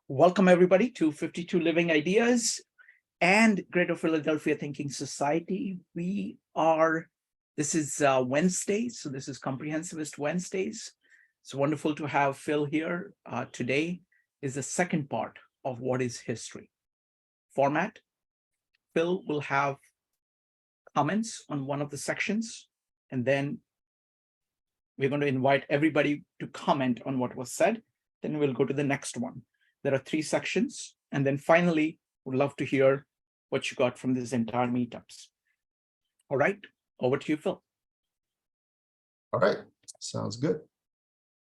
Welcome, everybody, to 52 Living Ideas and Greater Philadelphia Thinking Society. This is Wednesday, so this is Comprehensivist Wednesdays. It's wonderful to have Phil here. Today is the second part of What is History? Format. Phil will have comments on one of the sections, and then we're going to invite everybody to comment on what was said. Then we'll go to the next one. There are 3 sections. And then finally, we'd love to hear what you got from this entire meetups. All right, over to you, Phil. All right, sounds good.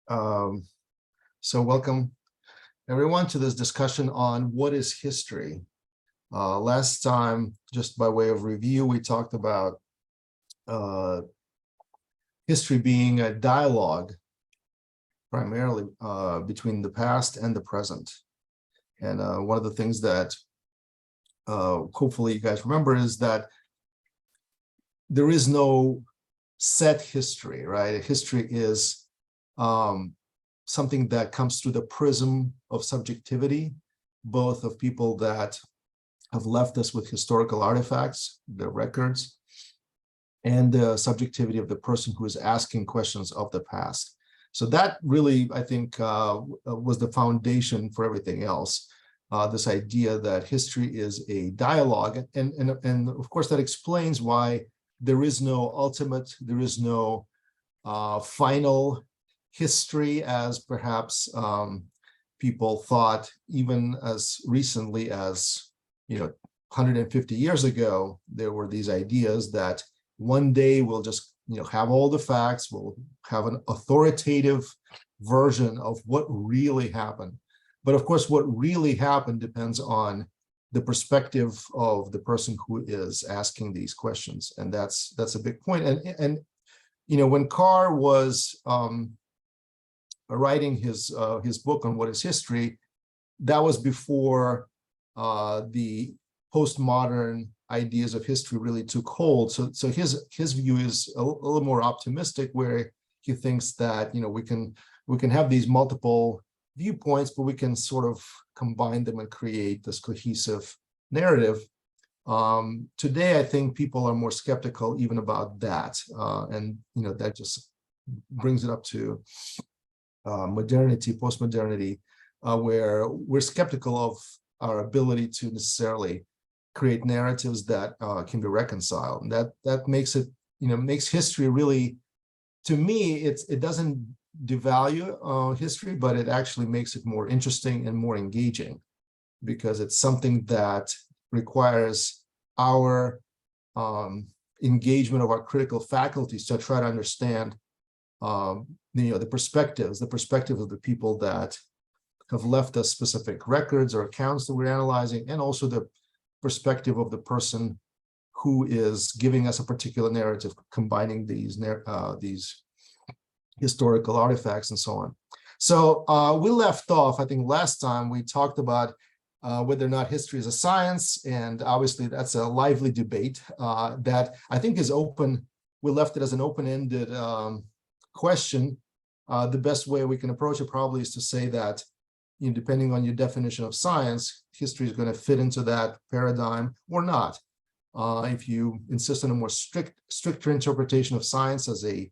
So welcome everyone to this discussion on what is history. Last time, just by way of review, we talked about history being a dialogue primarily between the past and the present. And one of the things that hopefully you guys remember is that there is no set history, right? History is something that comes through the prism of subjectivity, both of people that have left us with historical artifacts, their records, and the subjectivity of the person who is asking questions of the past. So that really, I think, was the foundation for everything else. This idea that history is a dialogue, and of course that explains why there is no ultimate, there is no final history, as perhaps people thought even as recently as 150 years ago. There were these ideas that one day we'll just have all the facts, we'll have an authoritative version of what really happened. But of course, what really happened depends on the perspective of the person who is asking these questions, and that's a big point. And when Carr was writing his book on what is history, that was before the postmodern ideas of history really took hold. So his view is a little more optimistic, where he thinks that we can have these multiple viewpoints, but we can sort of combine them and create this cohesive narrative. Today, I think people are more skeptical even about that, and that just brings it up to modernity, postmodernity, where we're skeptical of our ability to necessarily create narratives that can be reconciled. And that makes it, makes history really, to me, it doesn't devalue history, but it actually makes it more interesting and more engaging, because it's something that requires our engagement of our critical faculties to try to understand the perspective of the people that have left us specific records or accounts that we're analyzing, and also the perspective of the person who is giving us a particular narrative, combining these historical artifacts and so on. So we left off, I think last time we talked about whether or not history is a science, and obviously that's a lively debate that I think is open. We left it as an open-ended question. The best way we can approach it probably is to say that, depending on your definition of science, history is going to fit into that paradigm or not. If you insist on a more stricter interpretation of science as a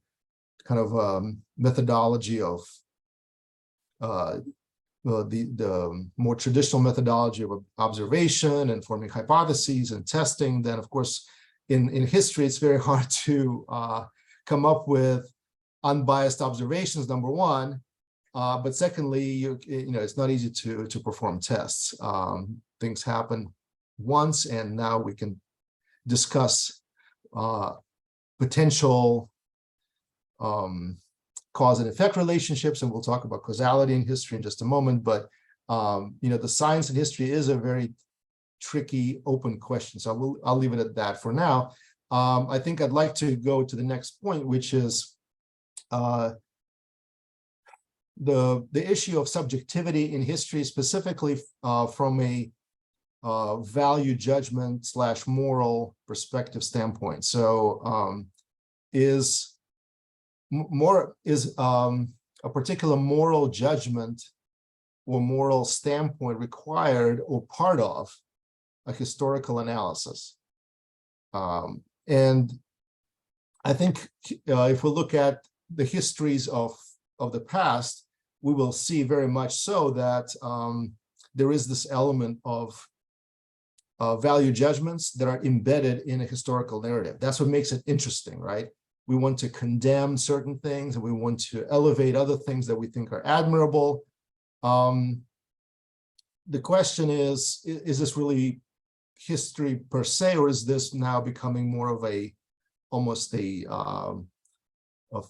kind of methodology of the more traditional methodology of observation and forming hypotheses and testing, then of course in history it's very hard to come up with unbiased observations, number one. But secondly, it's not easy to perform tests. Things happen once, and now we can discuss potential cause and effect relationships, and we'll talk about causality in history in just a moment. But the science in history is a very tricky, open question. So I'll leave it at that for now. I think I'd like to go to the next point, which is the issue of subjectivity in history, specifically from a value judgment / moral perspective standpoint. So is a particular moral judgment or moral standpoint required or part of a historical analysis. And I think if we look at the histories of the past, we will see very much so that there is this element of value judgments that are embedded in a historical narrative. That's what makes it interesting, right? We want to condemn certain things and we want to elevate other things that we think are admirable. The question is this really history per se, or is this now becoming more of almost a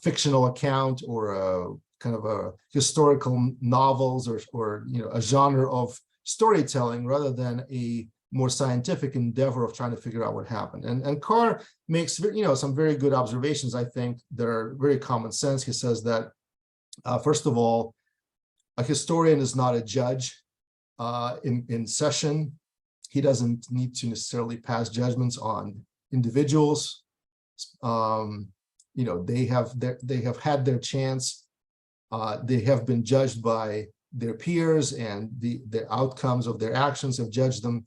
fictional account, or a kind of a historical novels, or a genre of storytelling rather than a more scientific endeavor of trying to figure out what happened? And Carr makes some very good observations, I think, that are very common sense. He says that first of all, a historian is not a judge in session. He doesn't need to necessarily pass judgments on individuals. They have had their chance. They have been judged by their peers, and the outcomes of their actions have judged them.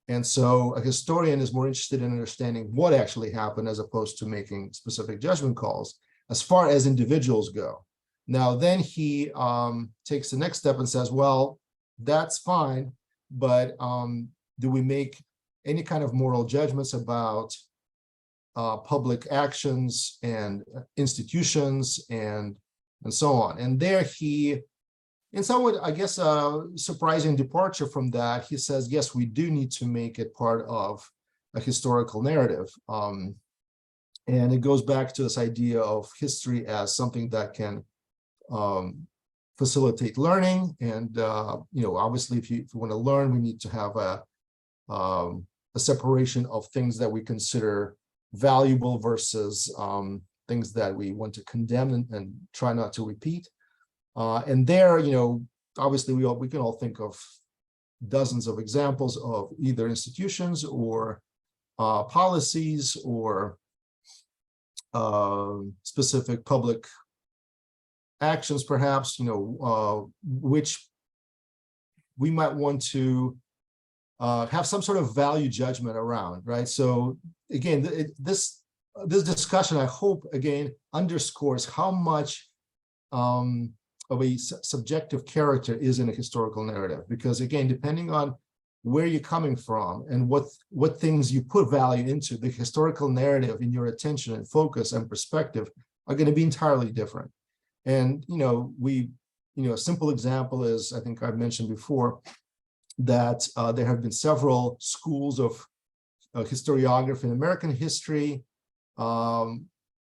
And so a historian is more interested in understanding what actually happened as opposed to making specific judgment calls as far as individuals go. Now, then he takes the next step and says, well, that's fine, but do we make any kind of moral judgments about public actions and institutions and so on? And there he, in somewhat, I guess, a surprising departure from that, he says, yes, we do need to make it part of a historical narrative. And it goes back to this idea of history as something that can facilitate learning. And, obviously, if you want to learn, we need to have a separation of things that we consider valuable versus things that we want to condemn and try not to repeat. And there, obviously, we can all think of dozens of examples of either institutions or policies or specific public actions, perhaps, which we might want to have some sort of value judgment around, right? So again, this discussion, I hope, again, underscores how much of a subjective character is in a historical narrative, because again, depending on where you're coming from and what things you put value into, the historical narrative in your attention and focus and perspective are going to be entirely different. And a simple example is, I think I've mentioned before, that there have been several schools of historiography in American history.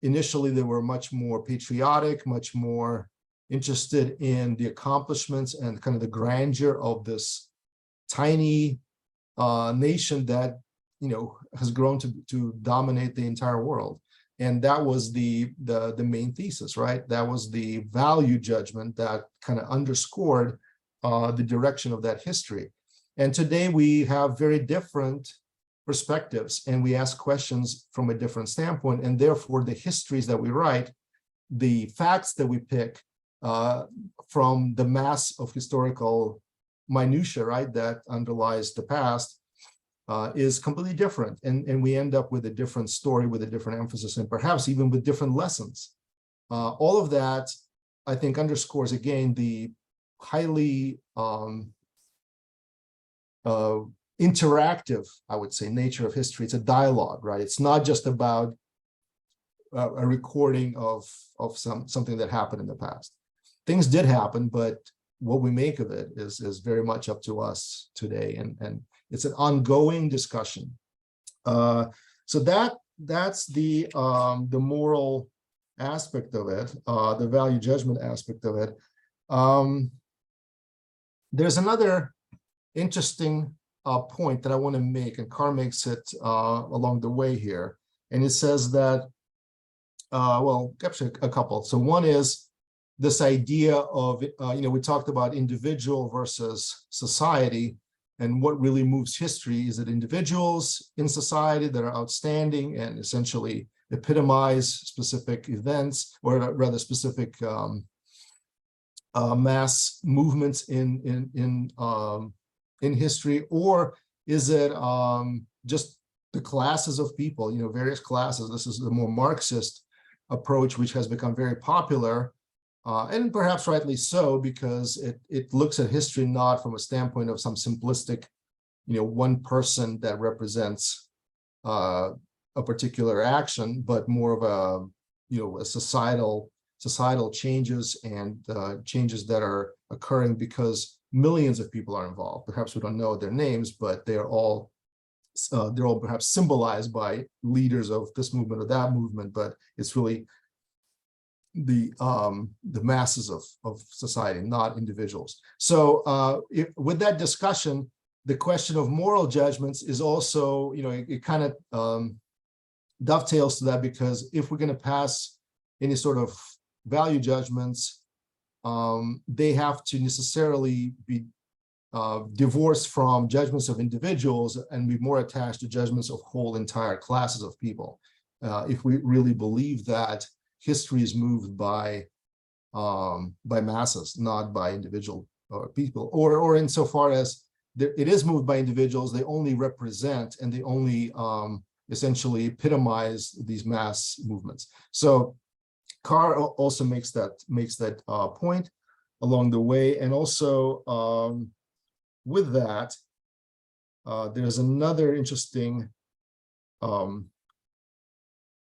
Initially, they were much more patriotic, much more interested in the accomplishments and kind of the grandeur of this tiny nation that has grown to dominate the entire world. And that was the main thesis, right? That was the value judgment that kind of underscored the direction of that history. And today we have very different perspectives, and we ask questions from a different standpoint, and therefore the histories that we write, the facts that we pick from the mass of historical minutia, right, that underlies the past, is completely different. And we end up with a different story, with a different emphasis, and perhaps even with different lessons. All of that, I think, underscores, again, the highly interactive, I would say, nature of history. It's a dialogue, right? It's not just about a recording of something that happened in the past. Things did happen, but what we make of it is very much up to us today, and it's an ongoing discussion. So that's the moral aspect of it, the value judgment aspect of it. There's another interesting point that I want to make, and Carr makes it along the way here, and it says that, well, actually a couple. So one is this idea of, we talked about individual versus society, and what really moves history is that individuals in society that are outstanding and essentially epitomize specific events, or rather specific mass movements in history, or is it just the classes of people, various classes? This is the more Marxist approach, which has become very popular, and perhaps rightly so, because it looks at history not from a standpoint of some simplistic, one person that represents a particular action, but more of a societal changes and changes that are occurring because millions of people are involved. Perhaps we don't know their names, but they're all perhaps symbolized by leaders of this movement or that movement, but it's really the masses of society, not individuals. So with that discussion, the question of moral judgments is also, it kind of dovetails to that, because if we're going to pass any sort of value judgments, they have to necessarily be divorced from judgments of individuals and be more attached to judgments of whole entire classes of people. If we really believe that history is moved by masses, not by individual people, or insofar as it is moved by individuals, they only represent and they only essentially epitomize these mass movements. So Carr also makes that point along the way, and also with that, there's another interesting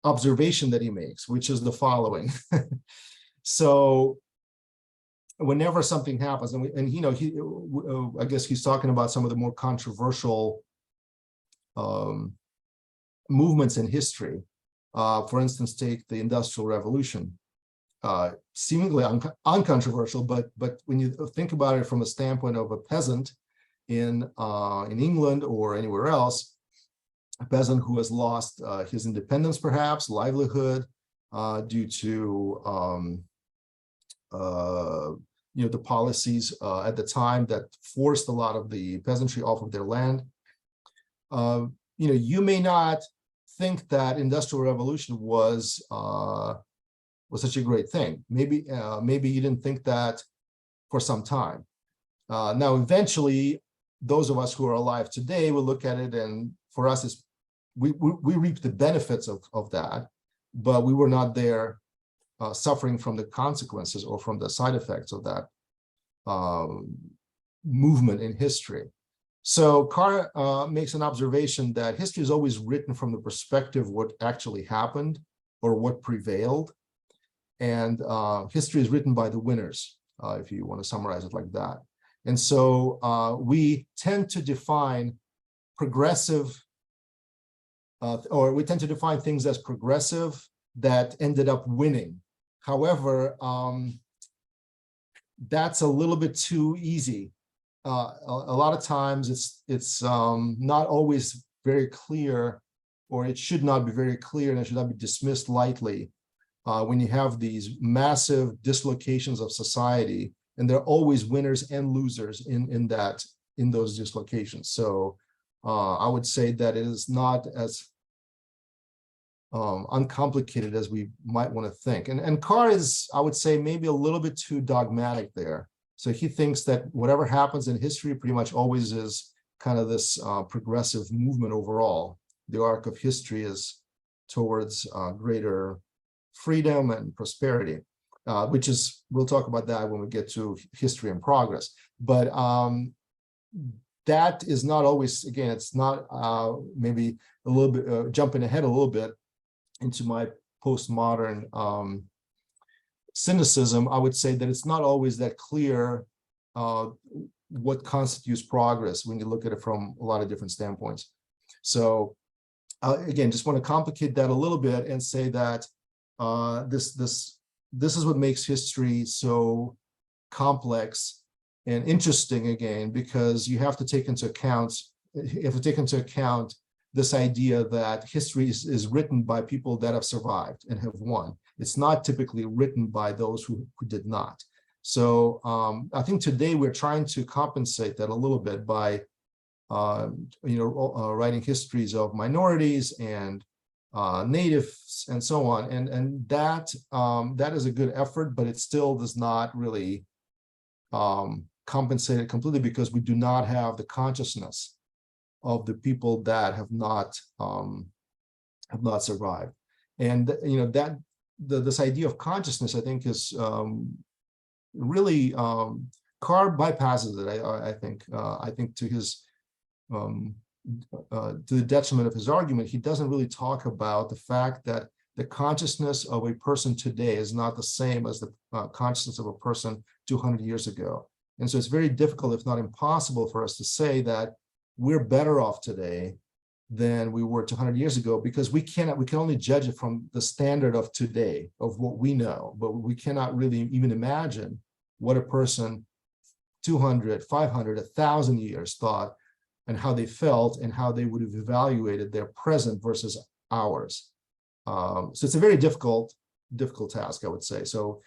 observation that he makes, which is the following. So whenever something happens, I guess he's talking about some of the more controversial movements in history. For instance, take the Industrial Revolution, seemingly uncontroversial, but when you think about it from a standpoint of a peasant in England or anywhere else, a peasant who has lost his independence, perhaps livelihood, due to the policies at the time that forced a lot of the peasantry off of their land. You may not think that Industrial Revolution was such a great thing. Maybe you didn't think that for some time. Now, eventually, those of us who are alive today will look at it, and for us, we reap the benefits of that, but we were not there suffering from the consequences or from the side effects of that movement in history. So Carr makes an observation that history is always written from the perspective of what actually happened or what prevailed. And history is written by the winners, if you want to summarize it like that. And so we tend to define progressive, or we tend to define things as progressive that ended up winning. However, that's a little bit too easy. A lot of times it's not always very clear, or it should not be very clear, and it should not be dismissed lightly when you have these massive dislocations of society, and there are always winners and losers in those dislocations. So I would say that it is not as uncomplicated as we might want to think. And Carr is, I would say, maybe a little bit too dogmatic there. So he thinks that whatever happens in history pretty much always is kind of this progressive movement overall. The arc of history is towards greater freedom and prosperity, which is, we'll talk about that when we get to history and progress. But that is not always, again, it's not maybe a little bit, jumping ahead a little bit into my postmodern cynicism, I would say that it's not always that clear what constitutes progress when you look at it from a lot of different standpoints. So again, just want to complicate that a little bit and say that this is what makes history so complex and interesting, again, because you have to take into account this idea that history is written by people that have survived and have won. It's not typically written by those who did not. So I think today we're trying to compensate that a little bit by writing histories of minorities and natives and so on, and that is a good effort, but it still does not really compensated completely because we do not have the consciousness of the people that have not survived. And that this idea of consciousness, I think, is really Carr bypasses it. I think to his to the detriment of his argument, he doesn't really talk about the fact that the consciousness of a person today is not the same as the consciousness of a person 200 years ago. And so it's very difficult, if not impossible, for us to say that we're better off today than we were 200 years ago, because we can only judge it from the standard of today, of what we know, but we cannot really even imagine what a person 200, 500, 1,000 years thought and how they felt and how they would have evaluated their present versus ours. So it's a very difficult task, I would say. So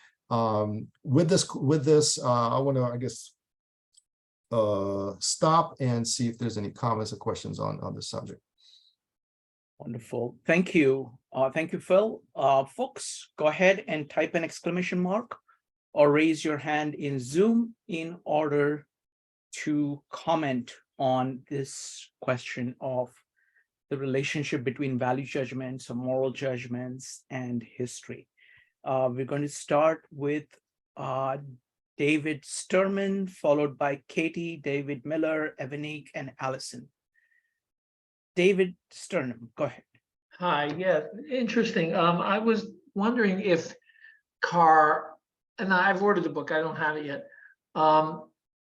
with this, I want to, I guess, stop and see if there's any comments or questions on this subject. Wonderful. Thank you. Thank you, Phil. Folks, go ahead and type an exclamation mark or raise your hand in Zoom in order to comment on this question of the relationship between value judgments or moral judgments and history. We're going to start with David Sturman, followed by Katie, David Miller, Evanique, and Allison. David Sturman, go ahead. Hi, yeah, interesting. I was wondering if Carr, and I've ordered the book, I don't have it yet,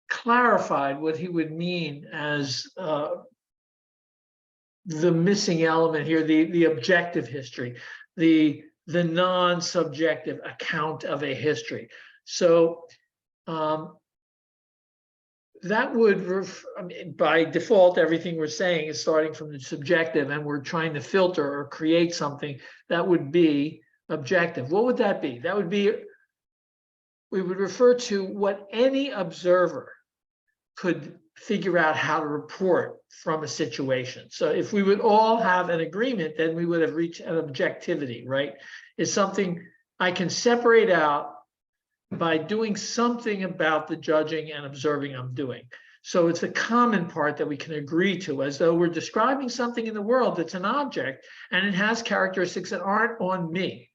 clarified what he would mean as the missing element here, the objective history, the non-subjective account of a history. So that would, I mean, by default, everything we're saying is starting from the subjective, and we're trying to filter or create something that would be objective. What would that be? That would be, we would refer to what any observer could figure out how to report from a situation. So if we would all have an agreement, then we would have reached an objectivity, right? It's something I can separate out by doing something about the judging and observing I'm doing. So it's a common part that we can agree to, as though we're describing something in the world that's an object and it has characteristics that aren't on me.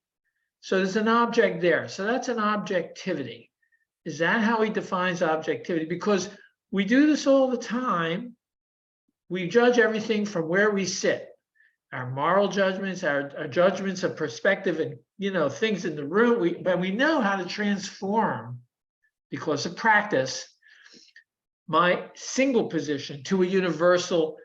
So there's an object there. So that's an objectivity. Is that how he defines objectivity? Because we do this all the time. We judge everything from where we sit. Our moral judgments, our judgments of perspective and, you know, things in the room, but we know how to transform, because of practice, my single position to a universal,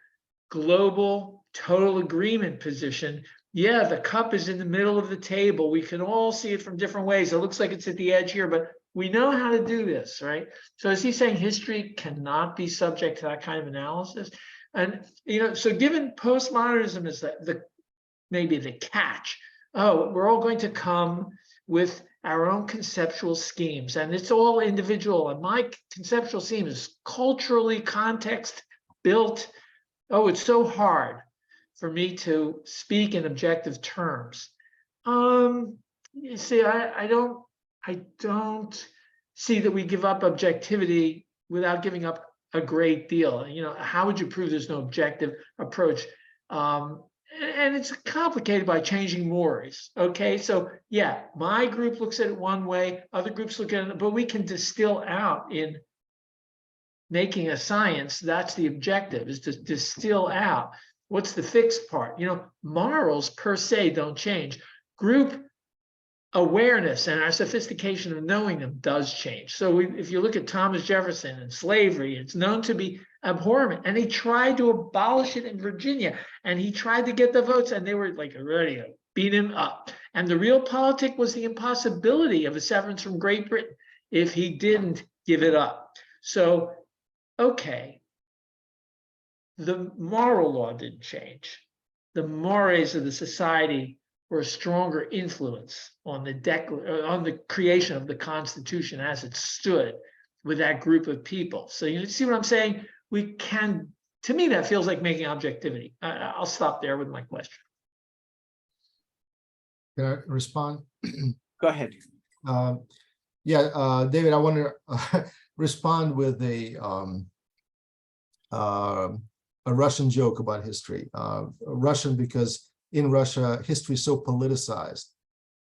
global, total agreement position. Yeah, the cup is in the middle of the table. We can all see it from different ways. It looks like it's at the edge here, but we know how to do this, right? So is he saying history cannot be subject to that kind of analysis? And, you know, so given postmodernism is maybe the catch, oh, we're all going to come with our own conceptual schemes, and it's all individual. And my conceptual scheme is culturally context built. Oh, it's so hard for me to speak in objective terms. You see, I don't see that we give up objectivity without giving up a great deal. You know, how would you prove there's no objective approach? And it's complicated by changing mores. Okay, so yeah, my group looks at it one way, other groups look at it, but we can distill out in making a science. That's the objective, is to distill out what's the fixed part. You know, morals per se don't change. Group awareness and our sophistication of knowing them does change. So if you look at Thomas Jefferson and slavery, it's known to be abhorrent, and he tried to abolish it in Virginia, and he tried to get the votes, and they were like ready to beat him up. And the real politic was the impossibility of a severance from Great Britain if he didn't give it up. So, okay, the moral law didn't change. The mores of the society were a stronger influence on the creation of the Constitution as it stood with that group of people. So you see what I'm saying? We can, to me, that feels like making objectivity. I'll stop there with my question. Can I respond? Go ahead. Yeah, David, I wonder, respond with a Russian joke about history. Russian because in Russia, history is so politicized.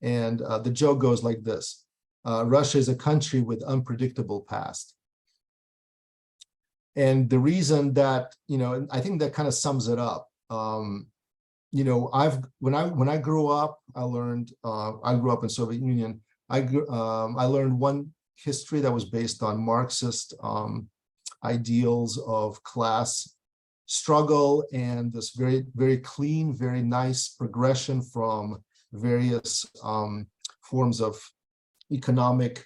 And the joke goes like this. Russia is a country with unpredictable past. And the reason that, I think that kind of sums it up. When I grew up, I learned, I grew up in Soviet Union. I learned one history that was based on Marxist ideals of class struggle and this very, very clean, very nice progression from various forms of economic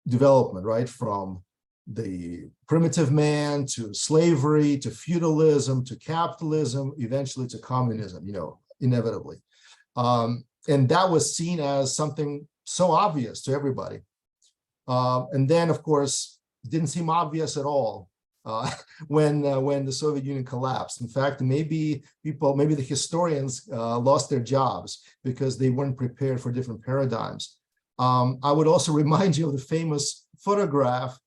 development, right? From the primitive man to slavery, to feudalism, to capitalism, eventually to communism, inevitably. And that was seen as something so obvious to everybody. And then, of course, didn't seem obvious at all when the Soviet Union collapsed. In fact, maybe the historians lost their jobs because they weren't prepared for different paradigms. I would also remind you of the famous photograph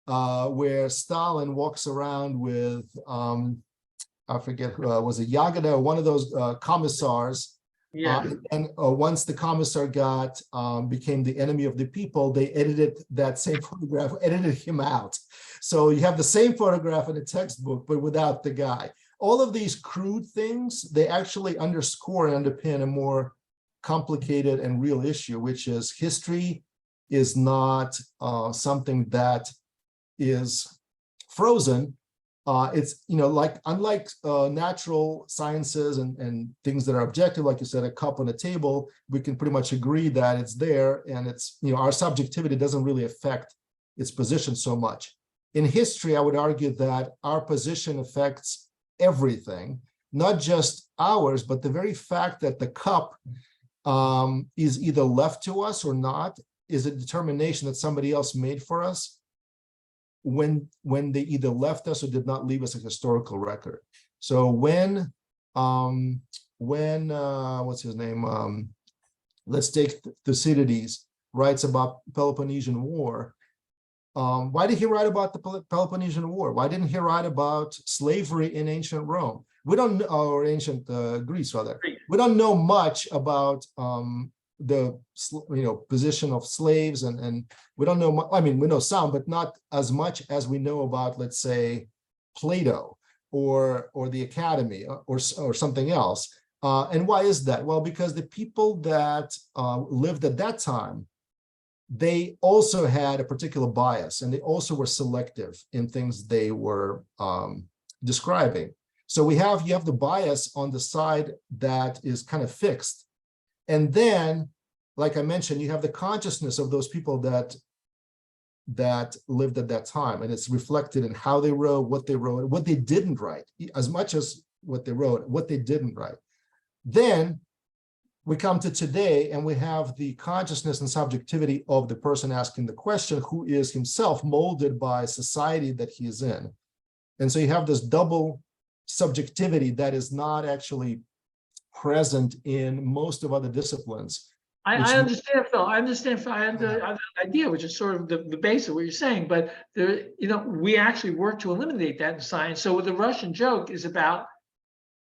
where Stalin walks around with, I forget, was it Yagida or one of those commissars? Yeah. And once the commissar became the enemy of the people, they edited that same photograph, edited him out. So you have the same photograph in a textbook, but without the guy. All of these crude things, they actually underscore and underpin a more complicated and real issue, which is history is not something that is frozen. It's, unlike natural sciences and things that are objective, like you said, a cup on a table, we can pretty much agree that it's there, and it's, our subjectivity doesn't really affect its position so much. In history, I would argue that our position affects everything, not just ours, but the very fact that the cup is either left to us or not is a determination that somebody else made for us when they either left us or did not leave us a historical record. So when what's his name? Let's take Thucydides writes about Peloponnesian War. Why did he write about the Peloponnesian War? Why didn't he write about slavery in ancient Rome? We don't, or ancient Greece rather. We don't know much about the position of slaves, and we don't know. I mean, we know some, but not as much as we know about, let's say, Plato or the Academy or something else. And why is that? Well, because the people that lived at that time, they also had a particular bias, and they also were selective in things they were describing. So you have the bias on the side that is kind of fixed. And then, like I mentioned, you have the consciousness of those people that lived at that time, and it's reflected in how they wrote, what they didn't write, as much as what they wrote, what they didn't write. Then we come to today, and we have the consciousness and subjectivity of the person asking the question, who is himself molded by society that he is in. And so you have this double subjectivity that is not actually present in most of other disciplines. I understand, Phil. I understand. I have the idea, which is sort of the base of what you're saying. But there, we actually work to eliminate that in science. So the Russian joke is about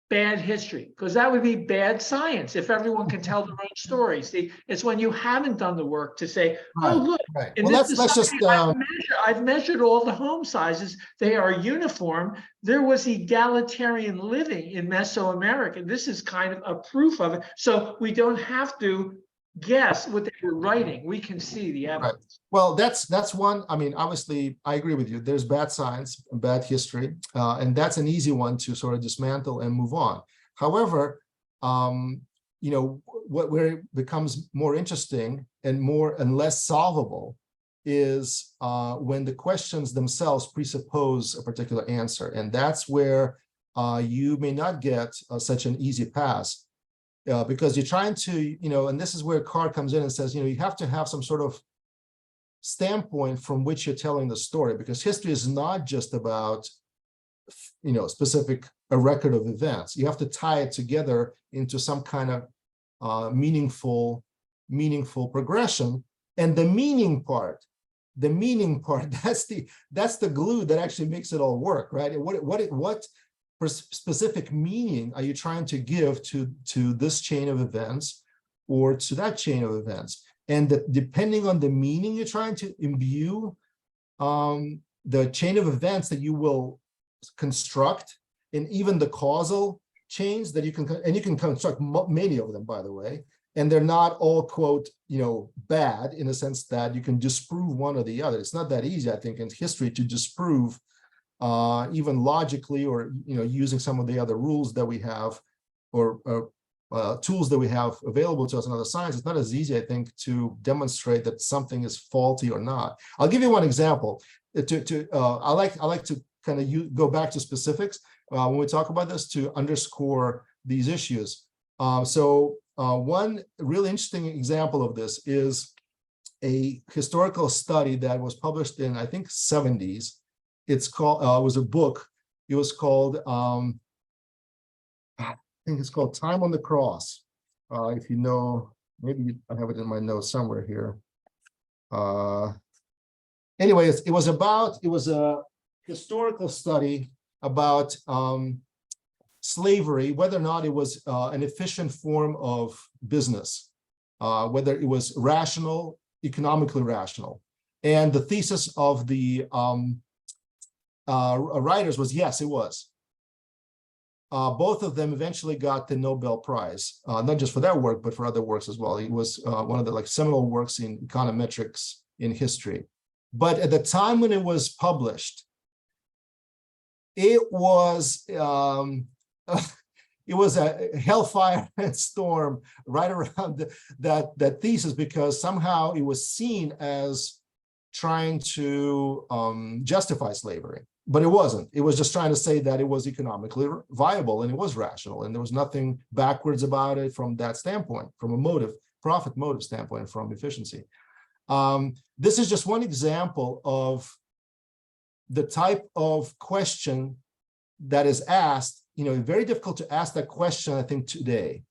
bad history, because that would be bad science if everyone can tell their own story. See, it's when you haven't done the work to say, right, oh, look, right. in Well, this let's just I've measured all the home sizes. They are uniform. There was egalitarian living in Mesoamerica. This is kind of a proof of it. So we don't have to guess what they were writing. We can see the evidence. Right. Well, that's one. I mean, obviously, I agree with you. There's bad science, bad history, and that's an easy one to sort of dismantle and move on. However, where it becomes more interesting and less solvable is when the questions themselves presuppose a particular answer, and that's where you may not get such an easy pass. Because you're trying to, and this is where Carr comes in and says, you have to have some sort of standpoint from which you're telling the story, because history is not just about, a record of events. You have to tie it together into some kind of meaningful progression. And the meaning part the meaning part, that's the glue that actually makes it all work, right? What specific meaning are you trying to give to this chain of events or to that chain of events? And depending on the meaning you're trying to imbue, the chain of events that you will construct, and even the causal chains that you can construct many of them, by the way, and they're not all, quote, bad, in a sense that you can disprove one or the other. It's not that easy, I think, in history to disprove even logically, or using some of the other rules that we have, or tools that we have available to us in other science. It's not as easy, I think, to demonstrate that something is faulty or not. I'll give you one example. I like to kind of go back to specifics when we talk about this to underscore these issues. One really interesting example of this is a historical study that was published in, I think, 70s. It's called, it was a book. It was called, I think it's called Time on the Cross. If you know, maybe I have it in my notes somewhere here. Anyways, it was a historical study about slavery, whether or not it was an efficient form of business, whether it was rational, economically rational. And the thesis of the writers was, yes, it was. Both of them eventually got the Nobel Prize, not just for that work, but for other works as well. It was one of the seminal works in econometrics in history. But at the time when it was published, it was a hellfire and storm right around that thesis, because somehow it was seen as trying to justify slavery. But it wasn't. It was just trying to say that it was economically viable and it was rational, and there was nothing backwards about it from that standpoint, from a profit motive standpoint, from efficiency. This is just one example of the type of question that is asked. Very difficult to ask that question, I think, today.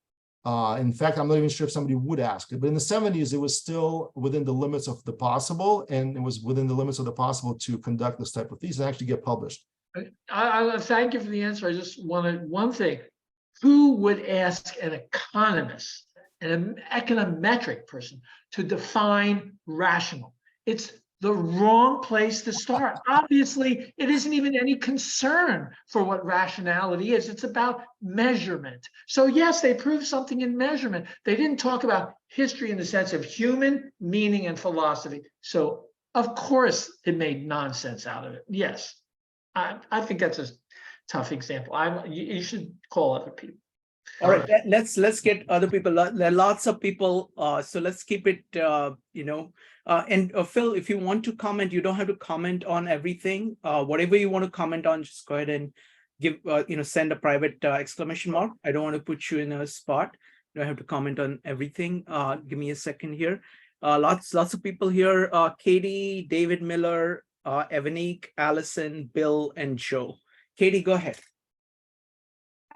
In fact, I'm not even sure if somebody would ask it, but in the 70s, it was still within the limits of the possible, and it was within the limits of the possible to conduct this type of thesis and actually get published. I thank you for the answer. I just wanted one thing. Who would ask an economist, an econometric person, to define rational? It's the wrong place to start. Obviously, it isn't even any concern for what rationality is. It's about measurement. So yes, they proved something in measurement. They didn't talk about history in the sense of human meaning and philosophy. So of course it made nonsense out of it. Yes, I think that's a tough example. You should call other people. All right, let's get other people. There are lots of people, so let's keep it, and Phil, if you want to comment, you don't have to comment on everything. Whatever you want to comment on, just go ahead and give, send a private exclamation mark. I don't want to put you in a spot. You don't have to comment on everything. Give me a second here. Lots of people here. Katie, David Miller, Evanique, Allison, Bill, and Joe. Katie, go ahead.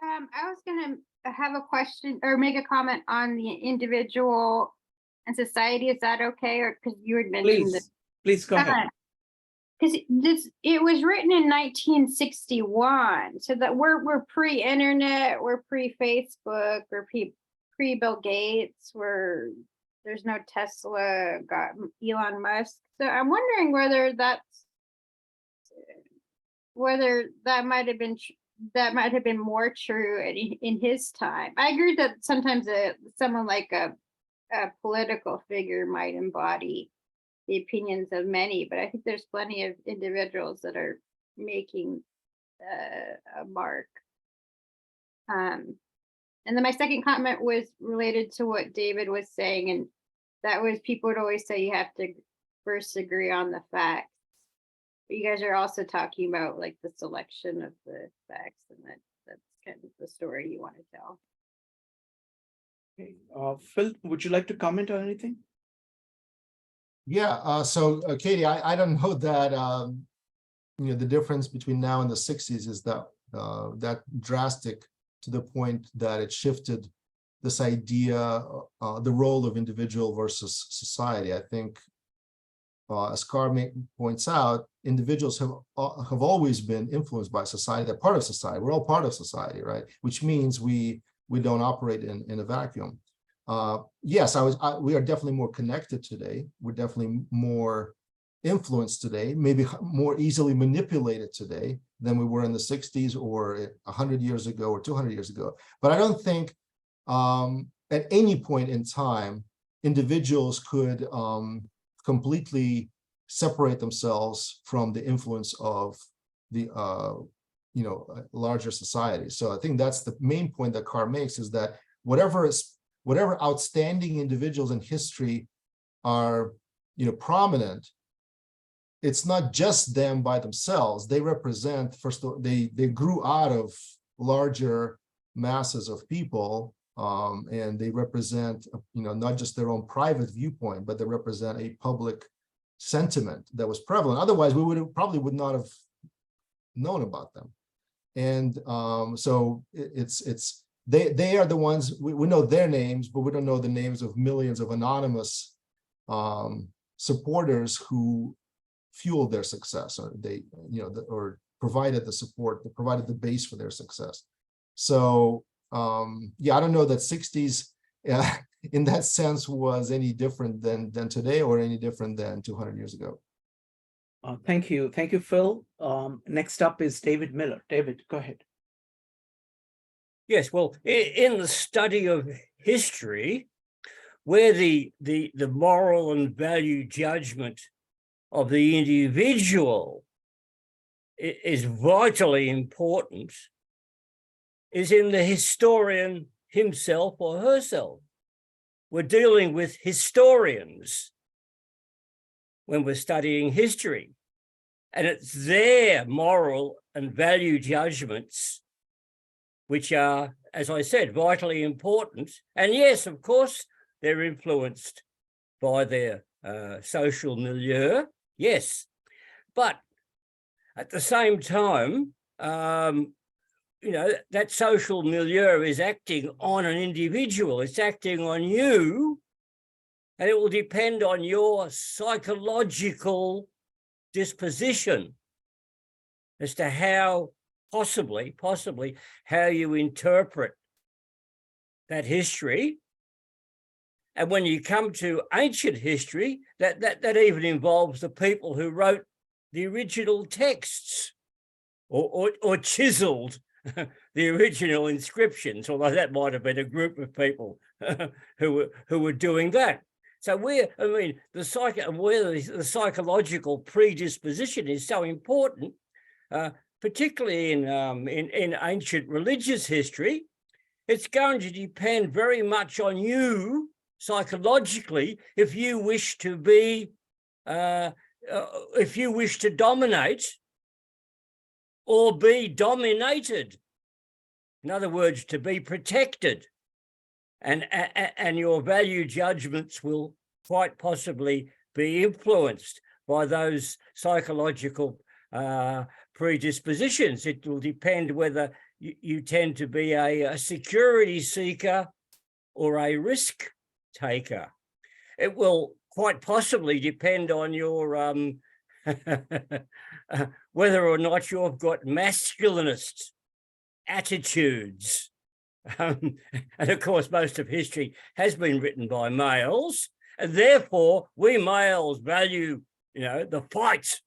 I was going to have a question or make a comment on the individual and society. Is that okay? Or because you had mentioned please go ahead. Because it was written in 1961, so that we're pre-internet, we're pre-Facebook, we're pre-Bill Gates, there's no Tesla, got Elon Musk. So I'm wondering whether that might have been more true in his time. I agree that sometimes someone like a political figure might embody the opinions of many, but I think there's plenty of individuals that are making a mark. And then my second comment was related to what David was saying, and that was people would always say you have to first agree on the facts. But you guys are also talking about like the selection of the facts, and that's kind of the story you want to tell. Okay. Phil, would you like to comment on anything? Yeah. So Katie, I don't know that the difference between now and the 60s is that drastic to the point that it shifted this idea, the role of individual versus society. I think as Carr points out, individuals have always been influenced by society. They're part of society. We're all part of society, right? Which means we don't operate in a vacuum. Yes, we are definitely more connected today. We're definitely more influenced today, maybe more easily manipulated today than we were in the 60s or 100 years ago or 200 years ago. But I don't think at any point in time, individuals could completely separate themselves from the influence of the larger society. So I think that's the main point that Carr makes, is that whatever outstanding individuals in history are prominent, it's not just them by themselves. They represent, first of all, they grew out of larger masses of people, and they represent not just their own private viewpoint, but they represent a public sentiment that was prevalent. Otherwise, we would not have known about them. And so they are the ones, we know their names, but we don't know the names of millions of anonymous supporters who fueled their success, or they or provided the support, that provided the base for their success. So yeah, I don't know that 60s in that sense was any different than today, or any different than 200 years ago. Thank you, Phil. Next up is David Miller. David, go ahead. Yes, well, in the study of history, where the moral and value judgment of the individual is vitally important, is in the historian himself or herself. We're dealing with historians when we're studying history, and it's their moral and value judgments which are, as I said, vitally important. And yes, of course, they're influenced by their social milieu, yes. But at the same time, that social milieu is acting on an individual, it's acting on you, and it will depend on your psychological disposition as to how possibly how you interpret that history. And when you come to ancient history, that even involves the people who wrote the original texts or chiseled the original inscriptions, although that might have been a group of people who were doing that. So the psychological predisposition is so important, particularly in ancient religious history. It's going to depend very much on you psychologically if you wish to be, if you wish to dominate or be dominated. In other words, to be protected. And your value judgments will quite possibly be influenced by those psychological predispositions. It will depend whether you tend to be a security seeker or a risk taker. It will quite possibly depend on your whether or not you've got masculinist attitudes. And of course, most of history has been written by males, and therefore we males value, the fight.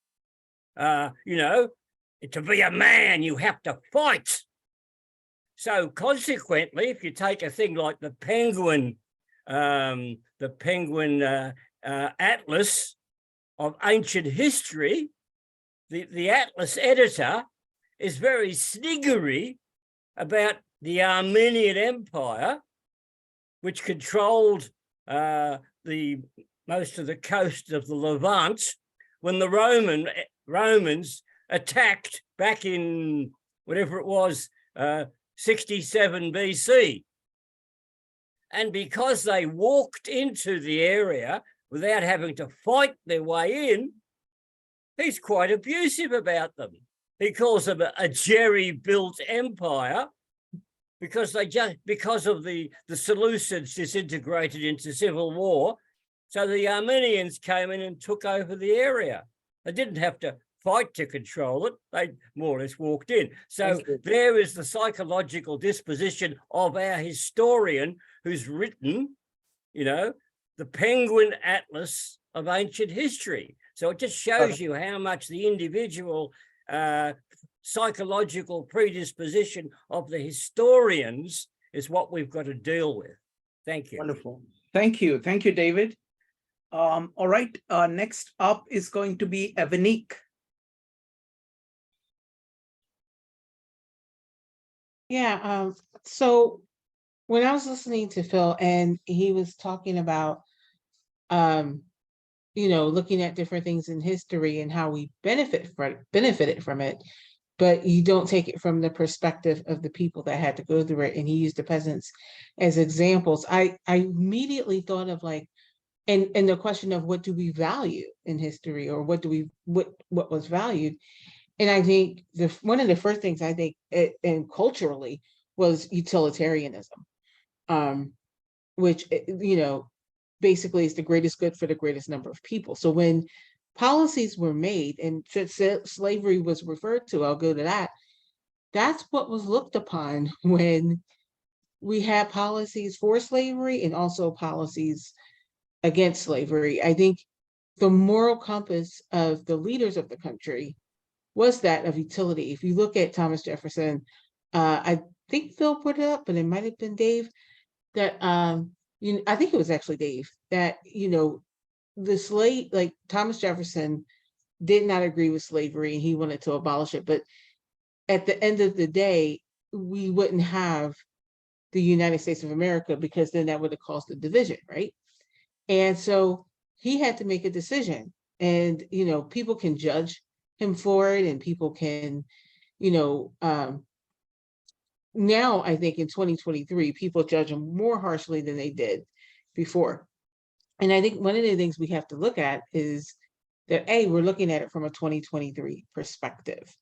To be a man, you have to fight. So consequently, if you take a thing like the Penguin Atlas of ancient history, the Atlas editor is very sniggery about the Armenian Empire, which controlled most of the coast of the Levant, when the Romans attacked back in whatever it was, 67 BC. And because they walked into the area without having to fight their way in, he's quite abusive about them. He calls them a jerry-built empire because of the Seleucids disintegrated into civil war. So the Armenians came in and took over the area. They didn't have to fight to control it. They more or less walked in. So there is the psychological disposition of our historian who's written, you know, the Penguin Atlas of ancient history. So it just shows you how much the individual psychological predisposition of the historians is what we've got to deal with. Thank you. Wonderful. Thank you. Thank you, David. All right. Next up is going to be Evanique. Yeah, so when I was listening to Phil and he was talking about, you know, looking at different things in history and how we benefited from it, but you don't take it from the perspective of the people that had to go through it. And he used the peasants as examples. I immediately thought of like, and the question of what do we value in history, or what was valued. And I think one of the first things I think, and culturally, was utilitarianism, which, you know, basically is the greatest good for the greatest number of people. So when policies were made and slavery was referred to, I'll go to that. That's what was looked upon when we had policies for slavery and also policies against slavery. I think the moral compass of the leaders of the country was that of utility. If you look at Thomas Jefferson, I think Phil put it up, but it might have been Dave, that I think it was actually Dave, that, you know, like Thomas Jefferson did not agree with slavery and he wanted to abolish it. But at the end of the day, we wouldn't have the United States of America, because then that would have caused a division, right? And so he had to make a decision, and, you know, people can judge him for it, and people can, you know, now I think in 2023, people judge him more harshly than they did before. And I think one of the things we have to look at is that, we're looking at it from a 2023 perspective.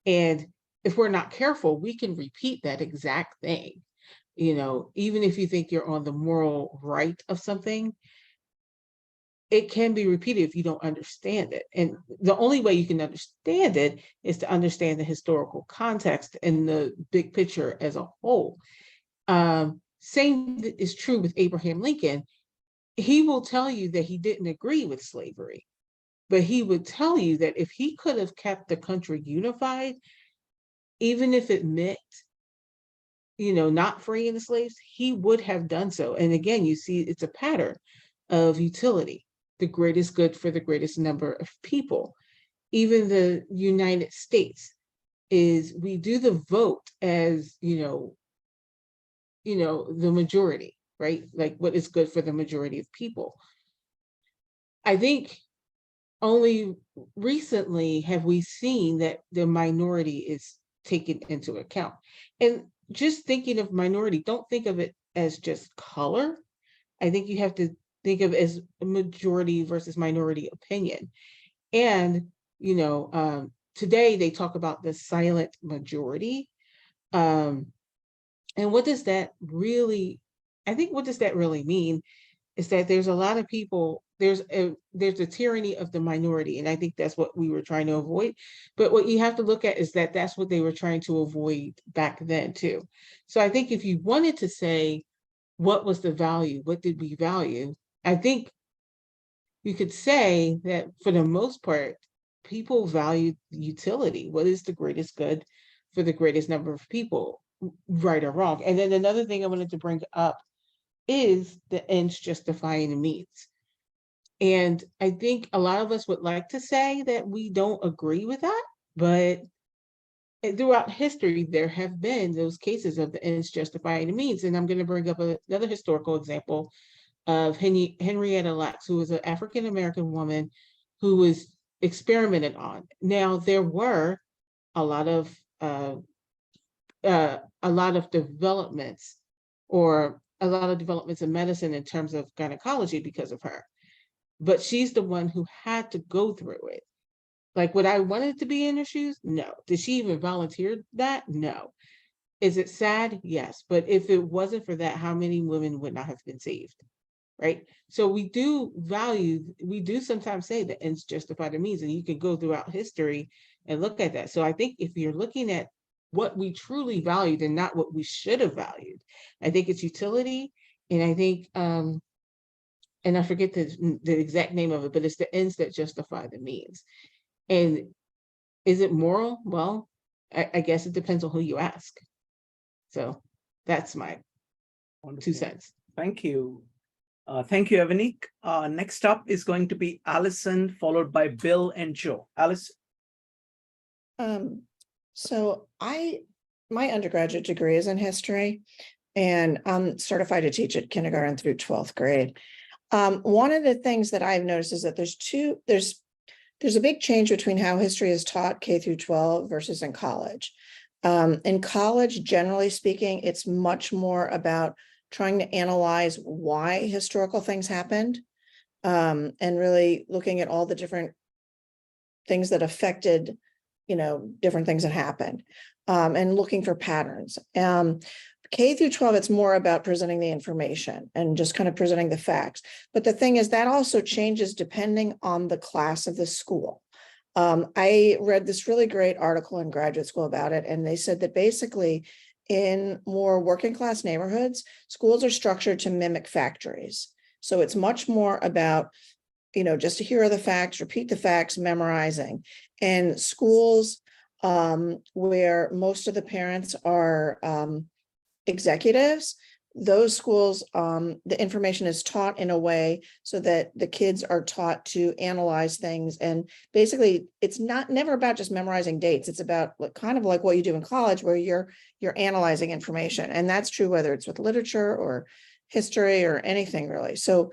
And if we're not careful, we can repeat that exact thing. You know, even if you think you're on the moral right of something, it can be repeated if you don't understand it. And the only way you can understand it is to understand the historical context and the big picture as a whole. Same is true with Abraham Lincoln. He will tell you that he didn't agree with slavery, but he would tell you that if he could have kept the country unified, even if it meant, you know, not freeing the slaves, he would have done so. And again, you see, it's a pattern of utility. The greatest good for the greatest number of people. Even the United States is, we do the vote as, you know, the majority, right? Like what is good for the majority of people. I think only recently have we seen that the minority is taken into account. And just thinking of minority, don't think of it as just color. I think you have to think of it as a majority versus minority opinion. And, you know, today they talk about the silent majority. And what does that really, I think what does that really mean is that there's a lot of people, there's a tyranny of the minority. And I think that's what we were trying to avoid. But what you have to look at is that that's what they were trying to avoid back then too. So I think if you wanted to say, what was the value? What did we value? I think you could say that for the most part, people value utility. What is the greatest good for the greatest number of people, right or wrong? And then another thing I wanted to bring up is the ends justifying the means. And I think a lot of us would like to say that we don't agree with that, but throughout history, there have been those cases of the ends justifying the means. And I'm going to bring up another historical example of Henrietta Lacks, who was an African-American woman who was experimented on. Now, there were a lot of developments, or a lot of developments in medicine in terms of gynecology because of her. But she's the one who had to go through it. Like, would I wanted to be in her shoes? No. Did she even volunteer that? No. Is it sad? Yes. But if it wasn't for that, how many women would not have been saved? right? So we do sometimes say that ends justify the means, and you can go throughout history and look at that. So I think if you're looking at what we truly valued and not what we should have valued, I think it's utility. And I think, and I forget the exact name of it, but it's the ends that justify the means. And is it moral? Well, I guess it depends on who you ask. So that's my 2 Wonderful. cents. Thank you. Thank you, Evanique. Next up is going to be Allison, followed by Bill and Joe. Allison. So my undergraduate degree is in history, and I'm certified to teach at kindergarten through 12th grade. One of the things that I've noticed is that there's a big change between how history is taught K through 12 versus in college. In college, generally speaking, it's much more about trying to analyze why historical things happened, and really looking at all the different things that affected, different things that happened, and looking for patterns. K through 12, it's more about presenting the information and just kind of presenting the facts. But the thing is that also changes depending on the class of the school. I read this really great article in graduate school about it, and they said that basically in more working class neighborhoods, schools are structured to mimic factories. So it's much more about, just to hear the facts, repeat the facts, memorizing. And schools where most of the parents are executives, those schools, the information is taught in a way so that the kids are taught to analyze things. And basically, it's never about just memorizing dates. It's about kind of like what you do in college, where you're analyzing information. And that's true whether it's with literature or history or anything really. So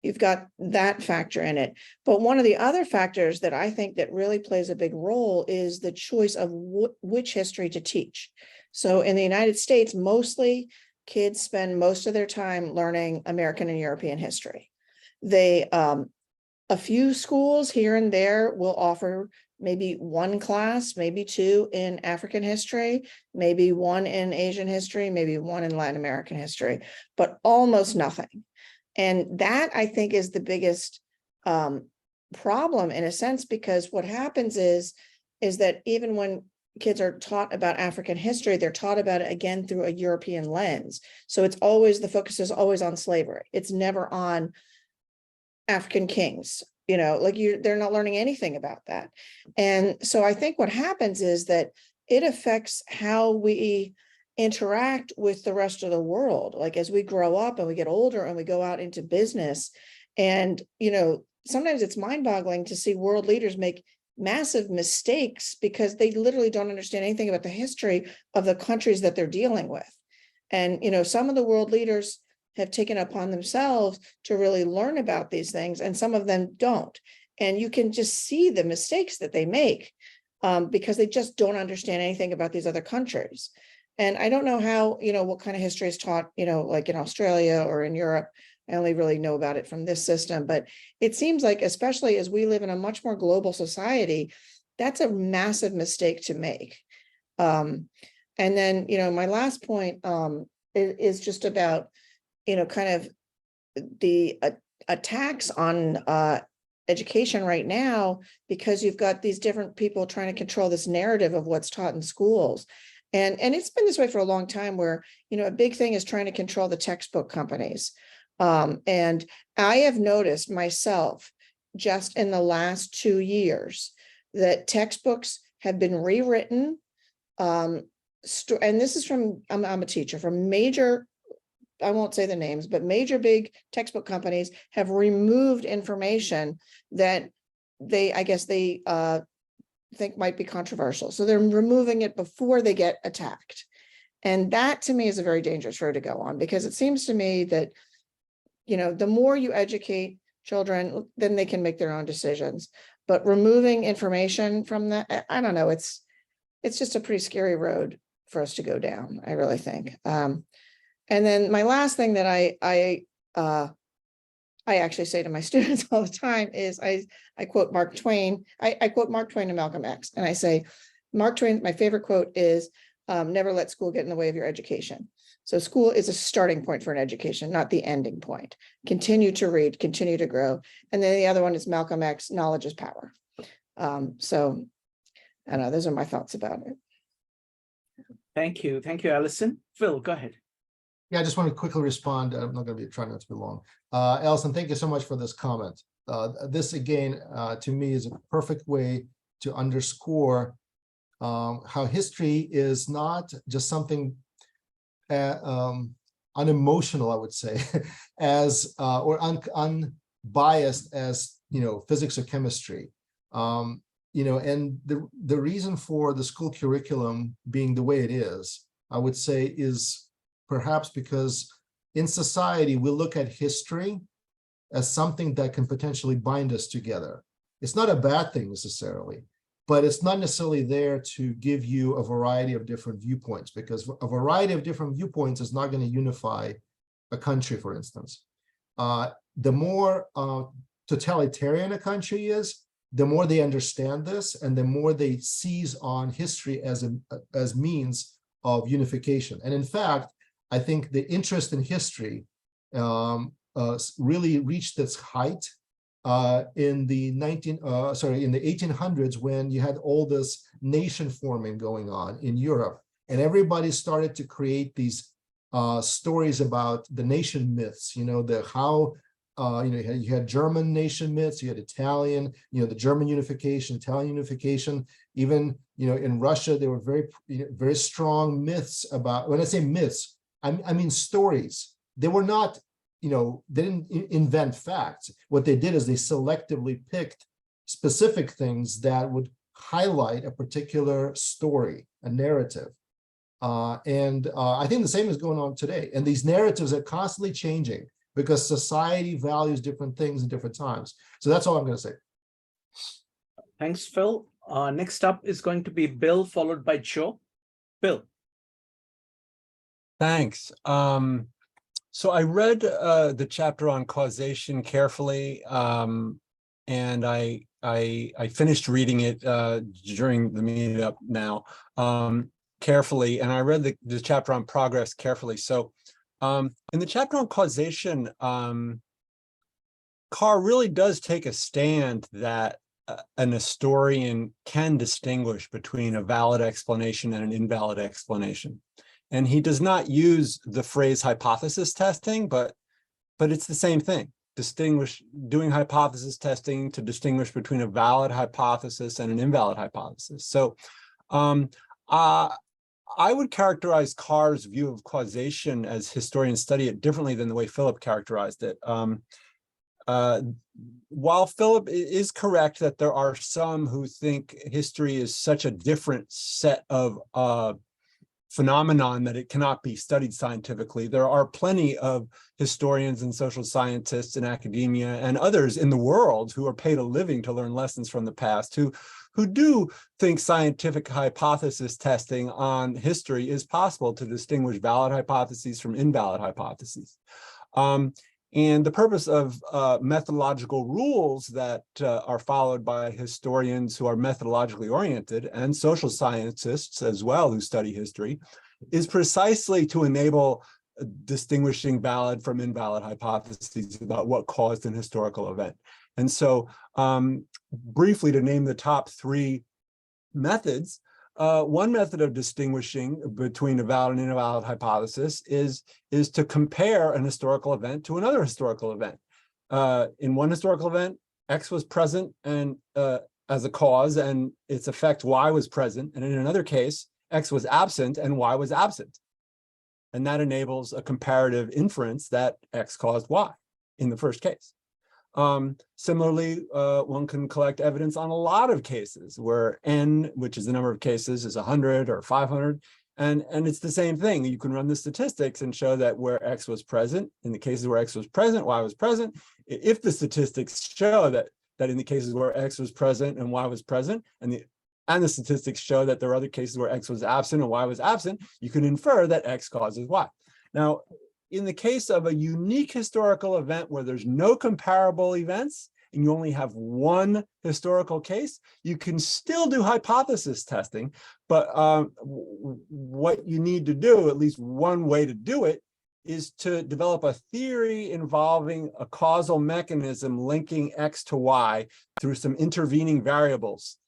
you've got that factor in it. But one of the other factors that I think that really plays a big role is the choice of which history to teach. So in the United States, mostly kids spend most of their time learning American and European history. A few schools here and there will offer maybe one class, maybe two in African history, maybe one in Asian history, maybe one in Latin American history, but almost nothing. And that, I think, is the biggest problem in a sense, because what happens is that even when kids are taught about African history, they're taught about it again through a European lens. So it's always, the focus is always on slavery. It's never on African kings, they're not learning anything about that. And so I think what happens is that it affects how we interact with the rest of the world. Like as we grow up and we get older and we go out into business, and, sometimes it's mind-boggling to see world leaders make massive mistakes because they literally don't understand anything about the history of the countries that they're dealing with. And, some of the world leaders have taken upon themselves to really learn about these things, and some of them don't. And you can just see the mistakes that they make because they just don't understand anything about these other countries. And I don't know how, what kind of history is taught, like in Australia or in Europe. I only really know about it from this system, but it seems like, especially as we live in a much more global society, that's a massive mistake to make. And then, my last point is just about, kind of the attacks on education right now, because you've got these different people trying to control this narrative of what's taught in schools. And it's been this way for a long time, where, a big thing is trying to control the textbook companies. And I have noticed myself just in the last 2 years that textbooks have been rewritten. And this is from, I'm a teacher, from major, I won't say the names, but major big textbook companies have removed information that I guess they think might be controversial. So they're removing it before they get attacked. And that to me is a very dangerous road to go on, because it seems to me that, the more you educate children, then they can make their own decisions. But removing information from that, I don't know, it's just a pretty scary road for us to go down, I really think. And then my last thing that I actually say to my students all the time is I quote Mark Twain. I quote Mark Twain and Malcolm X, and I say, Mark Twain, my favorite quote is, never let school get in the way of your education. So school is a starting point for an education, not the ending point. Continue to read, continue to grow. And then the other one is Malcolm X, knowledge is power. So I don't know, those are my thoughts about it. Thank you. Thank you, Allison. Phil, go ahead. Yeah, I just want to quickly respond. I'm not going to be trying not to be long. Allison, thank you so much for this comment. This again, to me, is a perfect way to underscore how history is not just something unemotional, I would say, as or unbiased as physics or chemistry. And the reason for the school curriculum being the way it is, I would say, is perhaps because in society we look at history as something that can potentially bind us together. It's not a bad thing necessarily, but it's not necessarily there to give you a variety of different viewpoints, because a variety of different viewpoints is not going to unify a country, for instance. The more totalitarian a country is, the more they understand this and the more they seize on history as means of unification. And in fact, I think the interest in history really reached its height in the 1800s, when you had all this nation forming going on in Europe, and everybody started to create these stories about the nation myths. You had German nation myths, you had Italian, the German unification, Italian unification. Even in Russia, there were very strong myths about. When I say myths, I mean stories. They were not. They didn't invent facts. What they did is they selectively picked specific things that would highlight a particular story, a narrative. And I think the same is going on today. And these narratives are constantly changing because society values different things at different times. So that's all I'm going to say. Thanks, Phil. Next up is going to be Bill, followed by Joe. Bill. Thanks. So I read the chapter on causation carefully, and I finished reading it during the meetup now carefully, and I read the chapter on progress carefully. So in the chapter on causation, Carr really does take a stand that an historian can distinguish between a valid explanation and an invalid explanation. And he does not use the phrase hypothesis testing, but it's the same thing. Doing hypothesis testing to distinguish between a valid hypothesis and an invalid hypothesis. So I would characterize Carr's view of causation as historians study it differently than the way Philip characterized it. While Philip is correct that there are some who think history is such a different set of phenomenon that it cannot be studied scientifically, there are plenty of historians and social scientists in academia and others in the world who are paid a living to learn lessons from the past, who do think scientific hypothesis testing on history is possible to distinguish valid hypotheses from invalid hypotheses. And the purpose of methodological rules that are followed by historians who are methodologically oriented and social scientists as well who study history is precisely to enable distinguishing valid from invalid hypotheses about what caused an historical event. And so briefly to name the top three methods, one method of distinguishing between a valid and invalid hypothesis is to compare an historical event to another historical event. In one historical event, X was present and as a cause, and its effect Y was present. And in another case, X was absent and Y was absent. And that enables a comparative inference that X caused Y in the first case. Similarly, one can collect evidence on a lot of cases where N, which is the number of cases, is 100 or 500. And it's the same thing. You can run the statistics and show that where X was present, in the cases where X was present, Y was present. If the statistics show that in the cases where X was present and Y was present, and the statistics show that there are other cases where X was absent and Y was absent, you can infer that X causes Y. Now, in the case of a unique historical event where there's no comparable events and you only have one historical case, you can still do hypothesis testing. But what you need to do, at least one way to do it, is to develop a theory involving a causal mechanism linking X to Y through some intervening variables,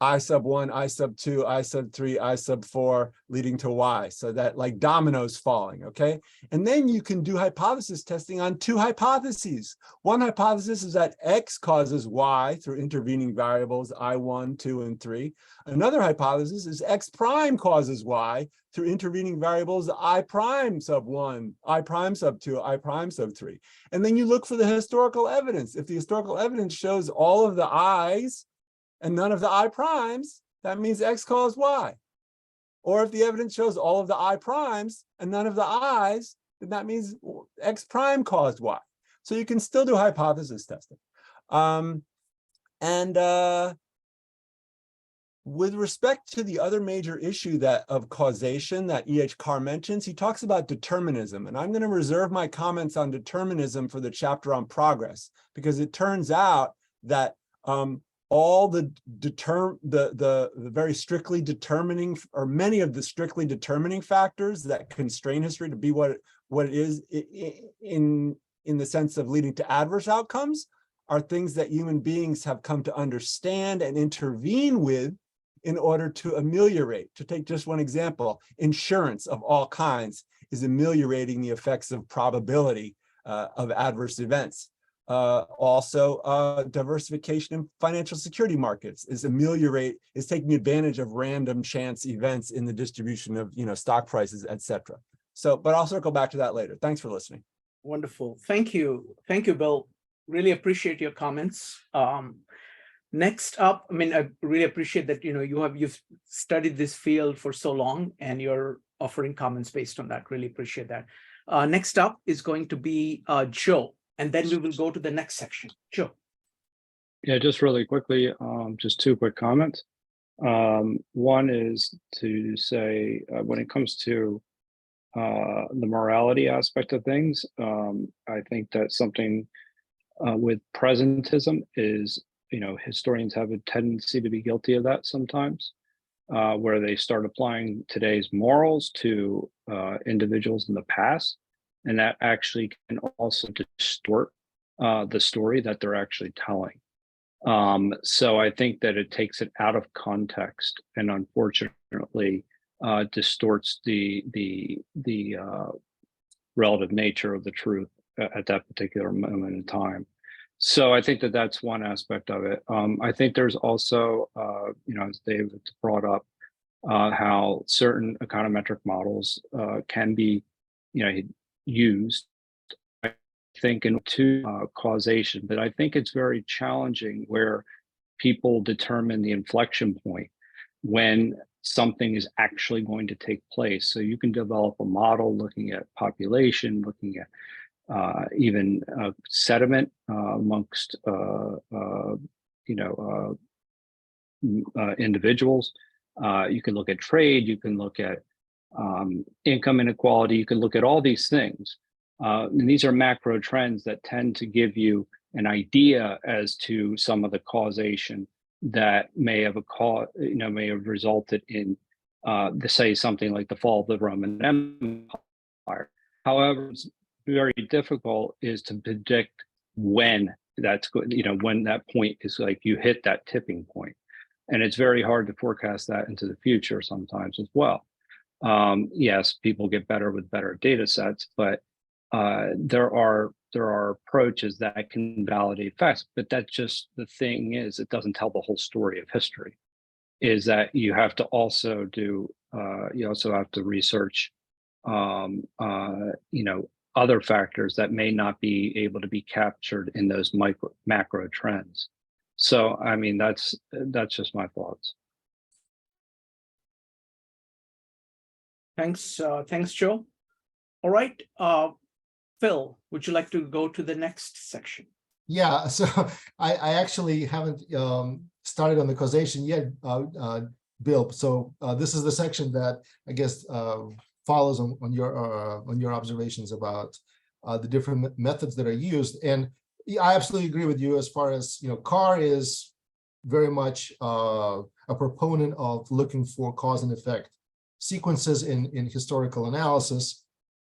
I sub 1, I sub 2, I sub 3, I sub 4, leading to Y, so that like dominoes falling, okay? And then you can do hypothesis testing on two hypotheses. One hypothesis is that X causes Y through intervening variables, I1, 2, and 3. Another hypothesis is X prime causes Y through intervening variables, I prime sub 1, I prime sub 2, I prime sub 3. And then you look for the historical evidence. If the historical evidence shows all of the I's and none of the I primes, that means X caused Y. Or if the evidence shows all of the I primes and none of the I's, then that means X prime caused Y. So you can still do hypothesis testing. With respect to the other major issue of causation that E.H. Carr mentions, he talks about determinism. And I'm going to reserve my comments on determinism for the chapter on progress, because it turns out that all the very strictly determining, or many of the strictly determining factors that constrain history to be what it is in the sense of leading to adverse outcomes are things that human beings have come to understand and intervene with in order to ameliorate. To take just one example, insurance of all kinds is ameliorating the effects of probability of adverse events. Also, diversification in financial security markets is taking advantage of random chance events in the distribution of stock prices, etc. So, but I'll circle back to that later. Thanks for listening. Wonderful. Thank you, Bill. Really appreciate your comments. Next up, I mean, I really appreciate that you've studied this field for so long and you're offering comments based on that. Really appreciate that. Next up is going to be Joe. And then we will go to the next section. Sure. Yeah, just really quickly, just two quick comments. One is to say, when it comes to the morality aspect of things, I think that something with presentism is, historians have a tendency to be guilty of that sometimes, where they start applying today's morals to individuals in the past. And that actually can also distort the story that they're actually telling. So I think that it takes it out of context and unfortunately distorts the relative nature of the truth at that particular moment in time. So I think that that's one aspect of it. I think there's also, as David brought up, how certain econometric models can be, used, I think, into causation, but I think it's very challenging where people determine the inflection point when something is actually going to take place. So you can develop a model looking at population, looking at even sediment amongst individuals. You can look at trade, you can look at income inequality, you can look at all these things. And these are macro trends that tend to give you an idea as to some of the causation that may have resulted in, say, something like the fall of the Roman Empire. However, it's very difficult is to predict when that's when that point is like you hit that tipping point. And it's very hard to forecast that into the future sometimes as well. Yes, people get better with better data sets, but there are approaches that can validate facts. But that's just the thing is, it doesn't tell the whole story of history. Is that you have to also do you also have to research other factors that may not be able to be captured in those macro trends. So I mean that's just my thoughts. Thanks, Joe. All right, Phil, would you like to go to the next section? Yeah, so I actually haven't started on the causation yet, Bill. So this is the section that I guess follows on your observations about the different methods that are used. And I absolutely agree with you as far as, Carr is very much a proponent of looking for cause and effect sequences in historical analysis.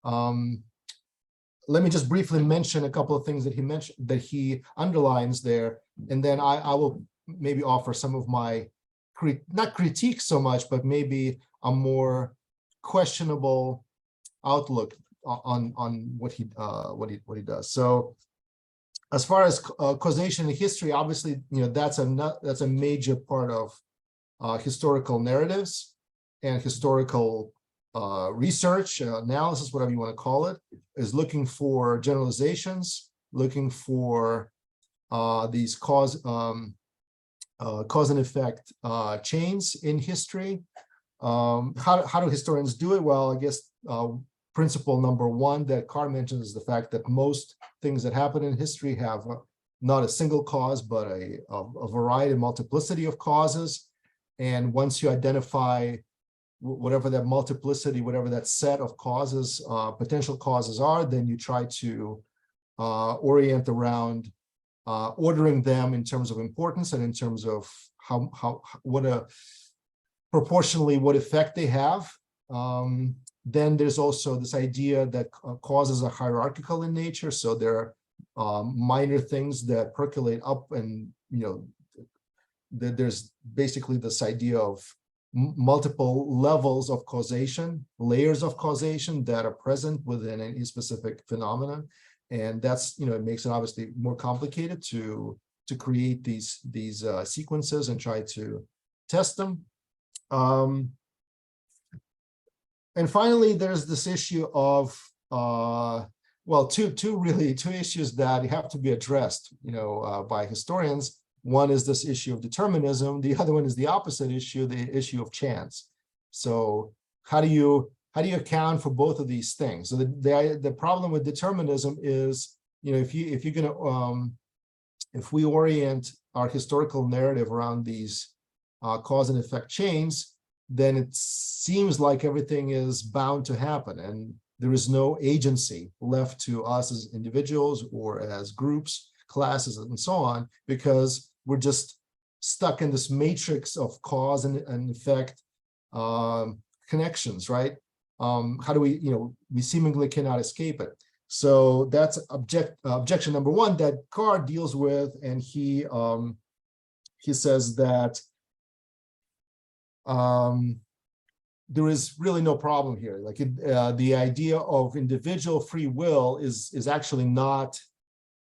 Let me just briefly mention a couple of things that he mentioned, that he underlines there, and then I will maybe offer some of my not critique so much, but maybe a more questionable outlook on what he does. So, as far as causation in history, obviously, that's a major part of historical narratives and historical research, analysis, whatever you want to call it, is looking for generalizations, looking for these cause and effect chains in history. How do historians do it? Well, I guess principle number one that Carr mentions is the fact that most things that happen in history have not a single cause, but a variety, multiplicity of causes. And once you identify whatever that multiplicity, whatever that set of causes, potential causes are, then you try to orient around ordering them in terms of importance and in terms of proportionally what effect they have. Then there's also this idea that causes are hierarchical in nature. So there are minor things that percolate up, and there's basically this idea of multiple levels of causation, layers of causation that are present within any specific phenomenon. And that's, it makes it obviously more complicated to create these sequences and try to test them. And finally, there's this issue of, two issues that have to be addressed, by historians. One is this issue of determinism. The other one is the opposite issue, the issue of chance. So how do you account for both of these things? So the problem with determinism is, if we orient our historical narrative around these cause and effect chains, then it seems like everything is bound to happen, and there is no agency left to us as individuals or as groups, classes, and so on, because we're just stuck in this matrix of cause and effect connections, right? How do we, we seemingly cannot escape it. So that's objection number one that Carr deals with, and he says that there is really no problem here. Like the idea of individual free will is actually not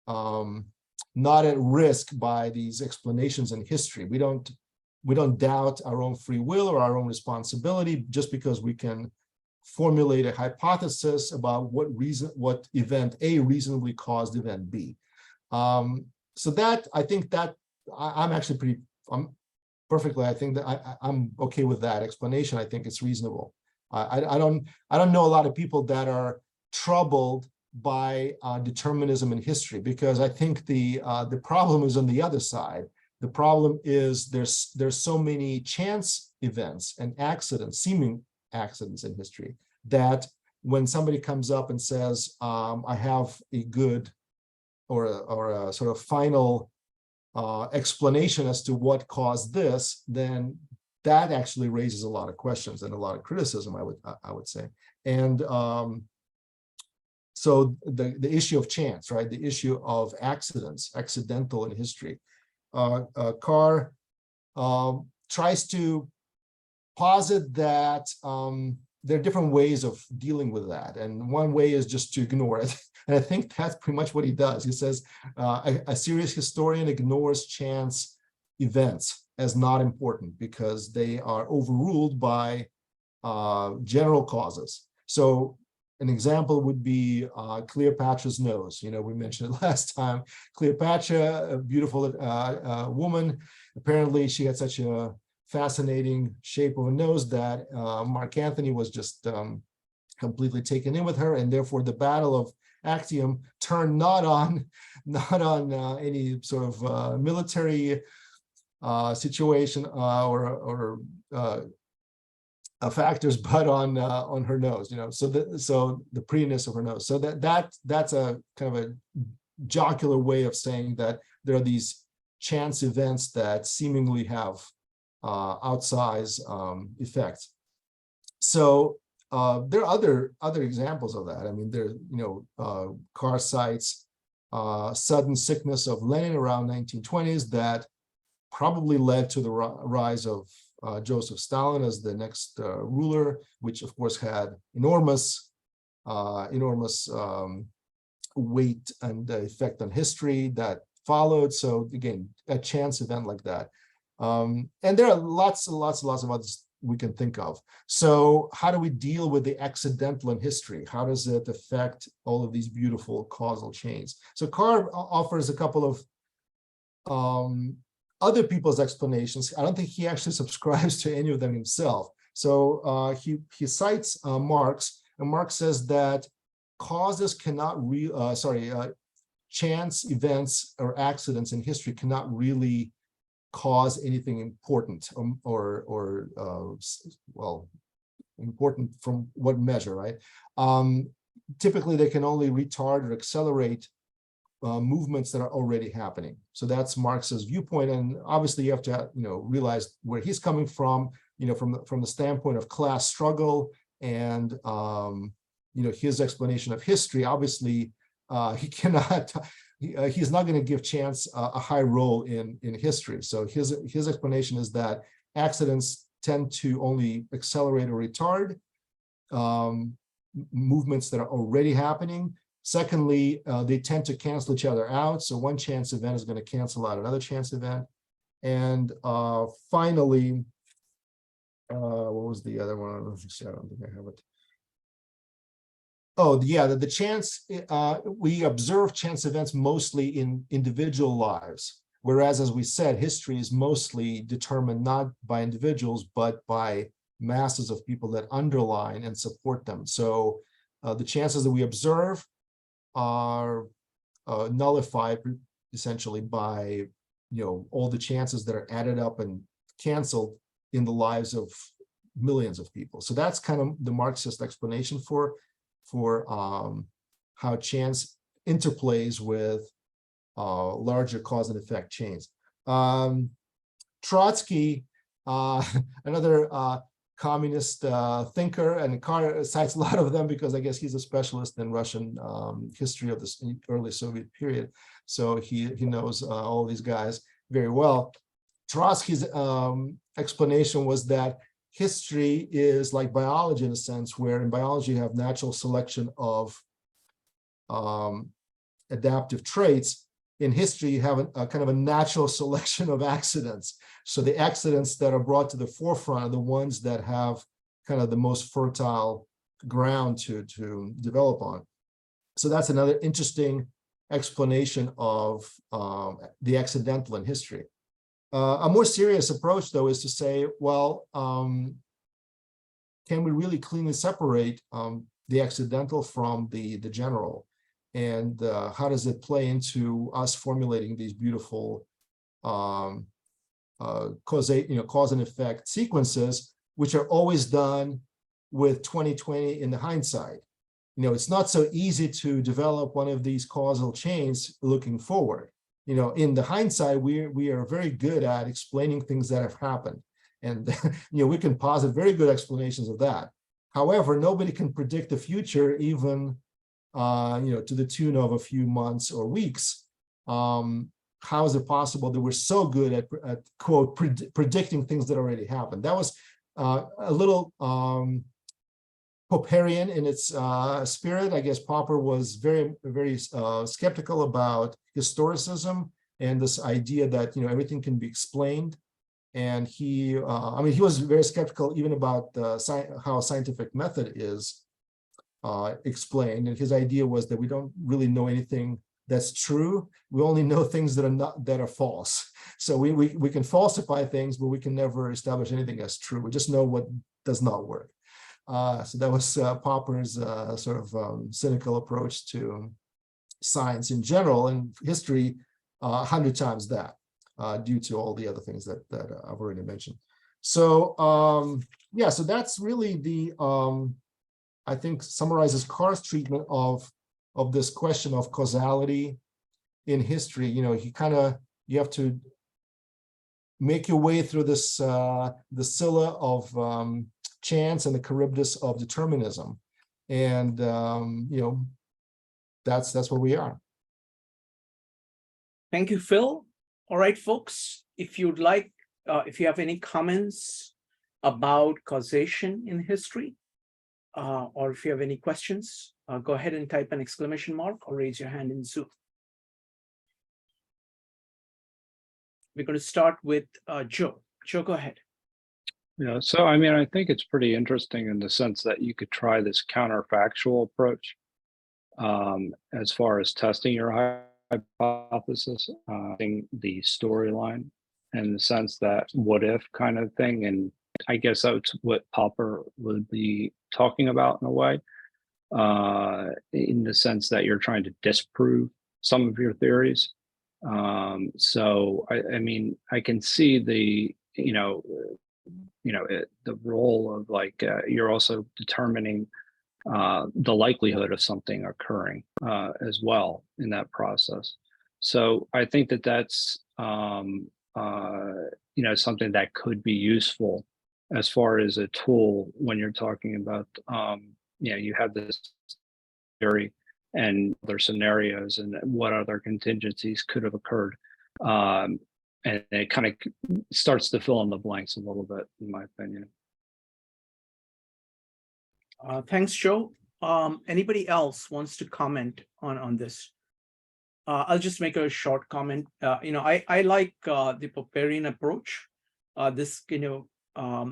at risk by these explanations in history. We don't doubt our own free will or our own responsibility just because we can formulate a hypothesis about what event A reasonably caused event B. So that, I think that I'm perfectly, I think that I'm okay with that explanation. I think it's reasonable. I don't know a lot of people that are troubled by determinism in history, because I think the problem is on the other side. The problem is there's so many chance events and accidents, seeming accidents in history, that when somebody comes up and says, I have a good or a sort of final explanation as to what caused this, then that actually raises a lot of questions and a lot of criticism, I would say. And so the issue of chance, right? The issue of accidents, accidental in history. Carr tries to posit that there are different ways of dealing with that. And one way is just to ignore it. And I think that's pretty much what he does. He says a serious historian ignores chance events as not important because they are overruled by general causes. So an example would be Cleopatra's nose. We mentioned it last time. Cleopatra, a beautiful woman, apparently she had such a fascinating shape of a nose that Mark Antony was just completely taken in with her, and therefore the Battle of Actium turned not on any sort of military situation or factors, but on her nose. So the prettiness of her nose. So that's a kind of a jocular way of saying that there are these chance events that seemingly have outsized effects. So there are other examples of that. I mean, there, Carr cites sudden sickness of Lenin around 1920s that probably led to the rise of Joseph Stalin as the next ruler, which of course had enormous weight and effect on history that followed. So again, a chance event like that. And there are lots and lots of others we can think of. So how do we deal with the accidental in history? How does it affect all of these beautiful causal chains? So Carr offers a couple of other people's explanations. I don't think he actually subscribes to any of them himself. So he cites Marx, and Marx says that causes cannot chance events or accidents in history cannot really cause anything important or important from what measure, right? Typically, they can only retard or accelerate movements that are already happening. So that's Marx's viewpoint, and obviously you have to realize where he's coming from, from the standpoint of class struggle and his explanation of history. Obviously, he cannot. He's not going to give chance a high role in history. So his explanation is that accidents tend to only accelerate or retard movements that are already happening. Secondly, they tend to cancel each other out. So one chance event is going to cancel out another chance event. And finally, what was the other one? I don't think I have it. Oh, yeah, the chance, we observe chance events mostly in individual lives, whereas, as we said, history is mostly determined not by individuals, but by masses of people that underline and support them. So the chances that we observe are nullified essentially by, all the chances that are added up and canceled in the lives of millions of people. So that's kind of the Marxist explanation for how chance interplays with larger cause and effect chains. Trotsky, another communist thinker, and Carr cites a lot of them because I guess he's a specialist in Russian history of this early Soviet period. So he knows all these guys very well. Trotsky's explanation was that history is like biology in a sense, where in biology you have natural selection of adaptive traits. In history, you have a kind of a natural selection of accidents. So the accidents that are brought to the forefront are the ones that have kind of the most fertile ground to develop on. So that's another interesting explanation of the accidental in history. A more serious approach, though, is to say, well, can we really cleanly separate the accidental from the general? And how does it play into us formulating these beautiful cause and effect sequences, which are always done with 20/20 in the hindsight? It's not so easy to develop one of these causal chains looking forward. In the hindsight, we are very good at explaining things that have happened. And, we can posit very good explanations of that. However, nobody can predict the future, even, to the tune of a few months or weeks. How is it possible that we're so good at quote, predicting things that already happened? That was a little Popperian in its spirit. I guess Popper was very, very skeptical about historicism and this idea that everything can be explained. And he was very skeptical even about how scientific method is explained. And his idea was that we don't really know anything that's true. We only know things that are false. So we can falsify things, but we can never establish anything as true. We just know what does not work. So that was Popper's sort of cynical approach to science in general, and history 100 times that, due to all the other things that I've already mentioned. So yeah, so that's really the I think summarizes Carr's treatment of this question of causality in history. You have to make your way through this the Scylla of chance and the Charybdis of determinism. And, that's where we are. Thank you, Phil. All right, folks, if you'd like, if you have any comments about causation in history, or if you have any questions, go ahead and type an exclamation mark or raise your hand in Zoom. We're going to start with Joe. Joe, go ahead. Yeah, so I mean, I think it's pretty interesting in the sense that you could try this counterfactual approach as far as testing your hypothesis, the storyline, in the sense that what if kind of thing. And I guess that's what Popper would be talking about in a way, in the sense that you're trying to disprove some of your theories. So I mean, I can see the, the role of like, you're also determining the likelihood of something occurring as well in that process. So I think that that's, something that could be useful as far as a tool when you're talking about, you have this theory and other scenarios and what other contingencies could have occurred. And it kind of starts to fill in the blanks a little bit, in my opinion. Thanks, Joe. Anybody else wants to comment on this? I'll just make a short comment. I like the Popperian approach. This, I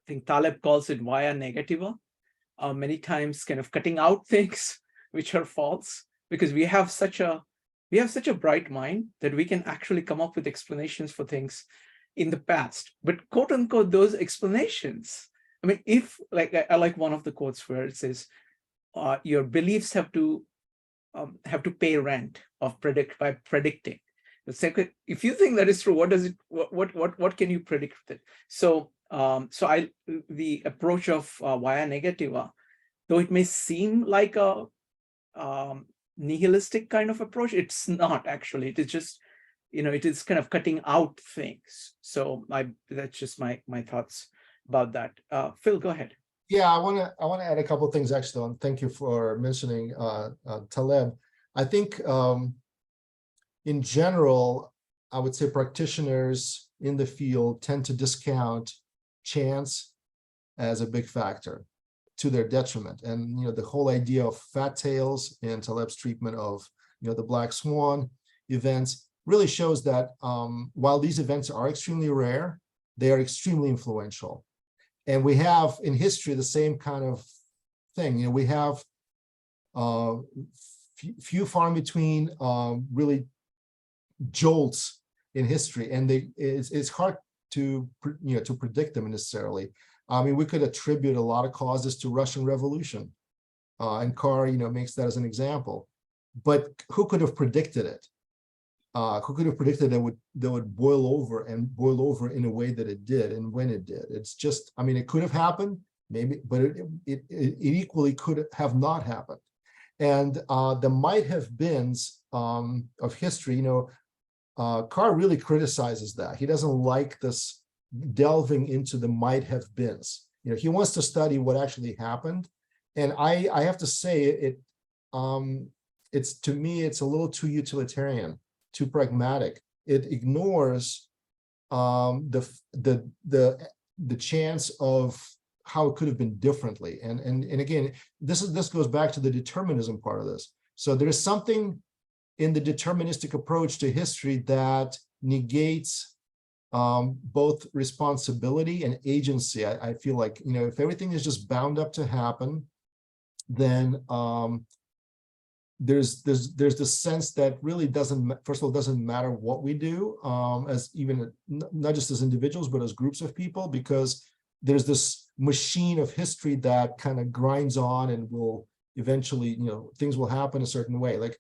think Taleb calls it via negativa. Many times kind of cutting out things which are false, because we have such a bright mind that we can actually come up with explanations for things in the past. But quote unquote, those explanations, I mean, if like I like one of the quotes where it says, your beliefs have to pay rent by predicting. The second, if you think that is true, what can you predict with it? So the approach of via negativa, though it may seem like a nihilistic kind of approach, it's not actually. It is just, it is kind of cutting out things. So that's just my thoughts about that. Phil, go ahead. Yeah, I want to add a couple of things actually, and thank you for mentioning Taleb. I think in general, I would say practitioners in the field tend to discount chance as a big factor to their detriment. And the whole idea of fat tails and Taleb's treatment of the black swan events really shows that while these events are extremely rare, they are extremely influential. And we have in history the same kind of thing. We have few far in between really jolts in history, and it's hard to predict them necessarily. I mean, we could attribute a lot of causes to Russian Revolution, and Carr makes that as an example. But who could have predicted it? Who could have predicted that would boil over in a way that it did and when it did? It's just, I mean, it could have happened, maybe, but it equally could have not happened. And the might have beens of history, Carr really criticizes that. He doesn't like this delving into the might have beens. He wants to study what actually happened. And I have to say it's to me, it's a little too utilitarian, too pragmatic. It ignores the chance of how it could have been differently. And again, this goes back to the determinism part of this. So there is something in the deterministic approach to history that negates both responsibility and agency. I feel like, if everything is just bound up to happen, then there's this sense that really first of all, doesn't matter what we do, as even not just as individuals, but as groups of people, because there's this machine of history that kind of grinds on and will eventually, things will happen a certain way. Like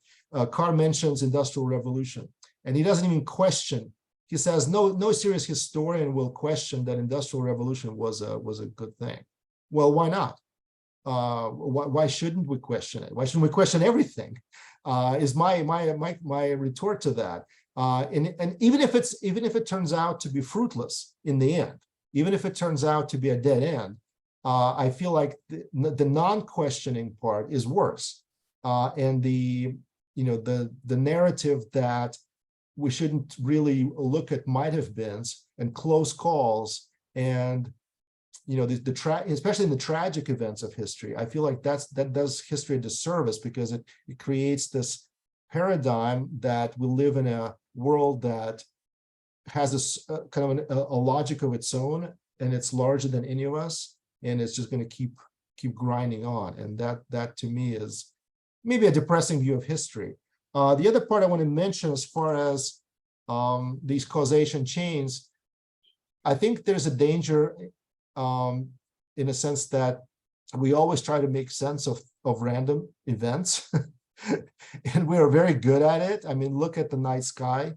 Carr mentions Industrial Revolution, and he doesn't even question. He says no serious historian will question that Industrial Revolution was a good thing. Well, why not? Why shouldn't we question it? Why shouldn't we question everything? Is my retort to that. And even if it turns out to be fruitless in the end, even if it turns out to be a dead end, I feel like the non-questioning part is worse. And the narrative that we shouldn't really look at might have beens and close calls and especially in the tragic events of history. I feel like that does history a disservice, because it creates this paradigm that we live in a world that has this kind of a logic of its own, and it's larger than any of us, and it's just going to keep grinding on. And that to me is maybe a depressing view of history. The other part I want to mention, as far as these causation chains, I think there's a danger in a sense that we always try to make sense of random events. And we are very good at it. I mean, look at the night sky.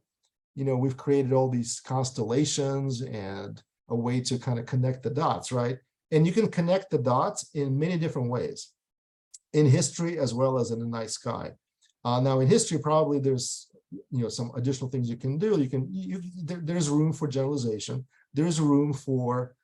We've created all these constellations and a way to kind of connect the dots, right? And you can connect the dots in many different ways, in history as well as in the night sky. Now, in history, probably there's some additional things you can do. There's room for generalization. There's room for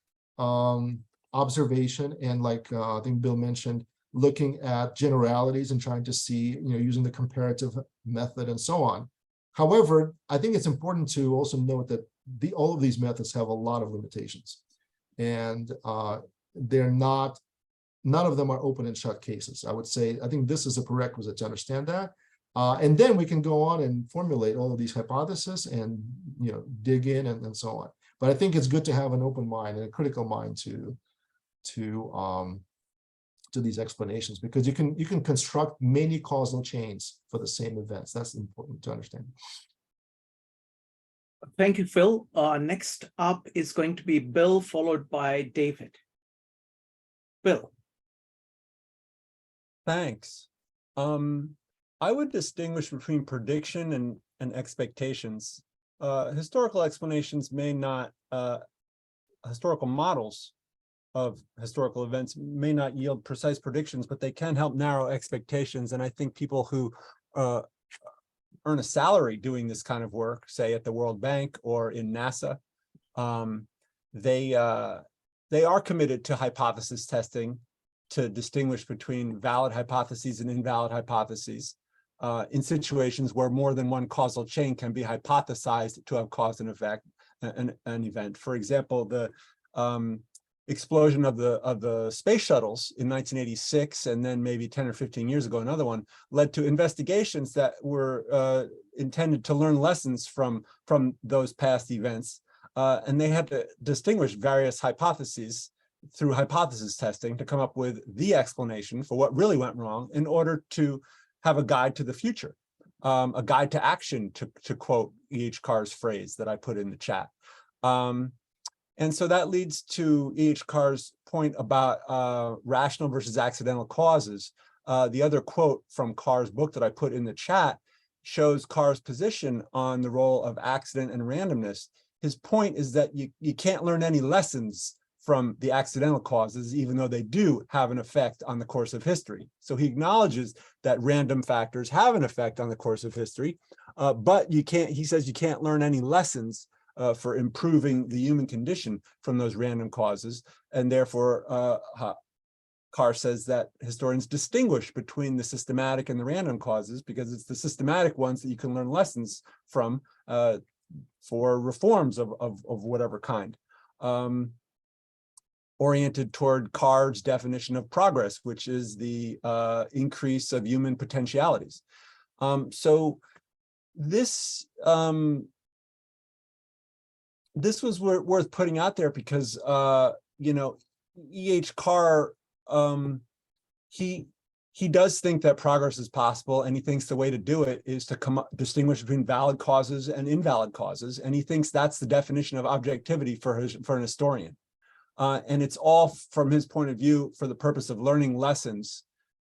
observation, and like I think Bill mentioned, looking at generalities and trying to see, using the comparative method and so on. However, I think it's important to also note that all of these methods have a lot of limitations, and none of them are open and shut cases. I would say, I think this is a prerequisite to understand that. And then we can go on and formulate all of these hypotheses and dig in and so on. But I think it's good to have an open mind and a critical mind to these explanations, because you can construct many causal chains for the same events. That's important to understand. Thank you, Phil. Next up is going to be Bill, followed by David. Bill. Thanks. I would distinguish between prediction and expectations. Historical explanations may not, historical models of historical events may not yield precise predictions, but they can help narrow expectations. And I think people who earn a salary doing this kind of work, say at the World Bank or in NASA, they are committed to hypothesis testing to distinguish between valid hypotheses and invalid hypotheses in situations where more than one causal chain can be hypothesized to have caused an effect, an event. For example, the explosion of the space shuttles in 1986, and then maybe 10 or 15 years ago, another one, led to investigations that were intended to learn lessons from those past events. And they had to distinguish various hypotheses through hypothesis testing to come up with the explanation for what really went wrong, in order to have a guide to the future, a guide to action, to quote E.H. Carr's phrase that I put in the chat. And so that leads to E.H. Carr's point about rational versus accidental causes. The other quote from Carr's book that I put in the chat shows Carr's position on the role of accident and randomness. His point is that you can't learn any lessons from the accidental causes, even though they do have an effect on the course of history. So he acknowledges that random factors have an effect on the course of history, but he says you can't learn any lessons for improving the human condition from those random causes. And therefore, Carr says that historians distinguish between the systematic and the random causes, because it's the systematic ones that you can learn lessons from for reforms of whatever kind. Oriented toward Carr's definition of progress, which is the increase of human potentialities. So this was worth putting out there, because E.H. Carr, he does think that progress is possible, and he thinks the way to do it is to distinguish between valid causes and invalid causes, and he thinks that's the definition of objectivity for an historian. And it's all, from his point of view, for the purpose of learning lessons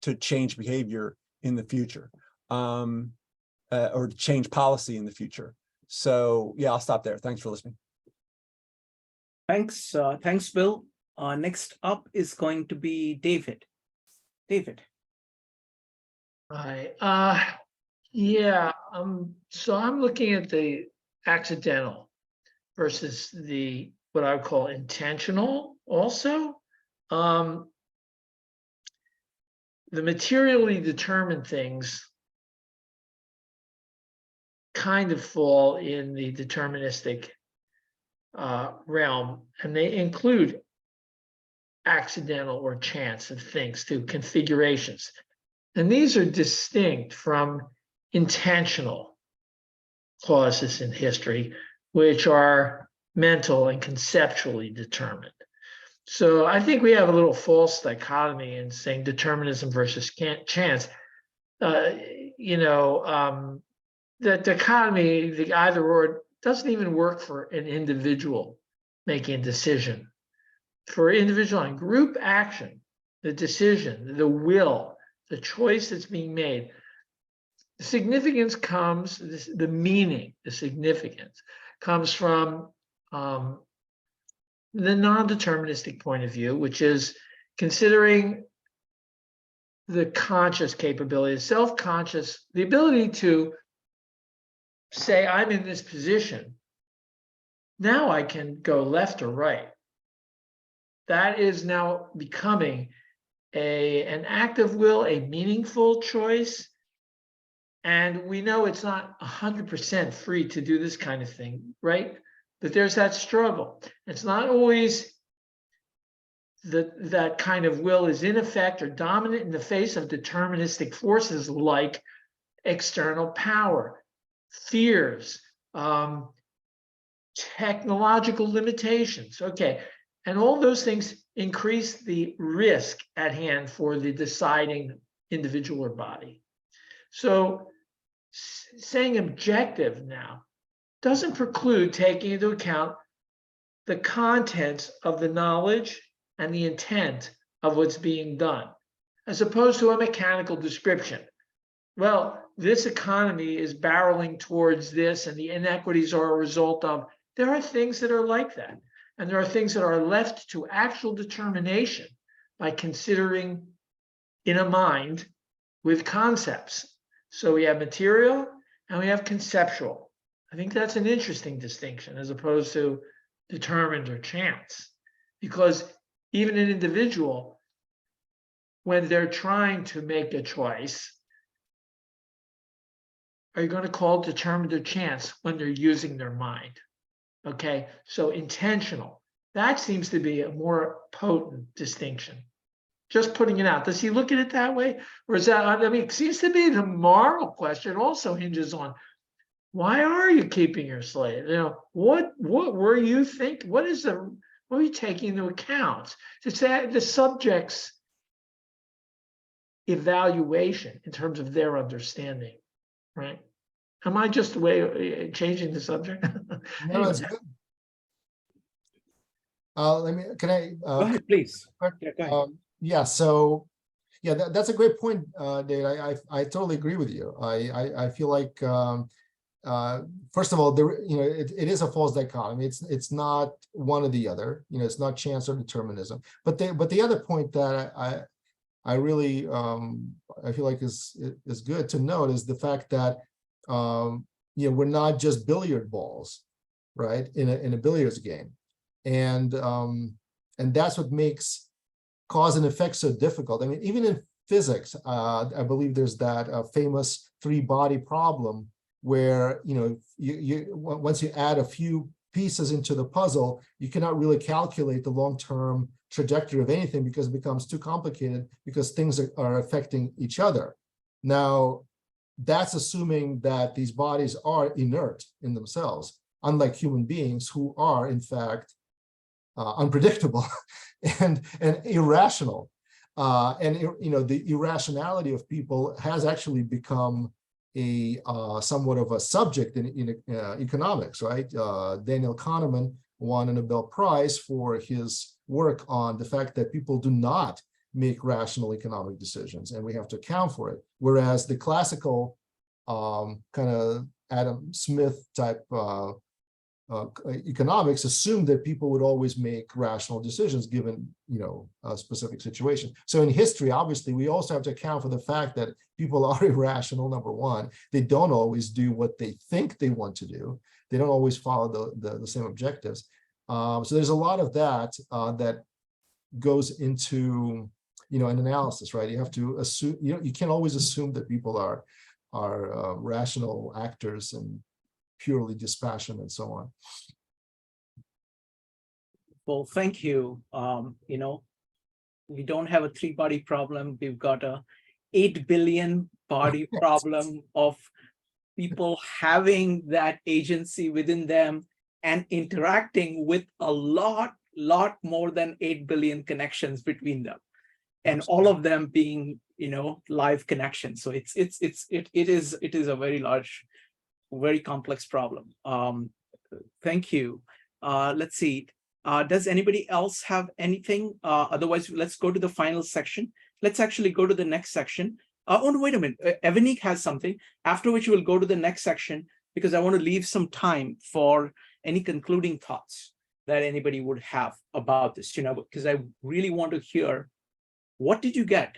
to change behavior in the future, or to change policy in the future. So yeah, I'll stop there. Thanks for listening. Thanks, thanks, Bill. Next up is going to be David. David. Hi. Yeah. So I'm looking at the accidental versus the what I would call intentional also. the materially determined things kind of fall in the deterministic realm, and they include accidental or chance of things too, configurations. And these are distinct from intentional causes in history, which are mental and conceptually determined. So I think we have a little false dichotomy in saying determinism versus chance. The dichotomy, the either or, doesn't even work for an individual making a decision. For individual and group action, the decision, the will, the choice that's being made, the significance comes, the meaning, the significance comes from the non-deterministic point of view, which is considering the conscious capability, the self-conscious, the ability to say, I'm in this position. Now I can go left or right. That is now becoming an act of will, a meaningful choice. And we know it's not 100% free to do this kind of thing, right? But there's that struggle. It's not always that kind of will is in effect or dominant in the face of deterministic forces like external power, fears, technological limitations. Okay. And all those things increase the risk at hand for the deciding individual or body. So saying objective now doesn't preclude taking into account the contents of the knowledge and the intent of what's being done, as opposed to a mechanical description. Well, this economy is barreling towards this and the inequities are a result of. There are things that are like that. And there are things that are left to actual determination by considering in a mind with concepts. So we have material and we have conceptual. I think that's an interesting distinction as opposed to determined or chance. Because even an individual, when they're trying to make a choice, are you going to call it determined or chance when they're using their mind? Okay, so intentional. That seems to be a more potent distinction. Just putting it out. Does he look at it that way? Or is that, I mean, it seems to be the moral question also hinges on why are you keeping your slave? You know, what were you thinking? What are you taking into account? It's that the subject's evaluation in terms of their understanding, right? Am I just changing the subject? No, that's good. Can I? Go ahead, please. Yeah, go ahead. Yeah, so yeah, that's a great point, Dave. I totally agree with you. I feel like first of all, it is a false dichotomy. It's not one or the other. It's not chance or determinism. But the other point that I really I feel like is good to note is the fact that we're not just billiard balls, right? In a billiards game, and that's what makes cause and effect so difficult. I mean, even in physics, I believe there's that famous three-body problem where you once you add a few pieces into the puzzle, you cannot really calculate the long-term trajectory of anything because it becomes too complicated because things are affecting each other. Now, that's assuming that these bodies are inert in themselves, unlike human beings who are, in fact, unpredictable and irrational. The irrationality of people has actually become a somewhat of a subject in economics, right? Daniel Kahneman won a Nobel Prize for his work on the fact that people do not make rational economic decisions, and we have to account for it. Whereas the classical kind of Adam Smith type economics assumed that people would always make rational decisions given a specific situation. So in history, obviously, we also have to account for the fact that people are irrational. Number one, they don't always do what they think they want to do. They don't always follow the same objectives. So there's a lot of that that goes into, you know, an analysis, right? You have to assume, you can't always assume that people are rational actors and purely dispassionate and so on. Well, thank you. You know, we don't have a 3-body problem. We've got a 8 billion body problem of people having that agency within them and interacting with a lot more than 8 billion connections between them, and all of them being, you know, live connections. So it is a very large, very complex problem. Thank you. Let's see. Does anybody else have anything? Otherwise, let's go to the final section. Let's actually go to the next section. Oh, no, wait a minute. Evanik has something, after which we'll go to the next section, because I want to leave some time for any concluding thoughts that anybody would have about this, you know, because I really want to hear, what did you get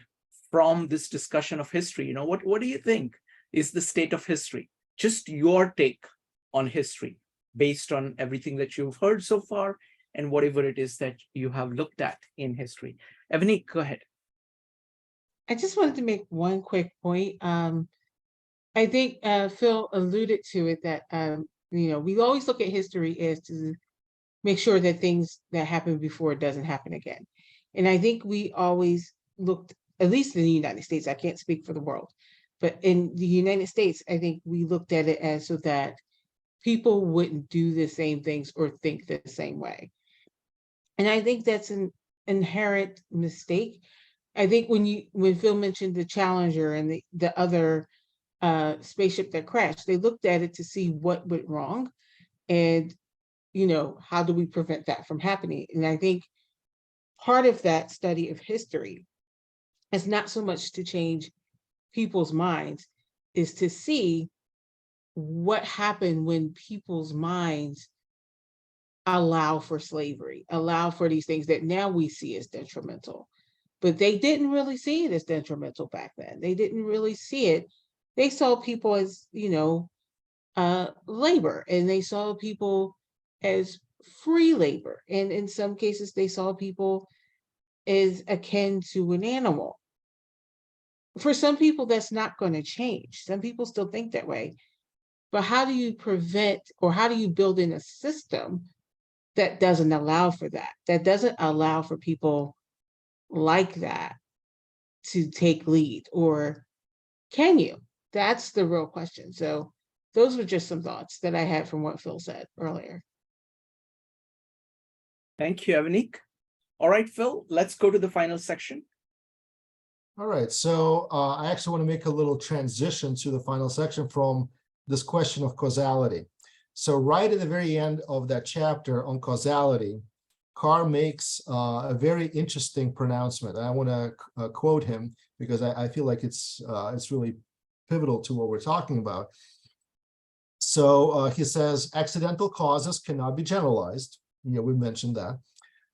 from this discussion of history? You know, what do you think is the state of history? Just your take on history based on everything that you've heard so far and whatever it is that you have looked at in history. Evanik, go ahead. I just wanted to make one quick point. I think Phil alluded to it, that you know, we always look at history as to make sure that things that happened before doesn't happen again. And I think we always looked, at least in the United States, I can't speak for the world, but in the United States, I think we looked at it as so that people wouldn't do the same things or think the same way. And I think that's an inherent mistake. I think when Phil mentioned the Challenger and the other spaceship that crashed, they looked at it to see what went wrong and, you know, how do we prevent that from happening? And I think part of that study of history is not so much to change people's minds, is to see what happened when people's minds allow for slavery, allow for these things that now we see as detrimental. But they didn't really see it as detrimental back then. They didn't really see it. They saw people as, you know, labor, and they saw people as free labor. And in some cases, they saw people as akin to an animal. For some people, that's not going to change. Some people still think that way. But how do you prevent, or how do you build in a system that doesn't allow for that, that doesn't allow for people like that to take lead? Or can you? That's the real question. So those were just some thoughts that I had from what Phil said earlier. Thank you, Evanik. All right, Phil, let's go to the final section. All right, so I actually want to make a little transition to the final section from this question of causality. So right at the very end of that chapter on causality, Carr makes a very interesting pronouncement. I want to quote him because I feel like it's really pivotal to what we're talking about. So he says, accidental causes cannot be generalized. You know, we mentioned that.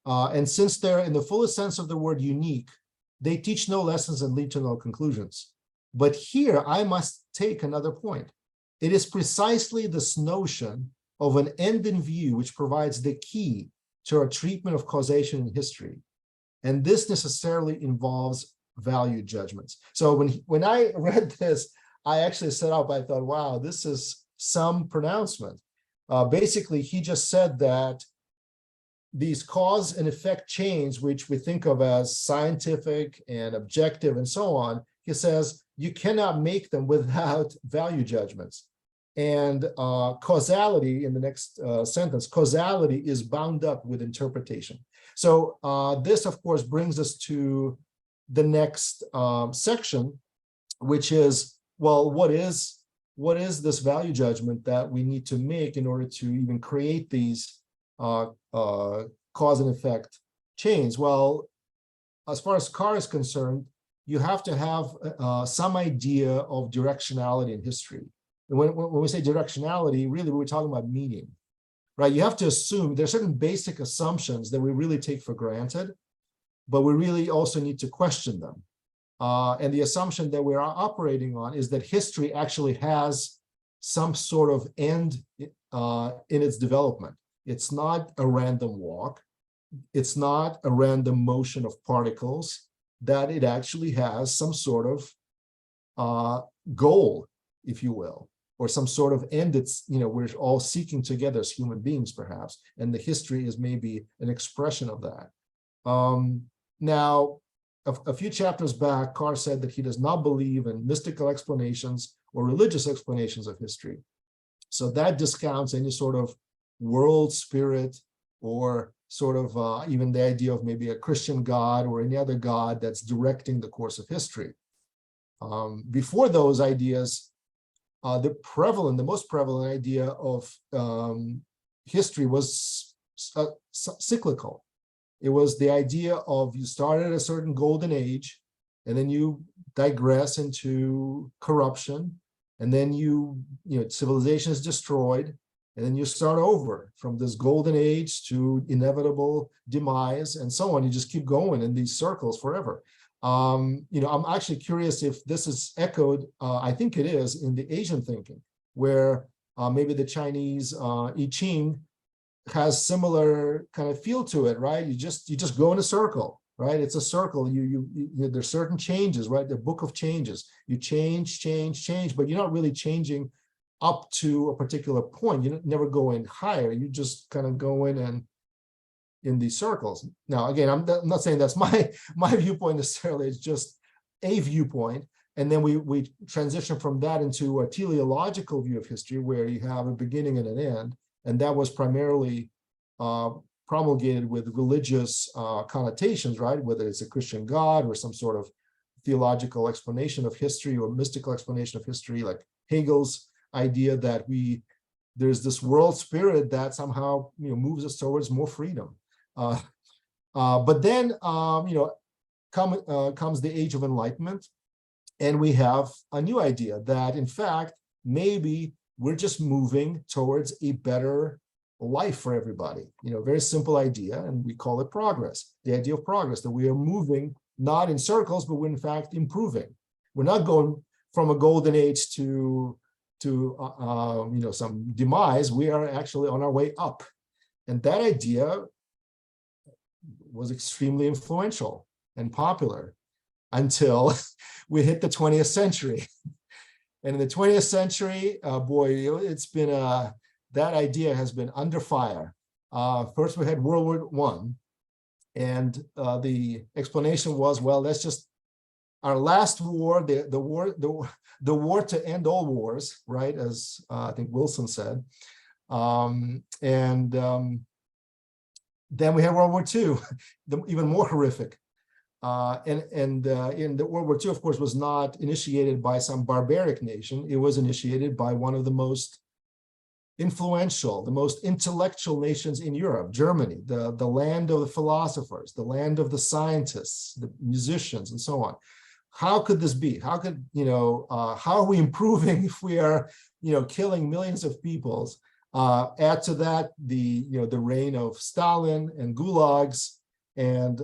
And since they're in the fullest sense of the word unique, they teach no lessons and lead to no conclusions. But here I must take another point. It is precisely this notion of an end in view which provides the key to our treatment of causation in history. And this necessarily involves value judgments. So when I read this, I actually set up, I thought, wow, this is some pronouncement. Basically, he just said that these cause and effect chains, which we think of as scientific and objective and so on, he says you cannot make them without value judgments. And causality, in the next sentence, causality is bound up with interpretation. So this, of course, brings us to the next section, which is, well, what is this value judgment that we need to make in order to even create these cause and effect chains? Well, as far as Carr is concerned, you have to have some idea of directionality in history. And when we say directionality, really we're talking about meaning, right? You have to assume there's certain basic assumptions that we really take for granted, but we really also need to question them. And the assumption that we're operating on is that history actually has some sort of end in its development. It's not a random walk. it's not a random motion of particles, that it actually has some sort of goal, if you will, or some sort of end. It's, we're all seeking together as human beings, perhaps, and the history is maybe an expression of that. Now, a few chapters back, Carr said that he does not believe in mystical explanations or religious explanations of history. So that discounts any sort of world spirit, or sort of even the idea of maybe a Christian God or any other God that's directing the course of history. Before those ideas, the most prevalent idea of history was cyclical. It was the idea of you start at a certain golden age, and then you digress into corruption, and then civilization is destroyed, and then you start over from this golden age to inevitable demise, and so on. You just keep going in these circles forever. I'm actually curious if this is echoed, I think it is, in the Asian thinking, where maybe the Chinese I Ching has similar kind of feel to it, right? You just go in a circle, right? It's a circle. There's certain changes, right? The book of changes. You change, but you're not really changing up to a particular point. You never go in higher. You just kind of go in these circles. Now, again, I'm not saying that's my viewpoint necessarily. It's just a viewpoint. And then we transition from that into a teleological view of history, where you have a beginning and an end. And that was primarily promulgated with religious connotations, right? Whether it's a Christian God or some sort of theological explanation of history or mystical explanation of history, like Hegel's idea that there's this world spirit that somehow moves us towards more freedom. But then comes the Age of Enlightenment, and we have a new idea that, in fact, maybe we're just moving towards a better life for everybody. Very simple idea, and we call it progress. The idea of progress, that we are moving not in circles, but we're in fact improving. We're not going from a golden age to some demise. We are actually on our way up, and that idea was extremely influential and popular until we hit the 20th century. And in the 20th century, it's been that idea has been under fire. First, we had World War I, and the explanation was, well, that's just our last war, the war to end all wars, right? As I think Wilson said. Then we had World War II, even more horrific. In the World War II, of course, was not initiated by some barbaric nation. It was initiated by one of the most influential, the most intellectual nations in Europe, Germany, the land of the philosophers, the land of the scientists, the musicians, and so on. How could this be? How are we improving if we are, killing millions of people? Add to that the reign of Stalin and gulags, and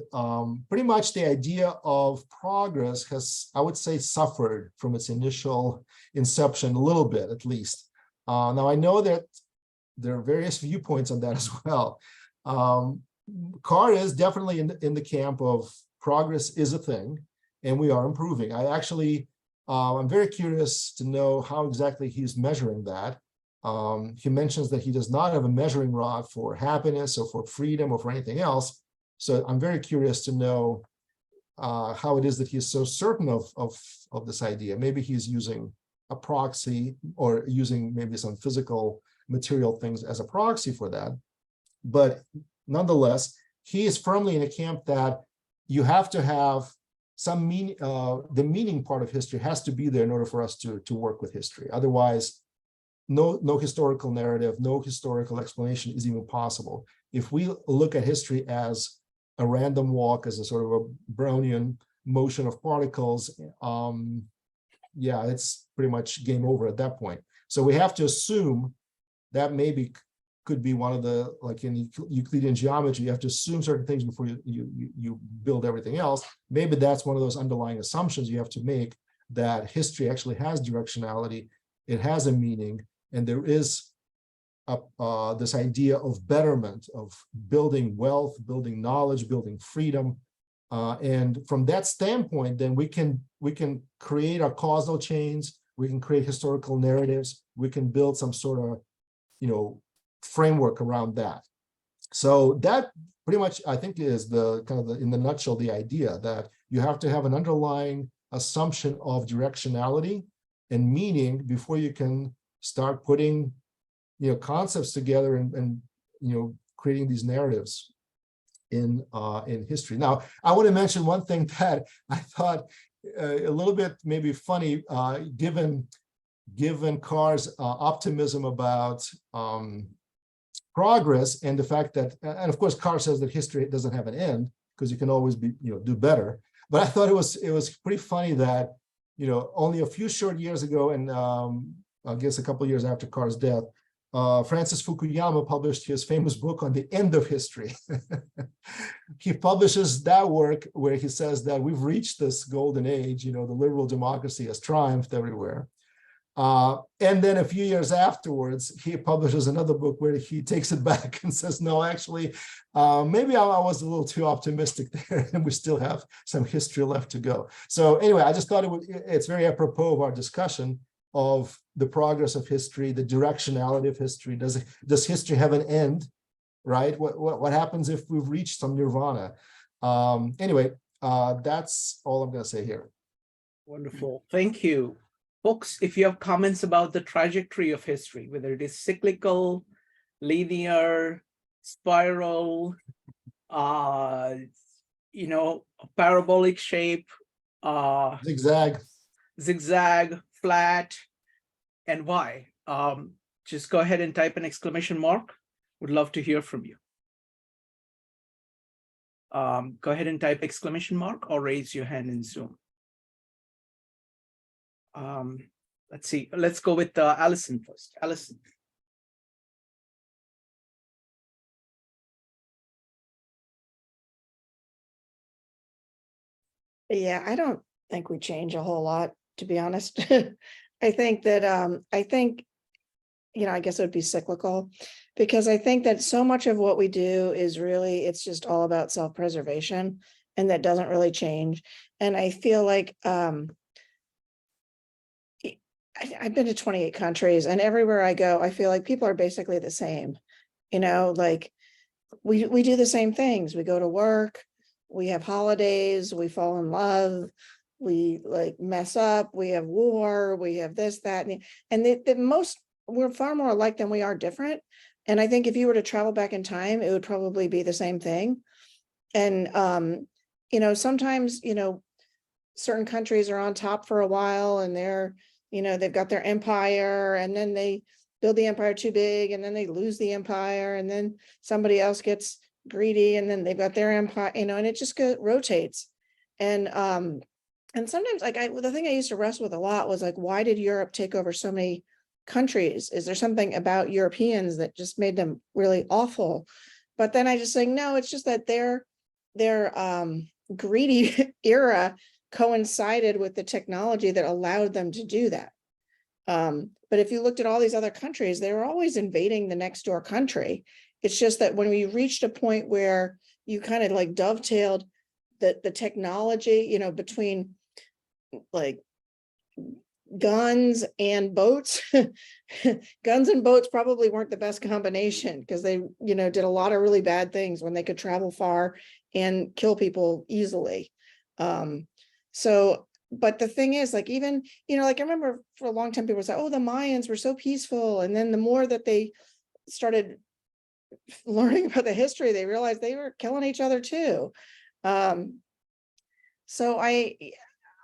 pretty much the idea of progress has, I would say, suffered from its initial inception a little bit, at least. Now, I know that there are various viewpoints on that as well. Carr is definitely in the camp of progress is a thing, and we are improving. I'm very curious to know how exactly he's measuring that. He mentions that he does not have a measuring rod for happiness or for freedom or for anything else. So I'm very curious to know how it is that he's so certain of this idea. Maybe he's using a proxy, or using maybe some physical material things as a proxy for that. But nonetheless, he is firmly in a camp that you have to have some meaning. The meaning part of history has to be there in order for us to work with history. Otherwise, no historical narrative, no historical explanation is even possible. If we look at history as a random walk, as a sort of a Brownian motion of particles, it's pretty much game over at that point. So we have to assume that maybe could be one of the, like in Euclidean geometry, you have to assume certain things before you build everything else. Maybe that's one of those underlying assumptions you have to make, that history actually has directionality, it has a meaning, and there is this idea of betterment, of building wealth, building knowledge, building freedom. And from that standpoint, then we can create our causal chains, we can create historical narratives, we can build some sort of, framework around that. So that pretty much, I think, is the kind of in the nutshell, the idea that you have to have an underlying assumption of directionality and meaning before you can start putting, concepts together and creating these narratives in history. Now, I want to mention one thing that I thought a little bit maybe funny, given Carr's optimism about progress and the fact that, and of course, Carr says that history doesn't have an end because you can always be, do better. But I thought it was pretty funny that, only a few short years ago, and I guess a couple of years after Carr's death, Francis Fukuyama published his famous book on the end of history. He publishes that work where he says that we've reached this golden age, the liberal democracy has triumphed everywhere. And then a few years afterwards, he publishes another book where he takes it back and says, no, actually, maybe I was a little too optimistic there, and we still have some history left to go. So anyway, I just thought it's very apropos of our discussion of the progress of history, the directionality of history. Does history have an end, right? What happens if we've reached some nirvana? Anyway, that's all I'm going to say here. Wonderful. Thank you. Folks, if you have comments about the trajectory of history, whether it is cyclical, linear, spiral, parabolic shape, zigzag, flat, and why, just go ahead and type an exclamation mark. Would love to hear from you. Go ahead and type exclamation mark or raise your hand in Zoom. Let's see. Let's go with Allison first. Allison. Yeah, I don't think we change a whole lot, to be honest. I think that I guess it would be cyclical, because I think that so much of what we do is really, it's just all about self-preservation, and that doesn't really change. And I feel like I've been to 28 countries, and everywhere I go, I feel like people are basically the same. Like we do the same things. We go to work, we have holidays, we fall in love, we like mess up, we have war, we have this, that, and we're far more alike than we are different. And I think if you were to travel back in time, it would probably be the same thing. And sometimes certain countries are on top for a while, and they've got their empire, and then they build the empire too big, and then they lose the empire, and then somebody else gets greedy, and then they've got their empire, and it just rotates. And sometimes, like, the thing I used to wrestle with a lot was like, why did Europe take over so many countries? Is there something about Europeans that just made them really awful? But then I just think, no, it's just that their greedy era coincided with the technology that allowed them to do that. But if you looked at all these other countries, they were always invading the next door country. It's just that when we reached a point where you kind of like dovetailed the technology, between like guns and boats, guns and boats probably weren't the best combination, because they, did a lot of really bad things when they could travel far and kill people easily. But the thing is, like, even, like, I remember for a long time, people said, oh, the Mayans were so peaceful. And then the more that they started learning about the history, they realized they were killing each other too. So I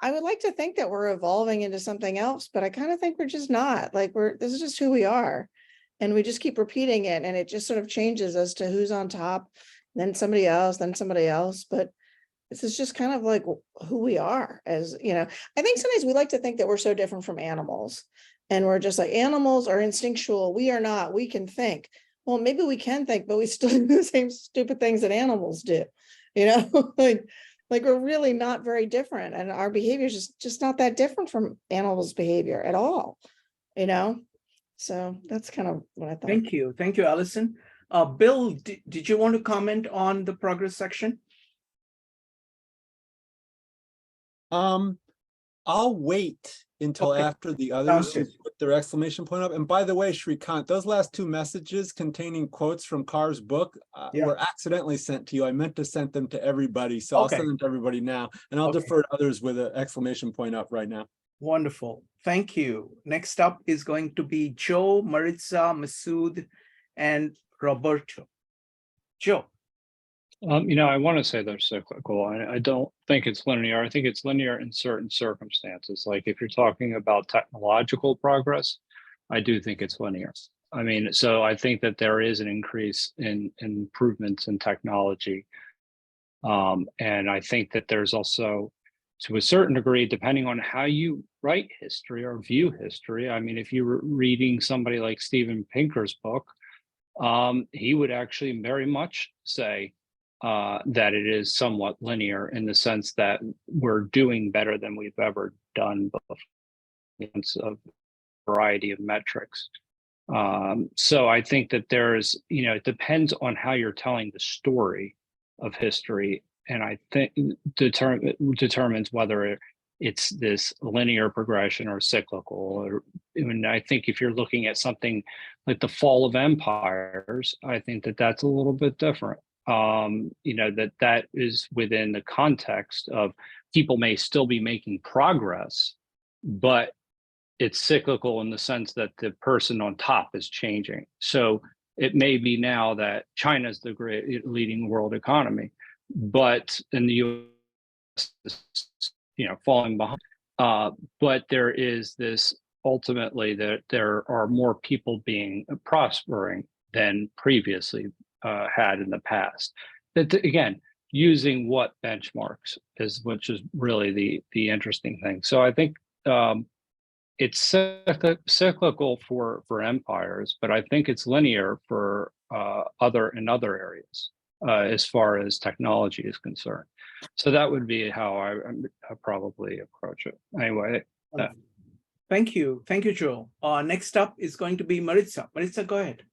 would like to think that we're evolving into something else, but I kind of think we're just not. Like, this is just who we are. And we just keep repeating it, and it just sort of changes as to who's on top, then somebody else, then somebody else. But this is just kind of like who we are, as I think sometimes we like to think that we're so different from animals, and we're just like, animals are instinctual. We are not. We can think. Well, maybe we can think, but we still do the same stupid things that animals do. Like we're really not very different, and our behavior is just not that different from animals' behavior at all. So that's kind of what I thought. Thank you. Thank you, Allison. Bill, did you want to comment on the progress section? I'll wait until Okay. after the Sounds others good. put their exclamation point up. And by the way, Shrikant, those last two messages containing quotes from Carr's book Yeah. were accidentally sent to you. I meant to send them to everybody, so I'll Okay. send them to everybody now. And I'll Okay. defer to others with an exclamation point up right now. Wonderful. Thank you. Next up is going to be Joe, Maritza, Masood, and Roberto. Joe. I want to say they're cyclical. I don't think it's linear. I think it's linear in certain circumstances. Like if you're talking about technological progress, I do think it's linear. I mean, so I think that there is an increase in improvements in technology. And I think that there's also, to a certain degree, depending on how you write history or view history. I mean, if you were reading somebody like Steven Pinker's book, he would actually very much say that it is somewhat linear in the sense that we're doing better than we've ever done before in a variety of metrics. So I think that there's, it depends on how you're telling the story of history, and I think determines whether it's this linear progression or cyclical. I think if you're looking at something like the fall of empires, I think that that's a little bit different. That is within the context of people may still be making progress, but it's cyclical in the sense that the person on top is changing. So it may be now that China is the great leading world economy, but in the US, falling behind. But there is this ultimately that there are more people prospering than previously had in the past. That again, using what benchmarks which is really the interesting thing. So I think it's cyclical for empires, but I think it's linear for other areas as far as technology is concerned. So that would be how I probably approach it. Anyway. Thank you, Joe. Next up is going to be Maritza. Maritza, go ahead.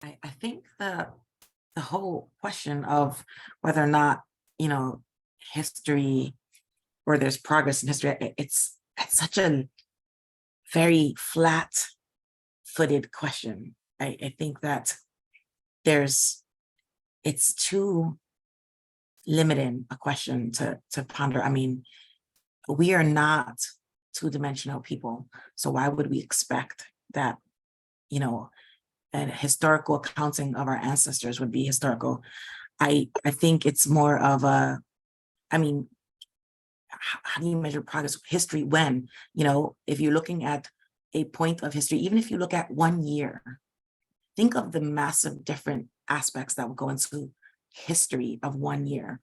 I think the whole question of whether or not, history or there's progress in history, it's such a very flat-footed question. I think that it's too limiting a question to ponder. I mean, we are not two-dimensional people, so why would we expect that, a historical accounting of our ancestors would be historical? I think it's more of how do you measure progress of history when, if you're looking at a point of history, even if you look at 1 year, think of the massive different aspects that will go into history of 1 year.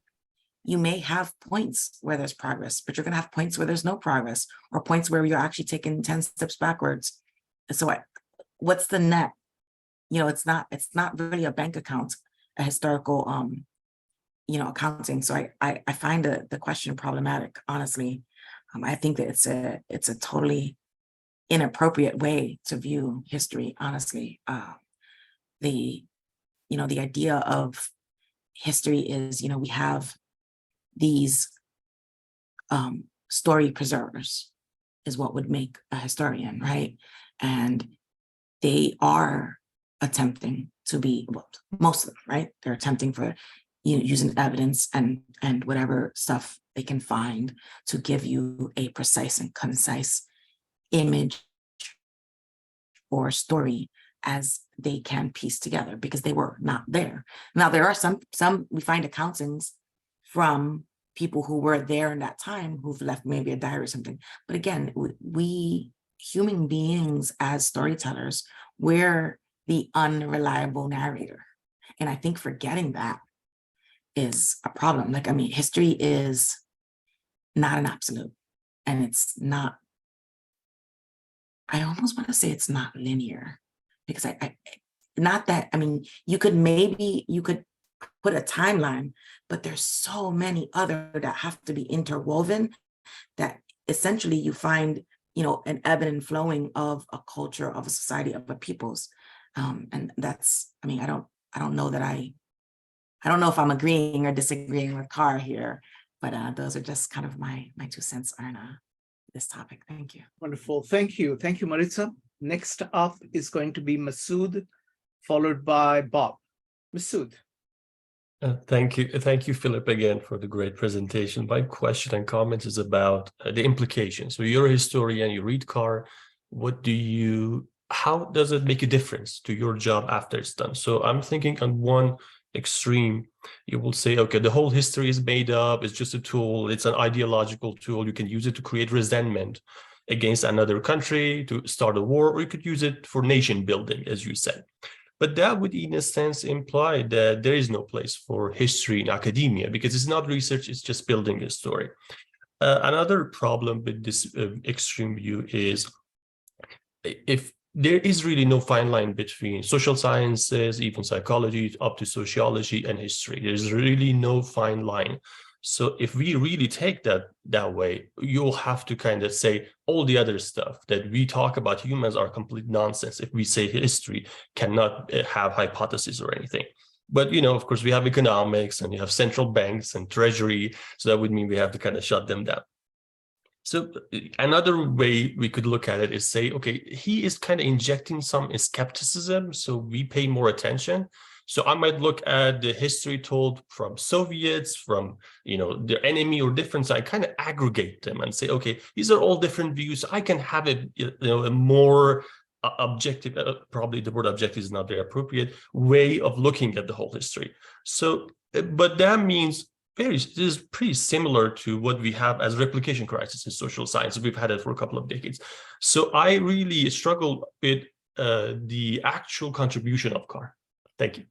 You may have points where there's progress, but you're going to have points where there's no progress, or points where you're actually taking 10 steps backwards. So what's the net? It's not really a bank account, a historical, accounting. So I find the question problematic, honestly. I think that it's a totally inappropriate way to view history, honestly. The idea of history is, we have these story preservers is what would make a historian, right? And they are attempting to be, well, most of them, right? They're attempting for using evidence and whatever stuff they can find to give you a precise and concise image or story as they can piece together, because they were not there. Now, there are some we find accountings from people who were there in that time who've left maybe a diary or something. But again, we human beings as storytellers, we're the unreliable narrator. And I think forgetting that is a problem. History is not an absolute, and it's not, I almost want to say it's not linear, because you could put a timeline, but there's so many other that have to be interwoven that essentially you find an ebbing and flowing of a culture, of a society, of a people's. And that's, I don't know that I don't know if I'm agreeing or disagreeing with Carr here, but those are just kind of my 2 cents on this topic. Thank you. Wonderful. Thank you. Thank you, Maritza. Next up is going to be Masood, followed by Bob. Masood. Thank you, Philip, again for the great presentation. My question and comment is about the implications. So you're a historian, you read Carr. How does it make a difference to your job after it's done? So I'm thinking on one extreme, you will say, okay, the whole history is made up, it's just a tool, it's an ideological tool, you can use it to create resentment against another country, to start a war, or you could use it for nation building, as you said. But that would, in a sense, imply that there is no place for history in academia, because it's not research, it's just building a story. Another problem with this extreme view is if there is really no fine line between social sciences, even psychology, up to sociology and history. There's really no fine line. So if we really take that way, you'll have to kind of say all the other stuff that we talk about humans are complete nonsense if we say history cannot have hypotheses or anything. But, of course, we have economics and you have central banks and treasury. So that would mean we have to kind of shut them down. So another way we could look at it is say, okay, he is kind of injecting some skepticism, so we pay more attention. So I might look at the history told from Soviets, from their enemy or different side, kind of aggregate them and say, okay, these are all different views. I can have a more objective, probably the word objective is not very appropriate, way of looking at the whole history. So, but that means this is pretty similar to what we have as replication crisis in social science. We've had it for a couple of decades. So I really struggle with the actual contribution of Carr. Thank you.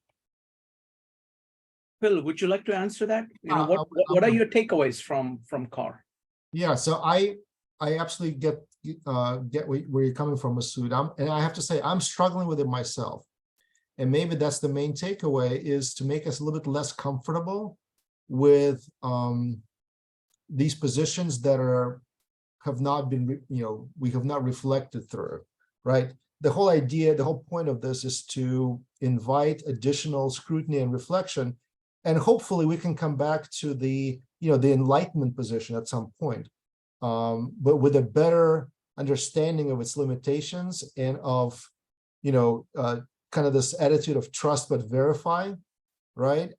Phil, would you like to answer that? What are your takeaways from Carr? Yeah, so I absolutely get where you're coming from, Masood. And I have to say, I'm struggling with it myself. And maybe that's the main takeaway, is to make us a little bit less comfortable with these positions that have not been, we have not reflected through, right? The whole idea, the whole point of this is to invite additional scrutiny and reflection, and hopefully we can come back to the, the Enlightenment position at some point, but with a better understanding of its limitations and of, kind of this attitude of trust but verify, right?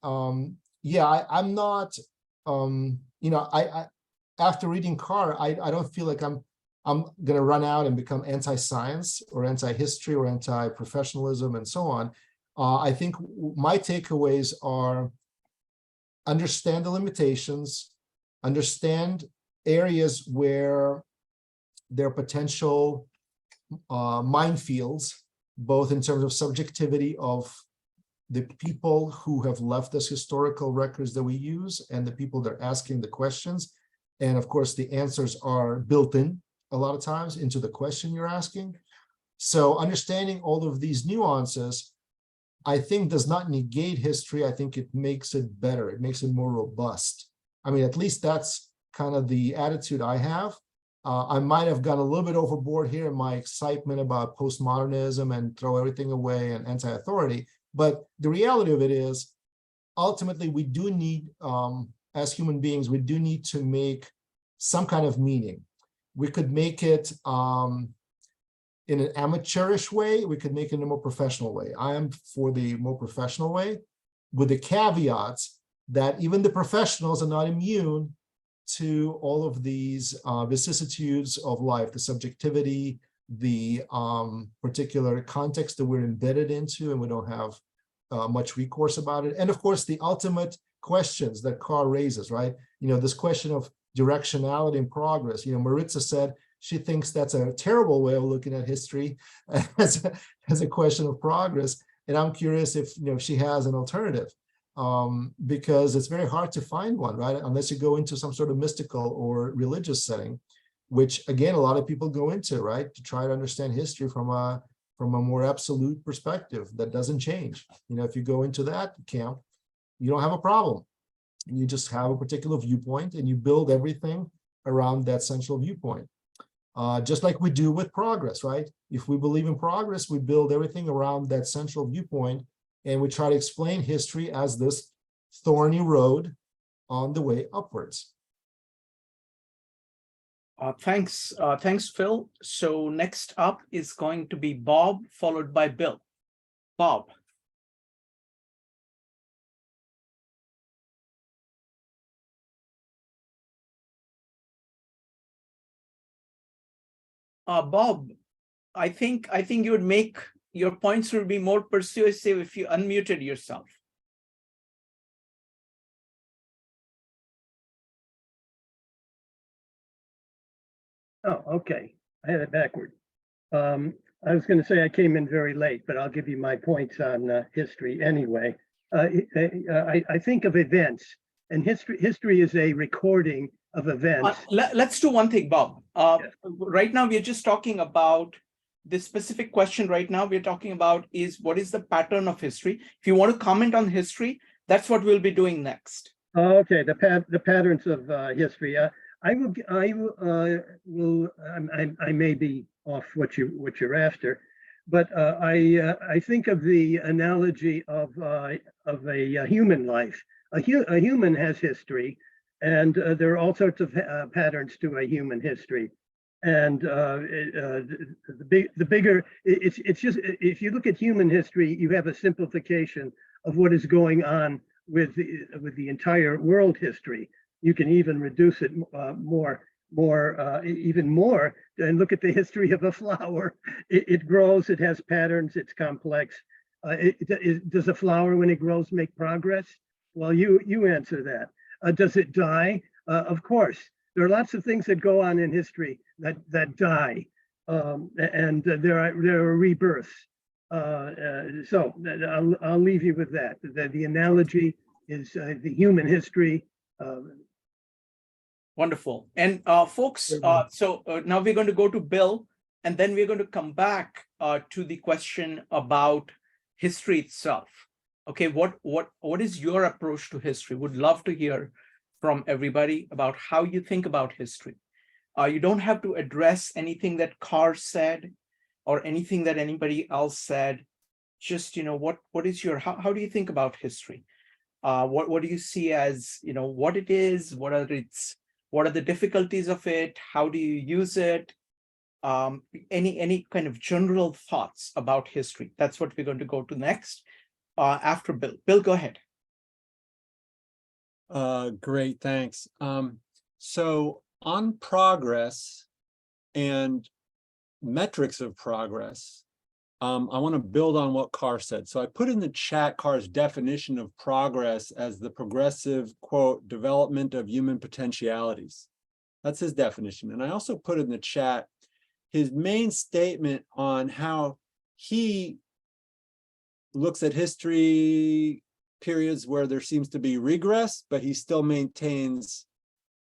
Yeah, I'm not, I after reading Carr, I don't feel like I'm going to run out and become anti-science or anti-history or anti-professionalism and so on. I think my takeaways are understand the limitations, understand areas where there are potential minefields, both in terms of subjectivity of the people who have left us historical records that we use and the people that are asking the questions. And of course, the answers are built in a lot of times into the question you're asking. So understanding all of these nuances, I think, does not negate history. I think it makes it better. It makes it more robust. I mean, at least that's kind of the attitude I have. I might have gone a little bit overboard here in my excitement about postmodernism and throw everything away and anti-authority. But the reality of it is, ultimately, we do need, as human beings, we do need to make some kind of meaning. We could make it in an amateurish way. We could make it in a more professional way. I am for the more professional way, with the caveats that even the professionals are not immune to all of these vicissitudes of life, the subjectivity, the particular context that we're embedded into, and we don't have much recourse about it. And of course, the ultimate questions that Carr raises, right? This question of directionality and progress. Maritza said she thinks that's a terrible way of looking at history as a question of progress. And I'm curious if she has an alternative, because it's very hard to find one, right? Unless you go into some sort of mystical or religious setting, which again, a lot of people go into, right? To try to understand history from a more absolute perspective that doesn't change. If you go into that camp, you don't have a problem. You just have a particular viewpoint and you build everything around that central viewpoint. just like we do with progress, right? If we believe in progress, we build everything around that central viewpoint, and we try to explain history as this thorny road on the way upwards. Thanks, Phil. So next up is going to be Bob, followed by Bill. Bob. Bob, I think you would make your points would be more persuasive if you unmuted yourself. Oh, okay. I had it backward. I was going to say I came in very late, but I'll give you my points on history anyway. I think of events, and history is a recording of events. Let's do one thing, Bob. Yes. Right now, we're just talking about this specific question. Right now, we're talking about is what is the pattern of history. If you want to comment on history, that's what we'll be doing next. Okay, the patterns of history. I may be off what you're after, but I think of the analogy of a human life. A human has history, and there are all sorts of patterns to a human history. And the bigger it's just, if you look at human history, you have a simplification of what is going on with the entire world history. You can even reduce it even more, and look at the history of a flower. It grows, it has patterns, it's complex. Does a flower, when it grows, make progress? Well, you answer that. Does it die? Of course. There are lots of things that go on in history that die, and there are rebirths. So I'll leave you with that. The analogy is the human history. Wonderful. And folks, so now we're going to go to Bill, and then we're going to come back to the question about history itself. Okay, what is your approach to history? Would love to hear from everybody about how you think about history. You don't have to address anything that Carr said or anything that anybody else said. Just, what is your, how do you think about history? What do you see as, what it is, what are the difficulties of it? How do you use it? Any kind of general thoughts about history? That's what we're going to go to next after Bill. Bill, go ahead. Great, thanks. So on progress and metrics of progress, I want to build on what Carr said. So I put in the chat Carr's definition of progress as the progressive, quote, development of human potentialities. That's his definition. And I also put in the chat his main statement on how he looks at history periods where there seems to be regress, but he still maintains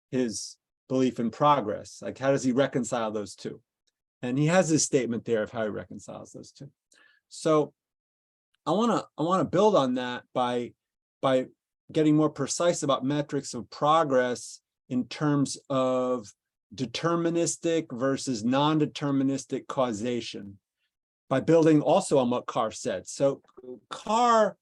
his belief in progress. Like, how does he reconcile those two? And he has his statement there of how he reconciles those two. So I want to build on that by getting more precise about metrics of progress in terms of deterministic versus non-deterministic causation, by building also on what Carr said. So Carr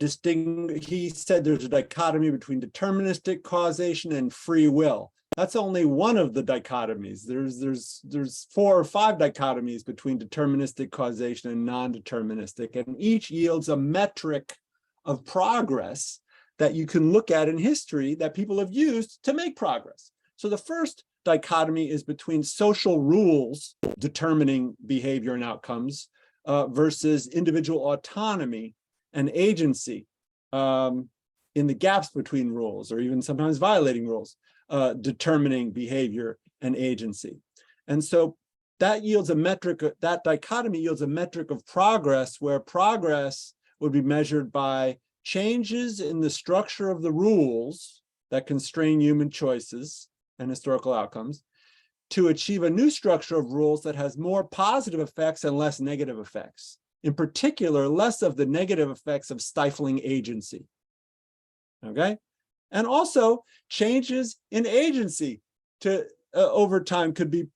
he said there's a dichotomy between deterministic causation and free will. That's only one of the dichotomies. There's 4 or 5 dichotomies between deterministic causation and non-deterministic, and each yields a metric of progress that you can look at in history that people have used to make progress. So the first dichotomy is between social rules determining behavior and outcomes versus individual autonomy and agency in the gaps between rules, or even sometimes violating rules, determining behavior and agency. And so that yields a metric, that dichotomy yields a metric of progress, where progress would be measured by changes in the structure of the rules that constrain human choices and historical outcomes to achieve a new structure of rules that has more positive effects and less negative effects. In particular, less of the negative effects of stifling agency. Okay? And also changes in agency to over time could be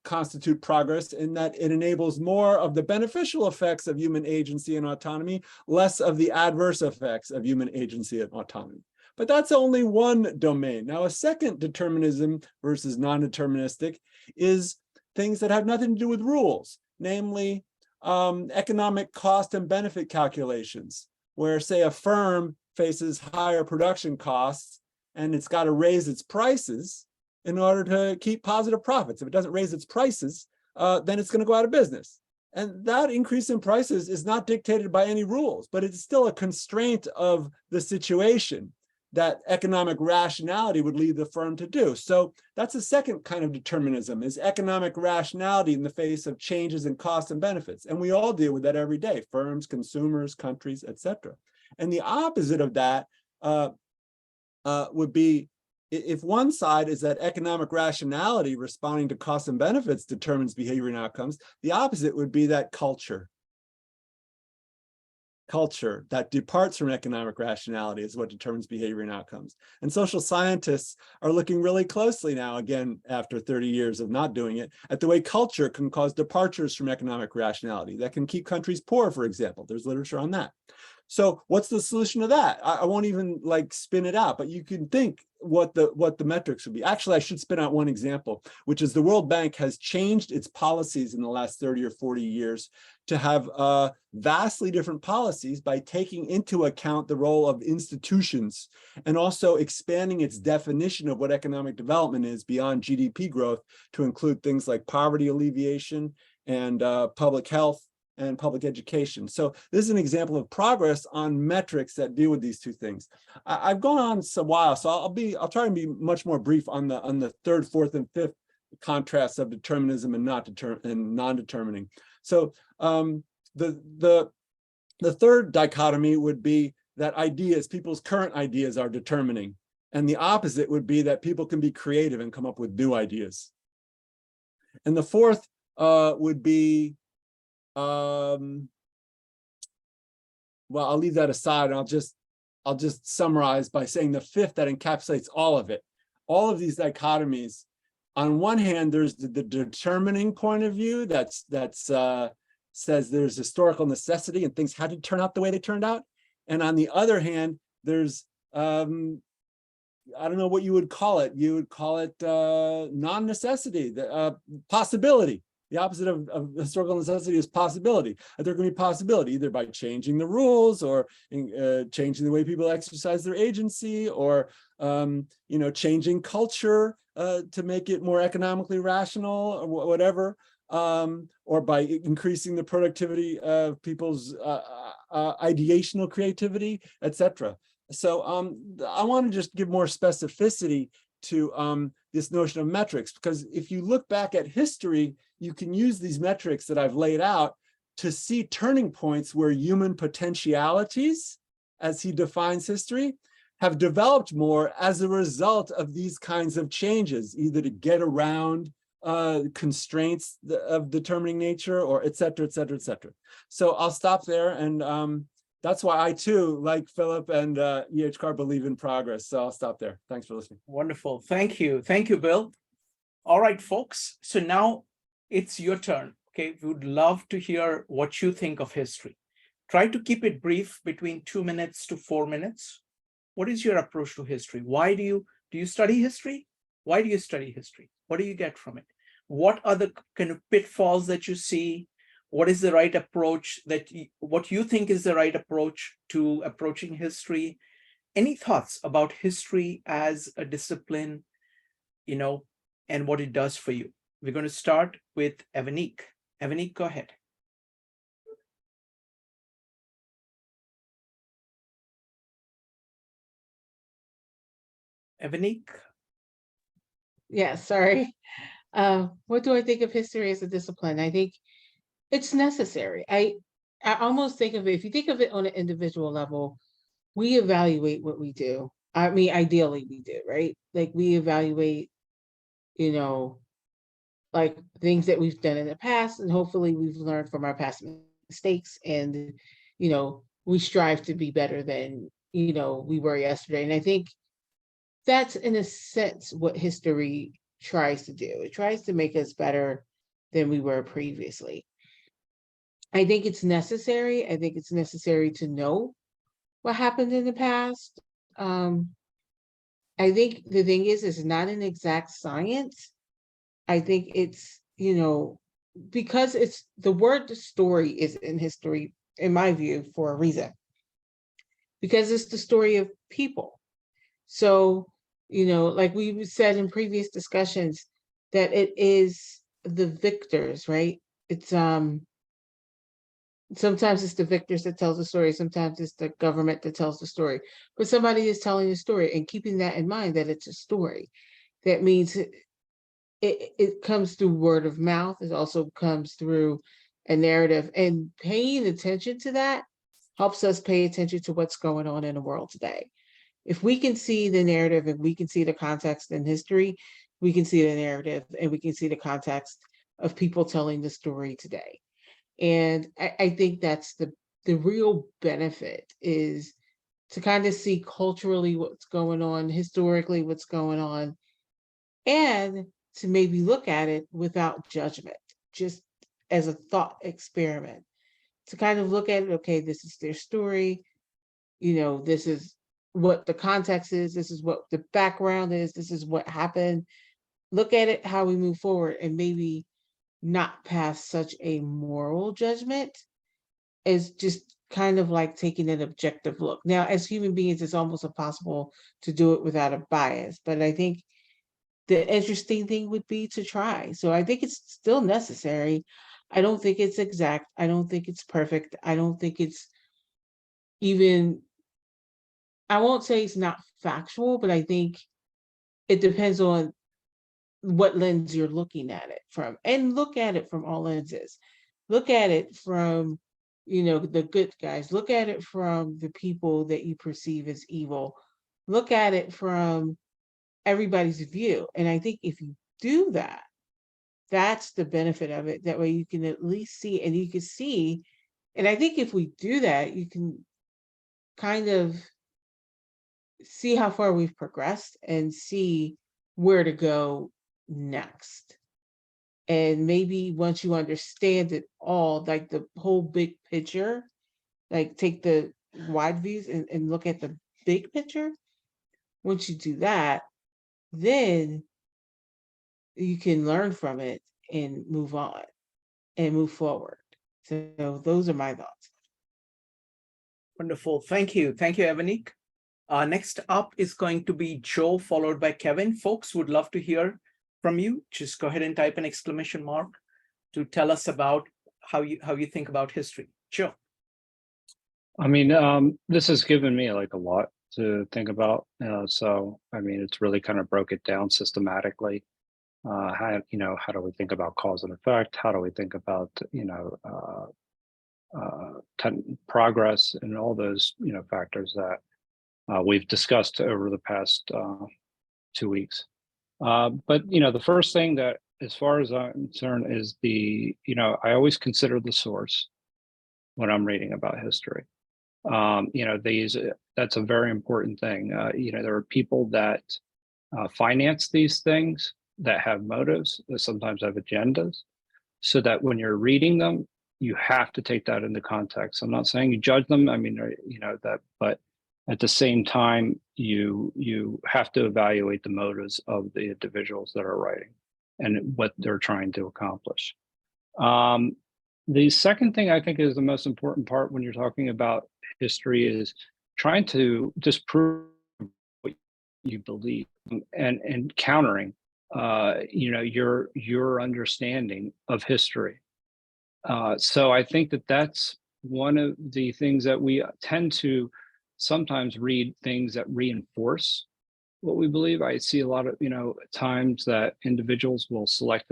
constitute progress in that it enables more of the beneficial effects of human agency and autonomy, less of the adverse effects of human agency and autonomy. But that's only one domain. Now, a second determinism versus non-deterministic is things that have nothing to do with rules, namely economic cost and benefit calculations, where, say, a firm faces higher production costs and it's got to raise its prices in order to keep positive profits. If it doesn't raise its prices, then it's going to go out of business. And that increase in prices is not dictated by any rules, but it's still a constraint of the situation that economic rationality would lead the firm to do. So that's the second kind of determinism, is economic rationality in the face of changes in costs and benefits. And we all deal with that every day, firms, consumers, countries, etc. And the opposite of that would be, if one side is that economic rationality responding to costs and benefits determines behavior and outcomes, the opposite would be that culture that departs from economic rationality is what determines behavior and outcomes. And social scientists are looking really closely now, again, after 30 years of not doing it, at the way culture can cause departures from economic rationality that can keep countries poor, for example. There's literature on that. So what's the solution to that? I won't even like spin it out, but you can think what the metrics would be. Actually, I should spin out one example, which is the World Bank has changed its policies in the last 30 or 40 years to have vastly different policies by taking into account the role of institutions and also expanding its definition of what economic development is beyond GDP growth to include things like poverty alleviation and public health and public education. So this is an example of progress on metrics that deal with these two things. I've gone on a while, so I'll try and be much more brief on the third, fourth, and fifth contrasts of determinism and non-determining. So the third dichotomy would be that ideas, people's current ideas, are determining, and the opposite would be that people can be creative and come up with new ideas. And the fourth would be well, I'll leave that aside and I'll just summarize by saying the fifth that encapsulates all of it. All of these dichotomies, on one hand, there's the determining point of view that says there's historical necessity and things had to turn out the way they turned out. And on the other hand, there's I don't know what you would call it. You would call it non-necessity, possibility. The opposite of historical necessity is possibility. That there can be possibility either by changing the rules or changing the way people exercise their agency, or changing culture to make it more economically rational or whatever, or by increasing the productivity of people's ideational creativity, etc. So I want to just give more specificity to this notion of metrics, because if you look back at history, you can use these metrics that I've laid out to see turning points where human potentialities, as he defines history, have developed more as a result of these kinds of changes, either to get around constraints of determining nature, or et cetera, et cetera, et cetera. So I'll stop there, and that's why I too, like Philip and E.H. Carr, believe in progress. So I'll stop there. Thanks for listening. Wonderful. Thank you. Thank you, Bill. All right, folks. So now it's your turn. Okay, we would love to hear what you think of history. Try to keep it brief, between 2 minutes to 4 minutes. What is your approach to history? Why do you study history? Why do you study history? What do you get from it? What are the kind of pitfalls that you see? What is the right approach what you think is the right approach to approaching history? Any thoughts about history as a discipline, and what it does for you? We're going to start with Evanique. Evanique, go ahead. Evanique? Yeah, sorry. What do I think of history as a discipline? I think it's necessary. I almost think of it, if you think of it on an individual level, we evaluate what we do. I mean, ideally we do, right? Like we evaluate, like things that we've done in the past, and hopefully we've learned from our past mistakes, and, we strive to be better than, we were yesterday. And I think that's in a sense what history tries to do. It tries to make us better than we were previously. I think it's necessary. I think it's necessary to know what happened in the past. I think the thing is, it's not an exact science. I think it's, because it's the word the story is in history, in my view, for a reason. Because it's the story of people. So, like we said in previous discussions, that it is the victors, right? It's sometimes it's the victors that tells the story, sometimes it's the government that tells the story, but somebody is telling the story, and keeping that in mind, that it's a story. That means it comes through word of mouth. It also comes through a narrative, and paying attention to that helps us pay attention to what's going on in the world today. If we can see the narrative and we can see the context in history, we can see the narrative and we can see the context of people telling the story today. And I think that's the real benefit, is to kind of see culturally what's going on, historically what's going on, and to maybe look at it without judgment, just as a thought experiment. To kind of look at it, okay, this is their story, this is what the context is, this is what the background is, this is what happened. Look at it, how we move forward, and maybe not pass such a moral judgment, as just kind of like taking an objective look. Now, as human beings, it's almost impossible to do it without a bias, but I think the interesting thing would be to try. So I think it's still necessary. I don't think it's exact. I don't think it's perfect. I don't think it's even, I won't say it's not factual, but I think it depends on what lens you're looking at it from, and look at it from all lenses. Look at it from, the good guys. Look at it from the people that you perceive as evil. Look at it from everybody's view. And I think if you do that, that's the benefit of it. That way you can at least see, and you can see, and I think if we do that, you can kind of see how far we've progressed and see where to go next. And maybe once you understand it all, like the whole big picture, like take the wide views and look at the big picture. Once you do that, then you can learn from it and move on and move forward. So those are my thoughts. Wonderful. Thank you. Thank you, Evanik. Next up is going to be Joe, followed by Kevin. Folks, would love to hear from you. Just go ahead and type an exclamation mark to tell us about how you think about history. Joe. I mean, this has given me like a lot to think about. So, I mean, it's really kind of broke it down systematically. How do we think about cause and effect? How do we think about, progress and all those, factors that we've discussed over the past 2 weeks. But, the first thing that, as far as I'm concerned, is I always consider the source when I'm reading about history. That's a very important thing. There are people that finance these things, that have motives, that sometimes have agendas, so that when you're reading them, you have to take that into context. I'm not saying you judge them. I mean, but at the same time, you have to evaluate the motives of the individuals that are writing and what they're trying to accomplish. The second thing I think is the most important part when you're talking about history is trying to disprove what you believe and countering your understanding of history. So I think that's one of the things that we tend to sometimes read things that reinforce what we believe. I see a lot of times that individuals will select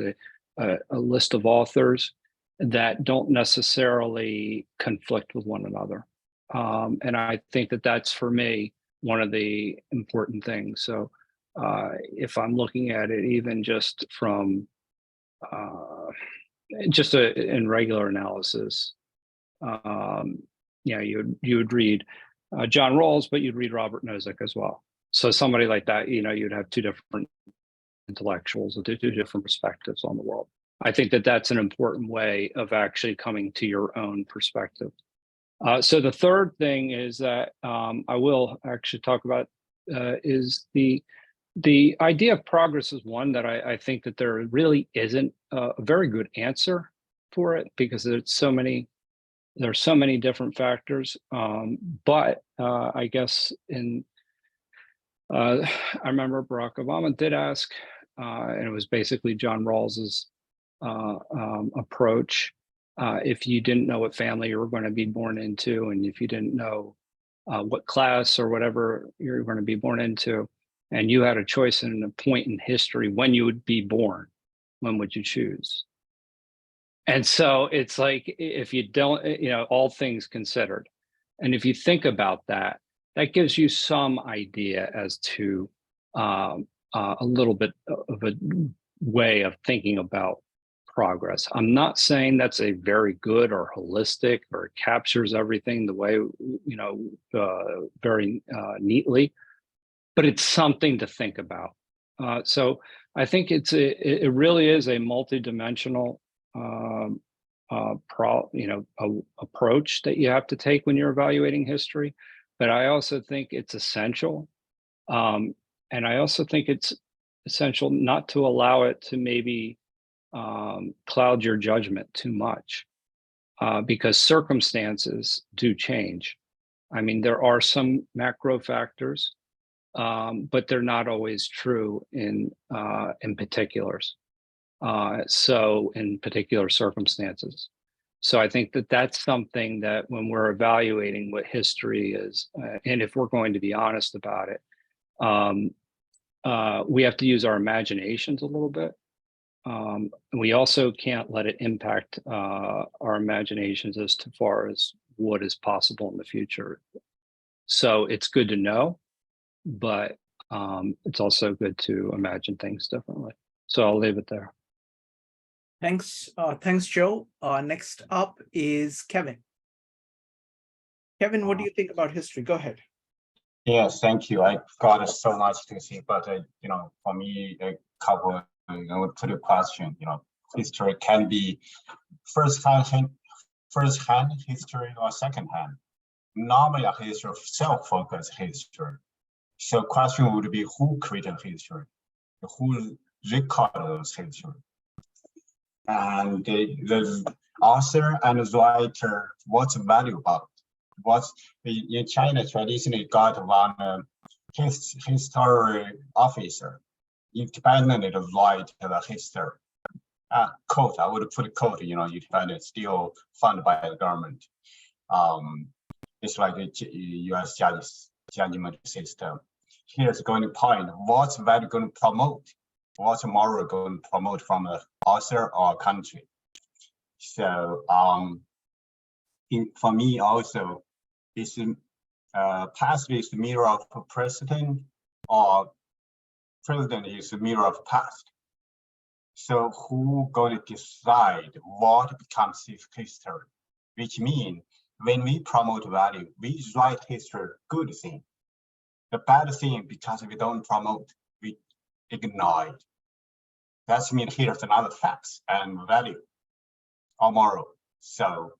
a list of authors that don't necessarily conflict with one another, and I think that's for me one of the important things. So if I'm looking at it even just from in regular analysis, you would read John Rawls, but you'd read Robert Nozick as well. So somebody like that, you'd have two different intellectuals with two different perspectives on the world. I think that that's an important way of actually coming to your own perspective. So the third thing is that I will actually talk about is the idea of progress is one that I think that there really isn't a very good answer for it, because there's so many different factors. But I guess I remember Barack Obama did ask, and it was basically John Rawls's approach. If you didn't know what family you were going to be born into, and if you didn't know what class or whatever you're going to be born into, and you had a choice in a point in history when you would be born, when would you choose? And so it's like, if you don't, all things considered, and if you think about that, that gives you some idea as to a little bit of a way of thinking about progress. I'm not saying that's a very good or holistic or it captures everything the way, very neatly, but it's something to think about. So I think it really is a multidimensional approach that you have to take when you're evaluating history. But I also think it's essential. And I also think it's essential not to allow it to maybe cloud your judgment too much, because circumstances do change. I mean, there are some macro factors, but they're not always true in particulars. So in particular circumstances. So I think that that's something that when we're evaluating what history is, and if we're going to be honest about it, we have to use our imaginations a little bit. We also can't let it impact our imaginations as far as what is possible in the future. So it's good to know, but it's also good to imagine things differently. So I'll leave it there. Thanks, Joe. Next up is Kevin. Kevin, what do you think about history? Go ahead. Yes, thank you. I got so much to say, but for me, a couple, to the question, history can be first-hand history or second-hand. Normally, a history of self-focused history. So, question would be who created history, who recorded history, and the author and writer. What's the value about? What's in China traditionally got one history officer independently write the history. Quote, I would put a quote, independent, still funded by the government. It's like the US judgment system. Here's going to point, what's value going to promote? What's moral going to promote from the author or country? So for me also, it's past is the mirror of president, or president is the mirror of past. So who going to decide what becomes history? Which means when we promote value, we write history good thing. The bad thing, because we don't promote, we ignore it. That means here's another facts and value or moral. So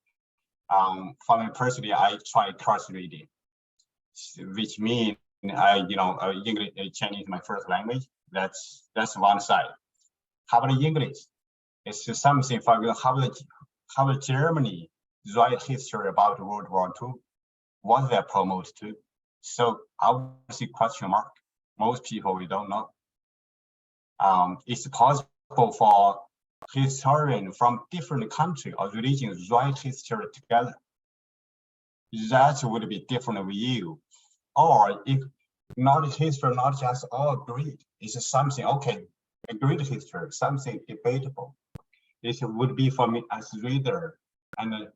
for me personally, I try cross reading, which means English, Chinese is my first language. That's one side. How about English? It's something for how about Germany write history about World War II? What they promote to? So I would see question mark. Most people we don't know. It's possible for historians from different countries or religions write history together. That would be different view. Or if not history, not just all agreed. It's something, okay, agreed history, something debatable. It would be for me as reader, and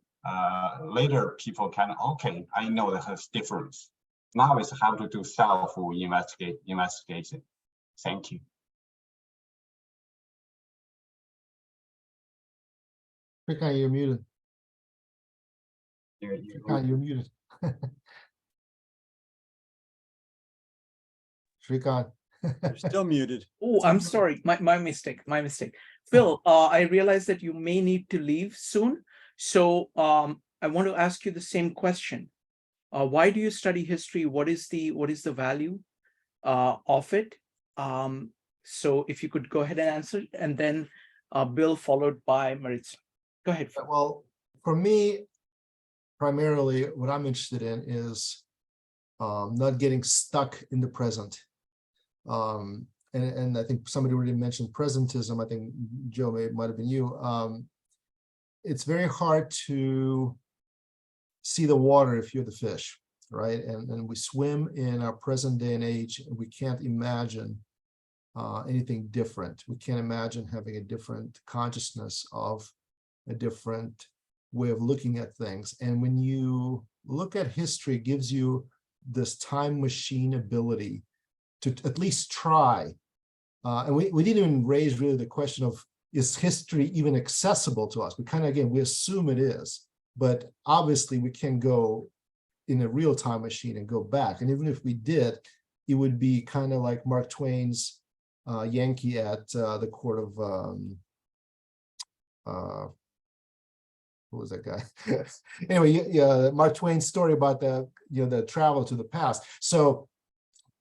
later people can, okay, I know that has difference. Now it's how to do self-investigation. Thank you. Rick, you're muted. You're You're muted. Shrikant. You're still muted. Oh, I'm sorry. My mistake. My mistake. Phil, I realize that you may need to leave soon. So I want to ask you the same question. Why do you study history? What is the value of it? So if you could go ahead and answer, and then Bill followed by Maritza. Go ahead. Phil. Well, for me, primarily what I'm interested in is not getting stuck in the present. And I think somebody already mentioned presentism. I think Joe might have been you. It's very hard to see the water if you're the fish, right? And we swim in our present day and age, and we can't imagine anything different. We can't imagine having a different consciousness of a different way of looking at things. And when you look at history, it gives you this time machine ability to at least try. And we didn't even raise really the question of, is history even accessible to us? We kind of, again, we assume it is, but obviously we can go in a real time machine and go back. And even if we did, it would be kind of like Mark Twain's Yankee at the court of, who was that guy? Anyway, yeah, Mark Twain's story about the travel to the past. So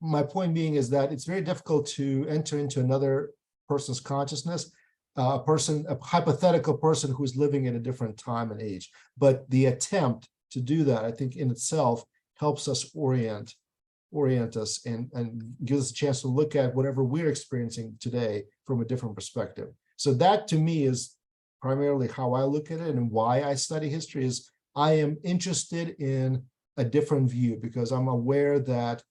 my point being is that it's very difficult to enter into another person's consciousness, a hypothetical person who's living at a different time and age. But the attempt to do that, I think in itself helps us orient us and gives us a chance to look at whatever we're experiencing today from a different perspective. So that to me is primarily how I look at it, and why I study history is I am interested in a different view, because I'm aware that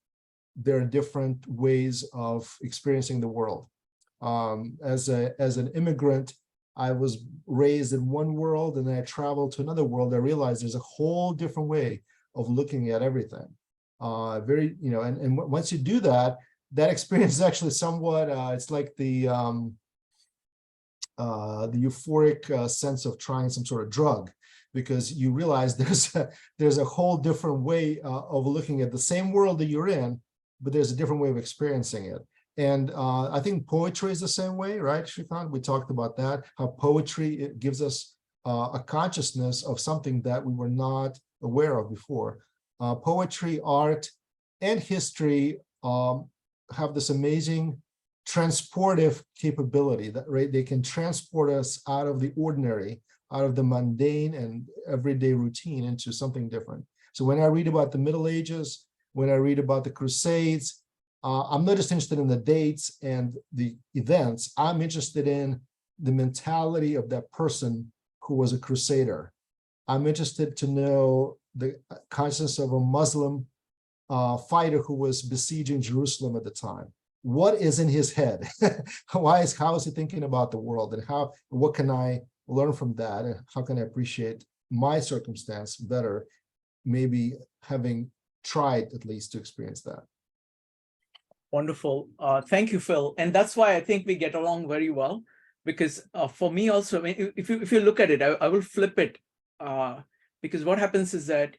there are different ways of experiencing the world. As an immigrant, I was raised in one world, and then I traveled to another world. I realized there's a whole different way of looking at everything. And once you do that, that experience is actually somewhat, it's like the euphoric sense of trying some sort of drug, because you realize there's a whole different way of looking at the same world that you're in, but there's a different way of experiencing it. And I think poetry is the same way, right, Shrikant? We talked about that, how poetry, it gives us a consciousness of something that we were not aware of before. Poetry, art, and history have this amazing transportive capability that, right, they can transport us out of the ordinary, out of the mundane and everyday routine into something different. So when I read about the Middle Ages, when I read about the Crusades, I'm not just interested in the dates and the events. I'm interested in the mentality of that person who was a crusader. I'm interested to know the consciousness of a Muslim fighter who was besieging Jerusalem at the time. What is in his head? How is he thinking about the world, and what can I learn from that, and how can I appreciate my circumstance better, maybe having tried at least to experience that. Wonderful. Thank you, Phil. And that's why I think we get along very well, because for me also, I mean, if you look at it, I will flip it, because what happens is that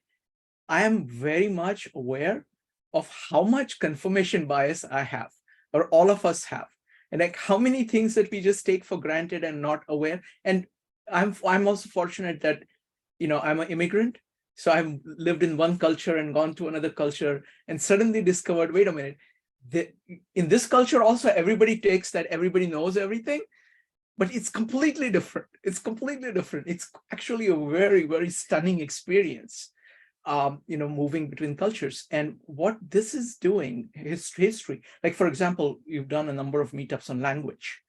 I am very much aware of how much confirmation bias I have, or all of us have, and like how many things that we just take for granted and not aware. And I'm also fortunate that, I'm an immigrant. So I've lived in one culture and gone to another culture and suddenly discovered, wait a minute, in this culture also everybody takes that everybody knows everything, but it's completely different. It's completely different. It's actually a very, very stunning experience, moving between cultures. And what this is doing, history, like for example, you've done a number of meetups on language,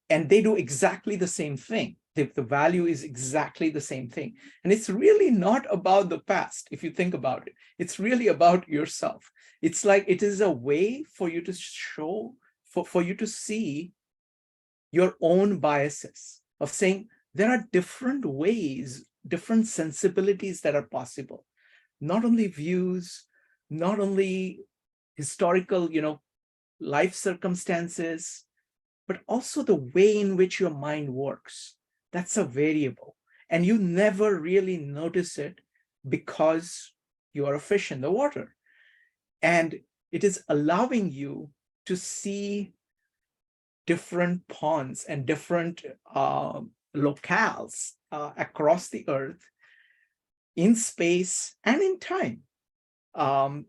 and they do exactly the same thing. The value is exactly the same thing. And it's really not about the past. If you think about it, it's really about yourself. It's like, it is a way for you to show, for you to see your own biases, of saying there are different ways, different sensibilities that are possible. Not only views, not only historical, life circumstances, but also the way in which your mind works. That's a variable. And you never really notice it because you are a fish in the water. And it is allowing you to see different ponds and different locales across the earth, in space and in time. And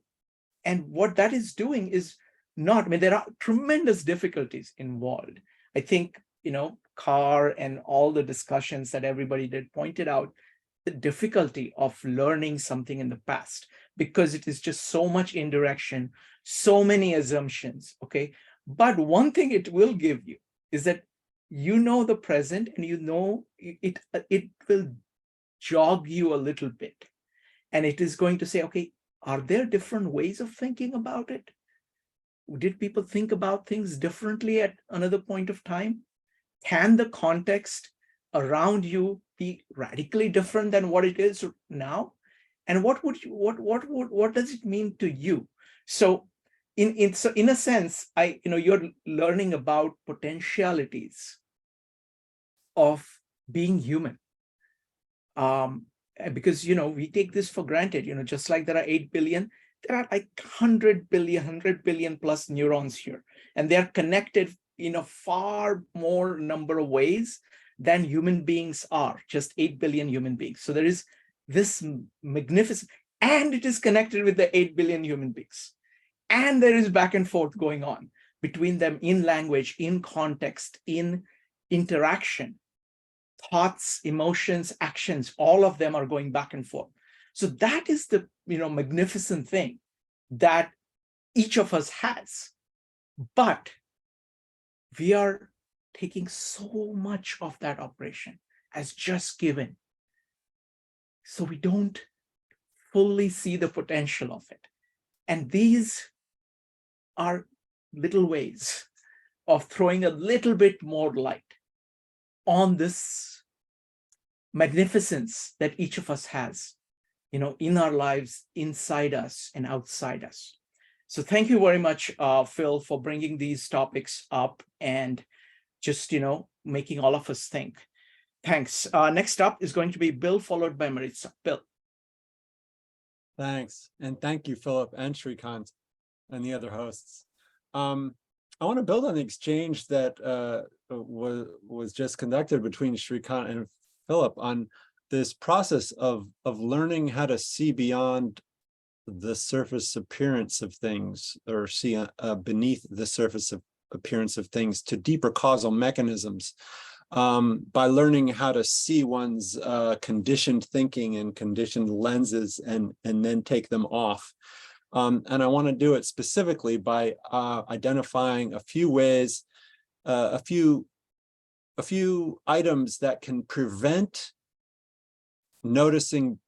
what that is doing is not, I mean, there are tremendous difficulties involved. I think, Carr and all the discussions that everybody did pointed out the difficulty of learning something in the past, because it is just so much indirection, so many assumptions, okay? But one thing it will give you is that the present, and it will jog you a little bit. And it is going to say, okay, are there different ways of thinking about it? Did people think about things differently at another point of time? Can the context around you be radically different than what it is now? And what does it mean to you? So in a sense, you're learning about potentialities of being human. Because, we take this for granted, just like there are 8 billion, there are like 100 billion plus neurons here, and they're connected in a far more number of ways than human beings are, just 8 billion human beings. So there is this magnificent, and it is connected with the 8 billion human beings. And there is back and forth going on between them in language, in context, in interaction. Thoughts, emotions, actions, all of them are going back and forth. So that is the magnificent thing that each of us has. But we are taking so much of that operation as just given. So we don't fully see the potential of it. And these are little ways of throwing a little bit more light on this magnificence that each of us has, in our lives, inside us and outside us. So thank you very much, Phil, for bringing these topics up and just, making all of us think. Thanks. Next up is going to be Bill, followed by Maritza. Bill. Thanks. And thank you, Philip and Shrikant and the other hosts. I want to build on the exchange that was just conducted between Shrikant and Philip on this process of learning how to see beyond the surface appearance of things, or see beneath the surface appearance of things to deeper causal mechanisms, by learning how to see one's conditioned thinking and conditioned lenses and then take them off. And I want to do it specifically by identifying a few ways, a few items that can prevent noticing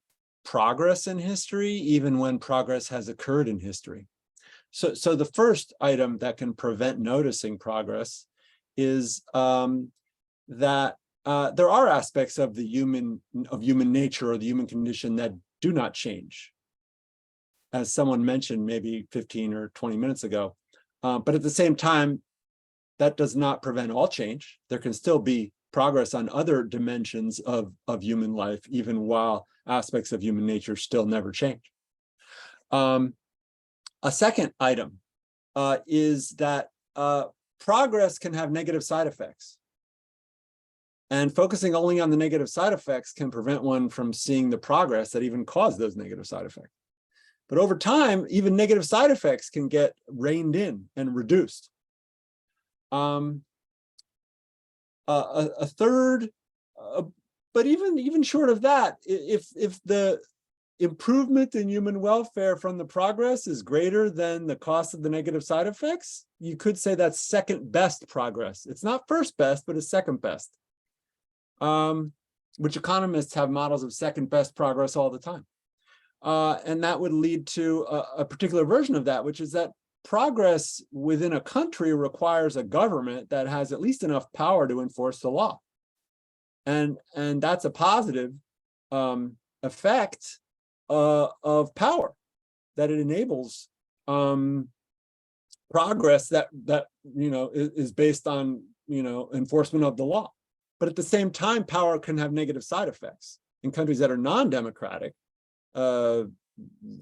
progress in history, even when progress has occurred in history. So the first item that can prevent noticing progress is that there are aspects of human nature or the human condition that do not change, as someone mentioned maybe 15 or 20 minutes ago. But at the same time, that does not prevent all change. There can still be progress on other dimensions of human life, even while aspects of human nature still never change. A second item is that progress can have negative side effects. And focusing only on the negative side effects can prevent one from seeing the progress that even caused those negative side effects. But over time, even negative side effects can get reined in and reduced. A third, but even short of that, if the improvement in human welfare from the progress is greater than the cost of the negative side effects, you could say that's second best progress. It's not first best, but it's second best. Which economists have models of second best progress all the time. And that would lead to a particular version of that, which is that progress within a country requires a government that has at least enough power to enforce the law. And that's a positive effect of power, that it enables progress that is based on enforcement of the law. But at the same time, power can have negative side effects. In countries that are non-democratic, I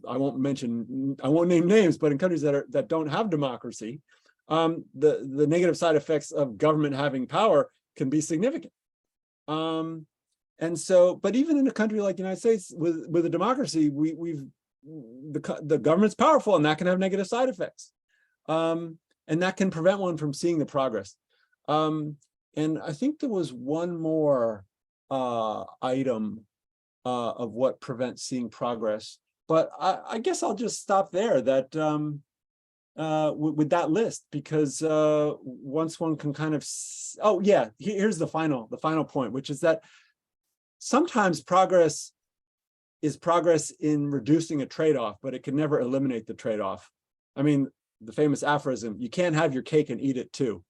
won't name names, but in countries that don't have democracy, the negative side effects of government having power can be significant. And so, but even in a country like the United States with a democracy, the government's powerful, and that can have negative side effects. And that can prevent one from seeing the progress. And I think there was one more item of what prevents seeing progress, but I guess I'll just stop there. That with that list, because once one can kind of, oh yeah, here's the final point, which is that sometimes progress is progress in reducing a trade-off, but it can never eliminate the trade-off. I mean, the famous aphorism, you can't have your cake and eat it too.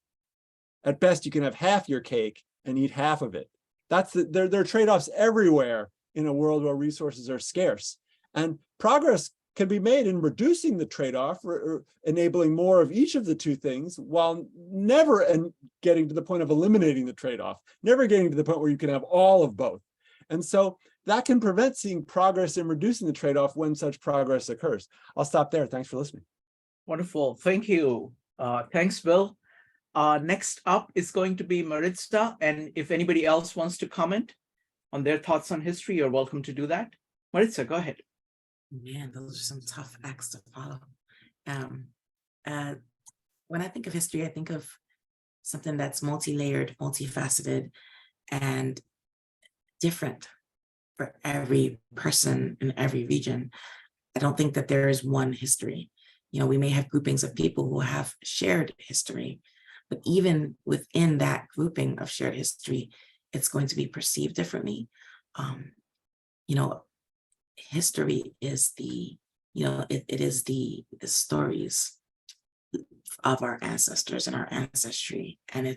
At best, you can have half your cake and eat half of it. There are trade-offs everywhere in a world where resources are scarce. And progress can be made in reducing the trade-off, or enabling more of each of the two things, while never getting to the point of eliminating the trade-off, never getting to the point where you can have all of both. And so that can prevent seeing progress in reducing the trade-off when such progress occurs. I'll stop there. Thanks for listening. Wonderful. Thank you. Thanks, Bill. Next up is going to be Maritza. And if anybody else wants to comment on their thoughts on history, you're welcome to do that. Maritza, go ahead. Man, those are some tough acts to follow. When I think of history, I think of something that's multi-layered, multifaceted, and different for every person in every region. I don't think that there is one history. You know, we may have groupings of people who have shared history, but even within that grouping of shared history, it's going to be perceived differently. You know, history is it is the stories of our ancestors and our ancestry. And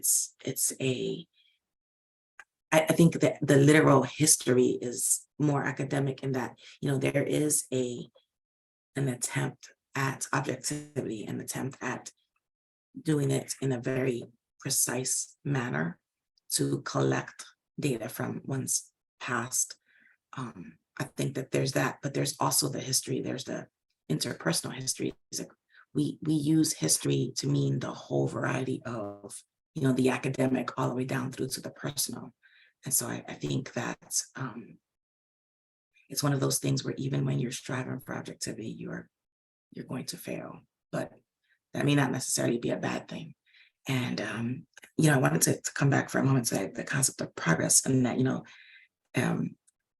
I think that the literal history is more academic in that, you know, there is an attempt at objectivity, an attempt at doing it in a very precise manner to collect data from one's past. I think that there's that, but there's also the history, there's the interpersonal history. We use history to mean the whole variety of, you know, the academic all the way down through to the personal. And so I think that it's one of those things where even when you're striving for objectivity, you're going to fail, but that may not necessarily be a bad thing. And, you know, I wanted to come back for a moment to the concept of progress, and that, you know,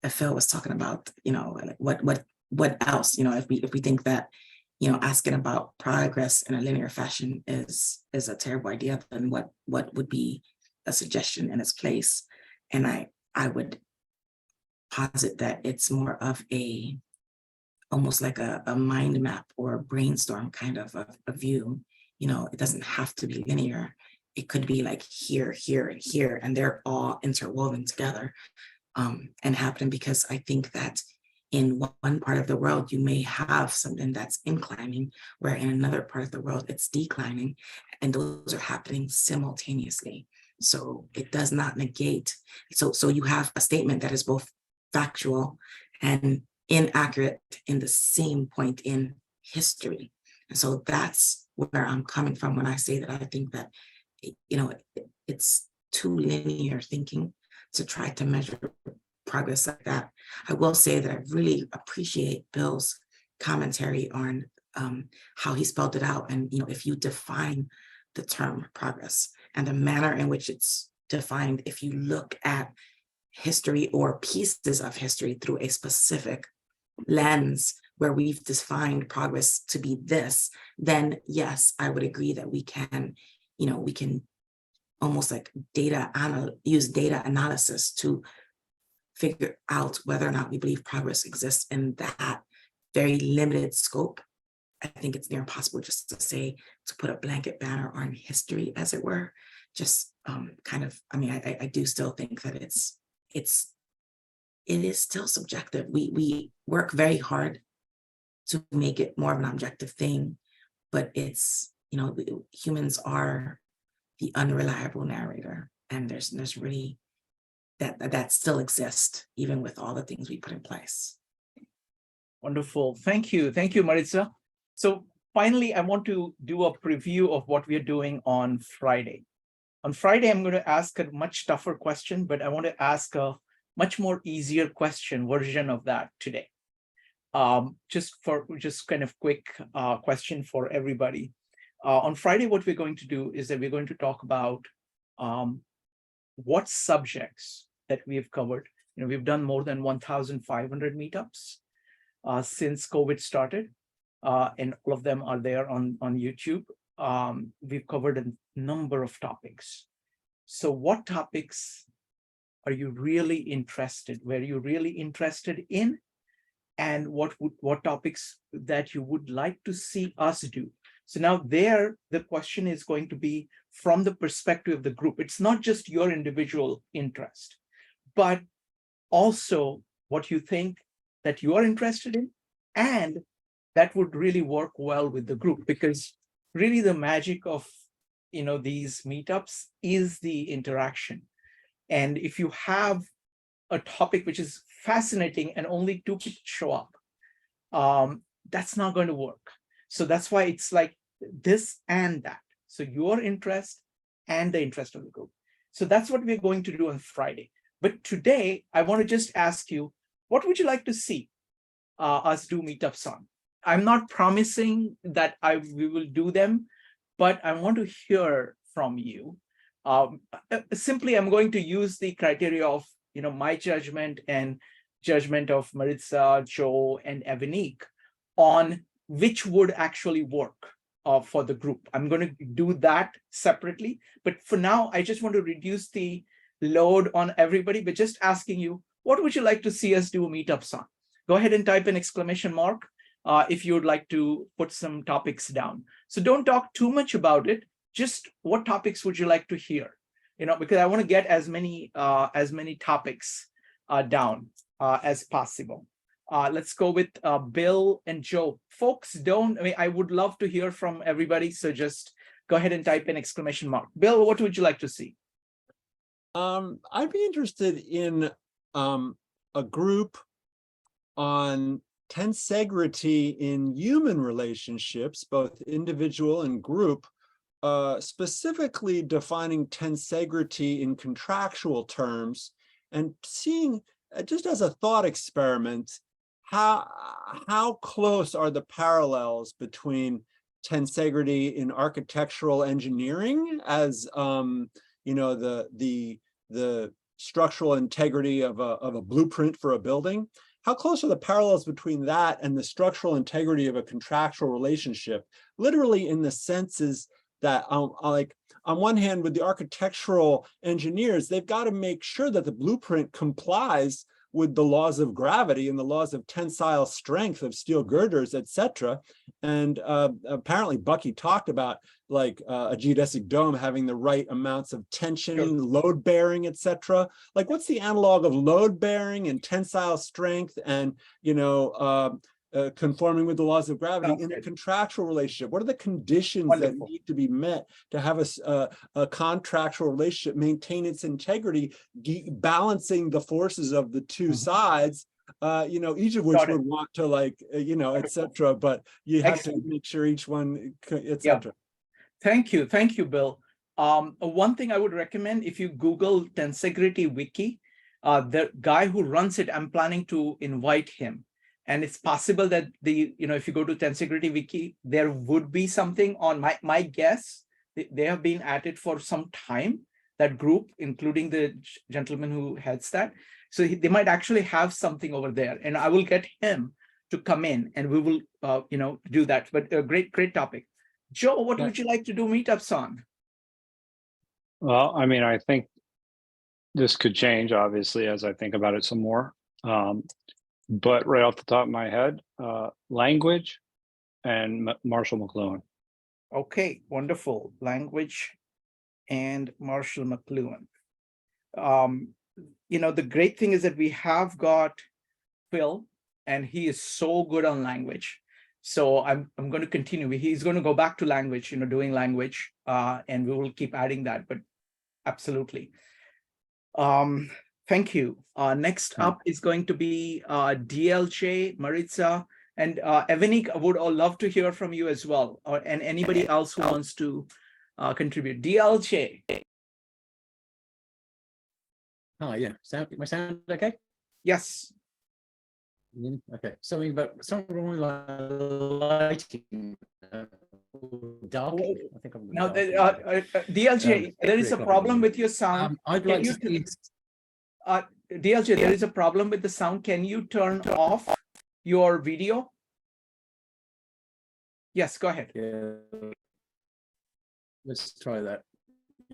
Phil was talking about, you know, what else, you know, if we think that, you know, asking about progress in a linear fashion is a terrible idea, then what would be a suggestion in its place? And I would posit that it's more of almost like a mind map or a brainstorm kind of a view. You know, it doesn't have to be linear. It could be like here, here, and here, and they're all interwoven together and happening, because I think that in one part of the world, you may have something that's inclining, where in another part of the world, it's declining, and those are happening simultaneously. So it does not negate. So you have a statement that is both factual and inaccurate in the same point in history. And so that's where I'm coming from when I say that I think that, you know, it's too linear thinking to try to measure progress like that. I will say that I really appreciate Bill's commentary on how he spelled it out. And, you know, if you define the term progress and the manner in which it's defined, if you look at history or pieces of history through a specific lens where we've defined progress to be this, then yes, I would agree that we can, you know, we can almost like use data analysis to figure out whether or not we believe progress exists in that very limited scope. I think it's near impossible just to put a blanket banner on history, as it were. Just kind of, I mean, I do still think that it is still subjective. We work very hard to make it more of an objective thing, but it's, you know, humans are the unreliable narrator, and there's really that still exists even with all the things we put in place. Wonderful. Thank you, Maritza. So finally, I want to do a preview of what we are doing on Friday. On Friday, I'm going to ask a much tougher question, but I want to ask a much more easier question version of that today. Just kind of quick question for everybody. On Friday, what we're going to do is that we're going to talk about what subjects that we have covered. We've done more than 1,500 meetups since COVID started, and all of them are there on YouTube. We've covered a number of topics. So what topics are you really interested? Were you really interested in? And what topics that you would like to see us do? So now there, the question is going to be from the perspective of the group. It's not just your individual interest, but also what you think that you are interested in, and that would really work well with the group, because really the magic of these meetups is the interaction. And if you have a topic which is fascinating and only 2 people show up, that's not going to work. So that's why it's like this and that. So your interest and the interest of the group. So that's what we're going to do on Friday. But today, I want to just ask you, what would you like to see us do meetups on? I'm not promising that we will do them, but I want to hear from you. Simply, I'm going to use the criteria of my judgment and judgment of Maritza, Joe, and Evanique on which would actually work for the group. I'm going to do that separately, but for now, I just want to reduce the load on everybody, but just asking you, what would you like to see us do meetups on? Go ahead and type an exclamation mark if you would like to put some topics down. So don't talk too much about it. Just what topics would you like to hear? Because I want to get as many topics down as possible. Let's go with Bill and Joe. Folks, I would love to hear from everybody. So just go ahead and type an exclamation mark. Bill, what would you like to see? I'd be interested in a group on tensegrity in human relationships, both individual and group, specifically defining tensegrity in contractual terms and seeing, just as a thought experiment, how close are the parallels between tensegrity in architectural engineering as the structural integrity of a blueprint for a building. How close are the parallels between that and the structural integrity of a contractual relationship? Literally in the senses that on one hand, with the architectural engineers, they've got to make sure that the blueprint complies with the laws of gravity and the laws of tensile strength of steel girders, etc. And apparently Bucky talked about like a geodesic dome having the right amounts of tension, sure, load bearing, etc. Like what's the analog of load bearing and tensile strength and, conforming with the laws of gravity in a contractual relationship? What are the conditions that need to be met to have a contractual relationship maintain its integrity, balancing the forces of the two sides, each of which would want to etc. But you have to make sure each one, etc. Thank you, Bill. One thing I would recommend, if you Google Tensegrity Wiki, the guy who runs it, I'm planning to invite him. And it's possible that if you go to Tensegrity Wiki, there would be something on my guess. They have been at it for some time, that group, including the gentleman who heads that. So they might actually have something over there, and I will get him to come in and we will, do that. But a great topic. Joe, what would you like to do meetups on? Well, I think this could change, obviously, as I think about it some more. But right off the top of my head, language and Marshall McLuhan. Okay, wonderful. Language and Marshall McLuhan. The great thing is that we have got Phil, and he is so good on language. So I'm going to continue. He's going to go back to language, doing language, and we will keep adding that, but absolutely. Thank you. Next up is going to be DLJ, Maritza. And Evanik, I would love to hear from you as well, and anybody else who wants to contribute. DLJ. Oh yeah, my sound okay? Yes. Okay, something wrong with lighting, darkening. I think I'm Now, DLJ, there is a problem with your sound. I'd like to see. DLJ, there is a problem with the sound. Can you turn off your video? Yes, go ahead. Yeah. Let's try that.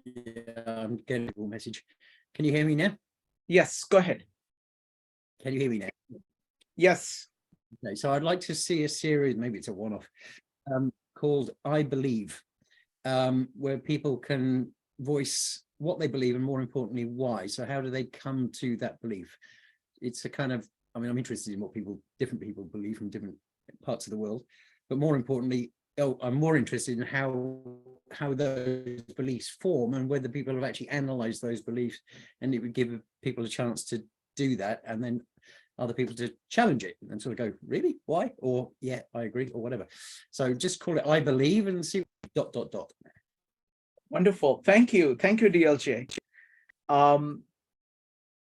Yeah, I'm getting a message. Can you hear me now? Yes, go ahead. Can you hear me now? Yes. Okay, so I'd like to see a series, maybe it's a one-off, called I Believe, where people can voice what they believe and more importantly, why. So how do they come to that belief? It's a kind of, I mean, I'm interested in what different people believe from different parts of the world, but more importantly, I'm more interested in how those beliefs form and whether people have actually analyzed those beliefs, and it would give people a chance to do that and then other people to challenge it and sort of go, really? Why? Or yeah, I agree, or whatever. So just call it I Believe and see ... Wonderful. Thank you. Thank you, DLJ.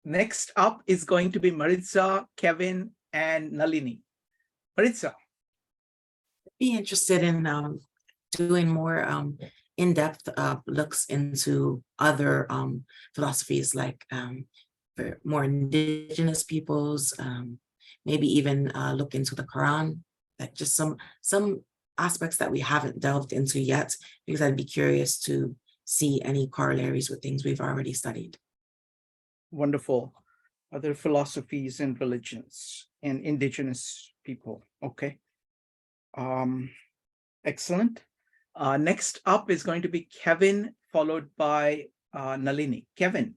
Next up is going to be Maritza, Kevin, and Nalini. Maritza. Be interested in doing more in-depth looks into other philosophies, like for more indigenous peoples, maybe even look into the Quran, like just some aspects that we haven't delved into yet, because I'd be curious to see any corollaries with things we've already studied. Wonderful. Other philosophies and religions and indigenous people. Okay. Excellent. Next up is going to be Kevin, followed by Nalini. Kevin.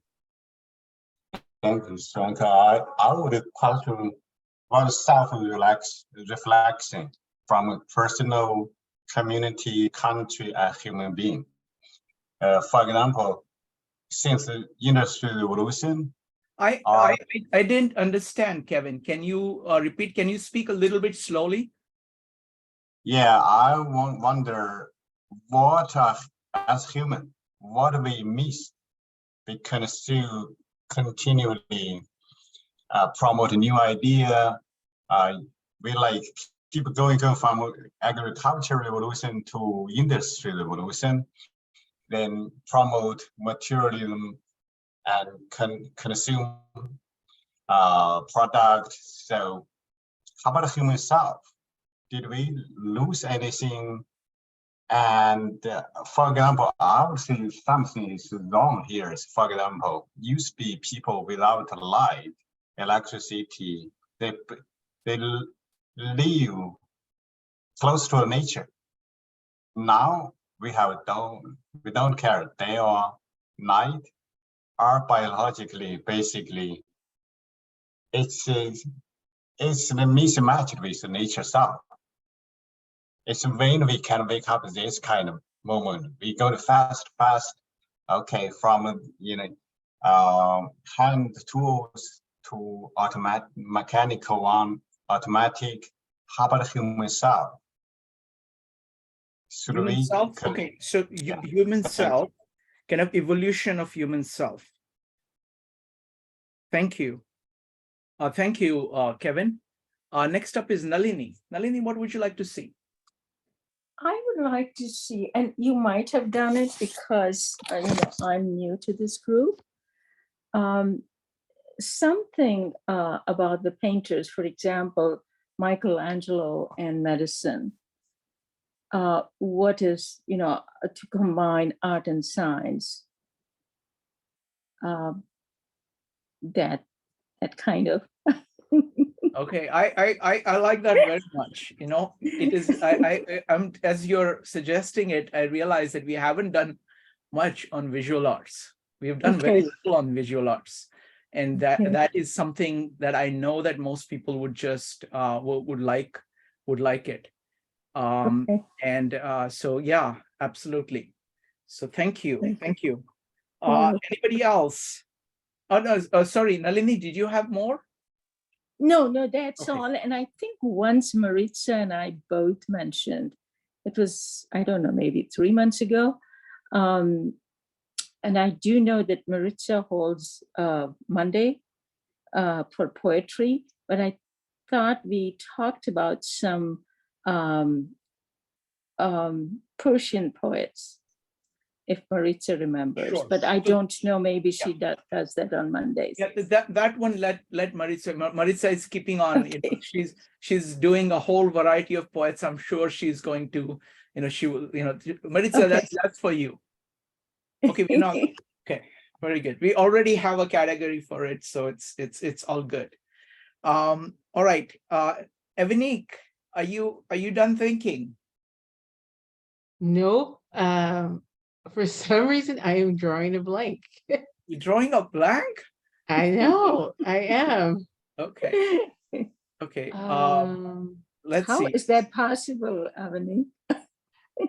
Thank you, Shanka. I would question what is self-reflection from a personal, community, country, and human being. For example, since the Industrial Revolution, I didn't understand, Kevin. Can you repeat? Can you speak a little bit slowly? Yeah, I wonder what as human, what we miss. We can still continually promote a new idea. We like keep going from agricultural revolution to industrial revolution, then promote materialism and consume product. So how about the human self? Did we lose anything? And for example, I would say something is wrong here. For example, used to be people without light, electricity, they live close to nature. Now we don't care day or night. Are biologically, basically, it's mismatched with the nature self. It's when we can wake up this kind of moment. We go to fast, okay, from hand tools to automatic, mechanical one, automatic. How about human self? Human self? Okay, so human self, kind of evolution of human self. Thank you. Thank you, Kevin. Next up is Nalini. Nalini, what would you like to see? I would like to see, and you might have done it because I'm new to this group, something about the painters, for example, Michelangelo and medicine. What is, to combine art and science, that kind of. Okay, I like that very much. It is I'm as you're suggesting it, I realize that we haven't done much on visual arts. We have done very little on visual arts, and that is something that I know that most people would just would like it. And so yeah, absolutely. So thank you. Anybody else? Oh no, sorry, Nalini, did you have more? No, that's Okay. all. And I think once Maritza and I both mentioned, it was, I don't know, maybe 3 months ago. And I do know that Maritza holds Monday for poetry, but I thought we talked about some Persian poets, if Maritza remembers, Sure. but I So- don't know, maybe she does that on Mondays. Yeah, that one let Maritza. Maritza is keeping on. You know, Okay. she's doing a whole variety of poets. I'm sure she's going to, she will, Maritza, Okay. that's for you. Okay, we're not okay. Very good. We already have a category for it, so it's all good. All right. Evanique, are you done thinking? No, for some reason I am drawing a blank. You're drawing a blank? I know, I am. Okay. Okay. Let's How see. is that possible, Avani?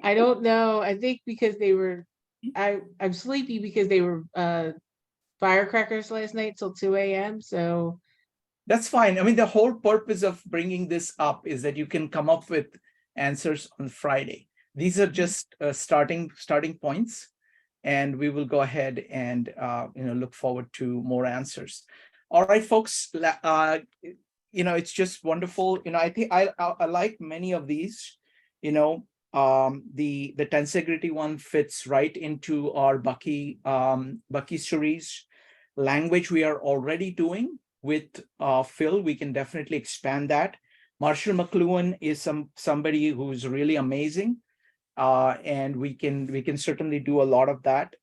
I don't know. I think because they were, I'm sleepy because they were firecrackers last night till 2 a.m. So That's fine. I mean, the whole purpose of bringing this up is that you can come up with answers on Friday. These are just starting points, and we will go ahead and look forward to more answers. All right, folks. It's just wonderful. I think I like many of these. The tensegrity one fits right into our Bucky series. Language we are already doing with Phil. We can definitely expand that. Marshall McLuhan is somebody who's really amazing, and we can certainly do a lot of that.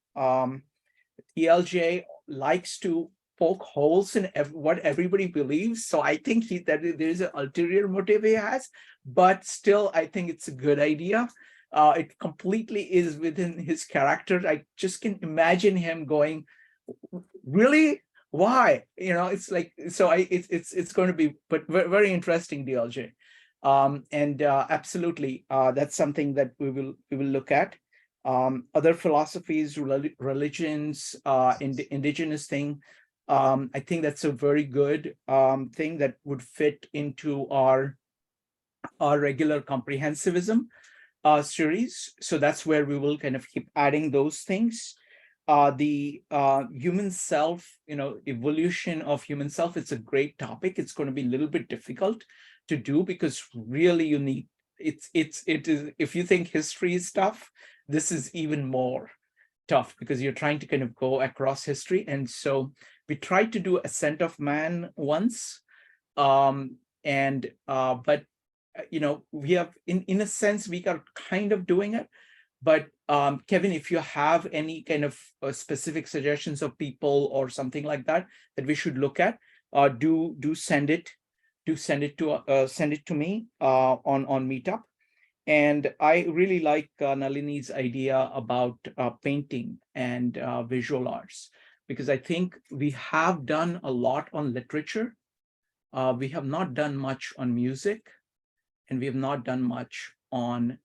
ELJ likes to poke holes in what everybody believes, so I think that there's an ulterior motive he has, but still I think it's a good idea. It completely is within his character. I just can imagine him going, really? Why? It's like, so it's going to be, but very interesting, DLJ. And absolutely, that's something that we will look at. Other philosophies, religions, indigenous thing. I think that's a very good thing that would fit into our regular comprehensivism series. So that's where we will kind of keep adding those things. The human self, evolution of human self, it's a great topic. It's going to be a little bit difficult to do because really you need, it is, if you think history is tough, this is even more tough because you're trying to kind of go across history. And so we tried to do Ascent of Man once, but we have, in a sense, we are kind of doing it. But Kevin, if you have any kind of specific suggestions of people or something like that we should look at, do send it. Send it to me on Meetup. And I really like Nalini's idea about painting and visual arts, because I think we have done a lot on literature. We have not done much on music, and we have not done much on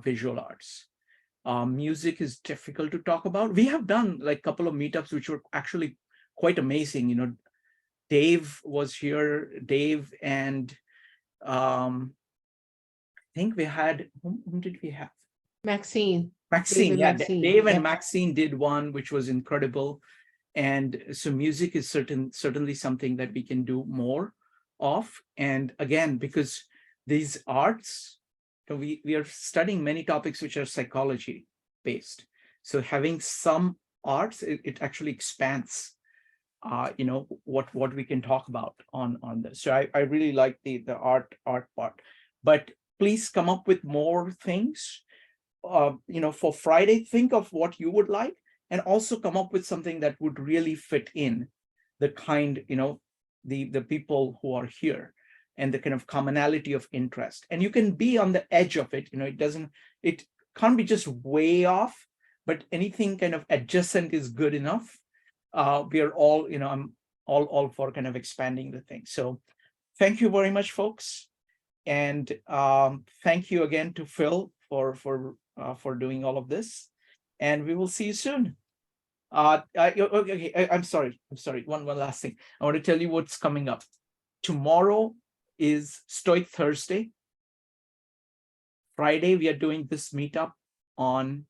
visual arts. Music is difficult to talk about. We have done like a couple of meetups which were actually quite amazing. Dave was here, and I think we had, whom did we have? Maxine. Maxine, Dave and Maxine. Dave and Yep. Maxine did one, which was incredible. And so music is certainly something that we can do more of. And again, because these arts, we are studying many topics which are psychology based. So having some arts, it actually expands, what we can talk about on this. So I really like the art part. But please come up with more things. For Friday, think of what you would like, and also come up with something that would really fit in the kind, the people who are here and the kind of commonality of interest. And you can be on the edge of it. It can't be just way off, but anything kind of adjacent is good enough. We are all, I'm all for kind of expanding the thing. So thank you very much, folks. And thank you again to Phil for doing all of this. And we will see you soon. Okay, I'm sorry. One last thing. I want to tell you what's coming up. Tomorrow is Stoic Thursday. Friday, we are doing this meetup on,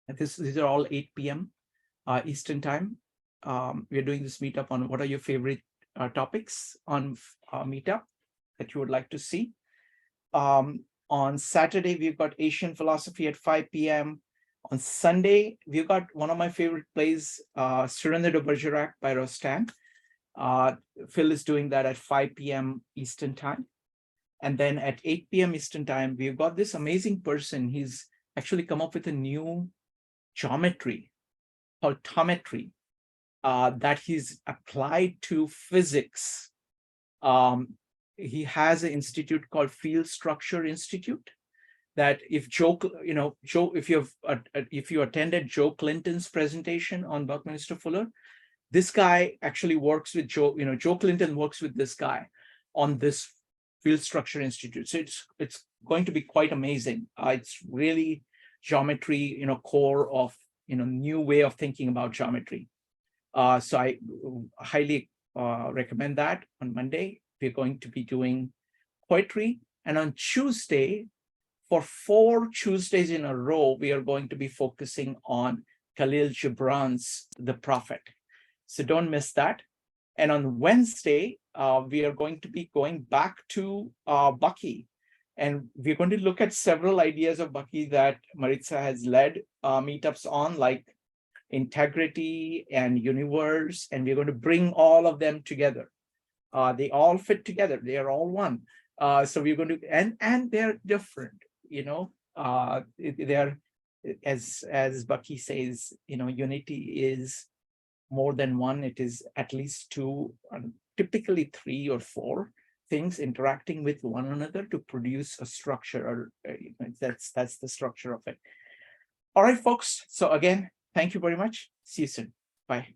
these are all 8 p.m. Eastern time. We are doing this meetup on what are your favorite topics on meetup that you would like to see. On Saturday, we've got Asian philosophy at 5 p.m. On Sunday, we've got one of my favorite plays, Surrender de Bergerac by Rostand. Phil is doing that at 5 p.m. Eastern time. And then at 8 p.m. Eastern time, we've got this amazing person. He's actually come up with a new geometry called tometry that he's applied to physics. He has an institute called Field Structure Institute. That if if you attended Joe Clinton's presentation on Buckminster Fuller, this guy actually works with Joe Clinton works with this guy on this Field Structure Institute. So it's going to be quite amazing. It's really geometry, core of new way of thinking about geometry. So I highly recommend that. On Monday, we're going to be doing poetry, and on Tuesday, for 4 Tuesdays in a row, we are going to be focusing on Khalil Gibran's The Prophet. So don't miss that. And on Wednesday, we are going to be going back to Bucky. And we're going to look at several ideas of Bucky that Maritza has led meetups on, like integrity and universe. And we're going to bring all of them together. They all fit together. They are all one. So we're going to, and they're different, they're, as Bucky says, unity is more than one. It is at least 2, typically 3 or 4 things interacting with one another to produce a structure, or that's the structure of it. All right, folks. So again, thank you very much. See you soon. Bye.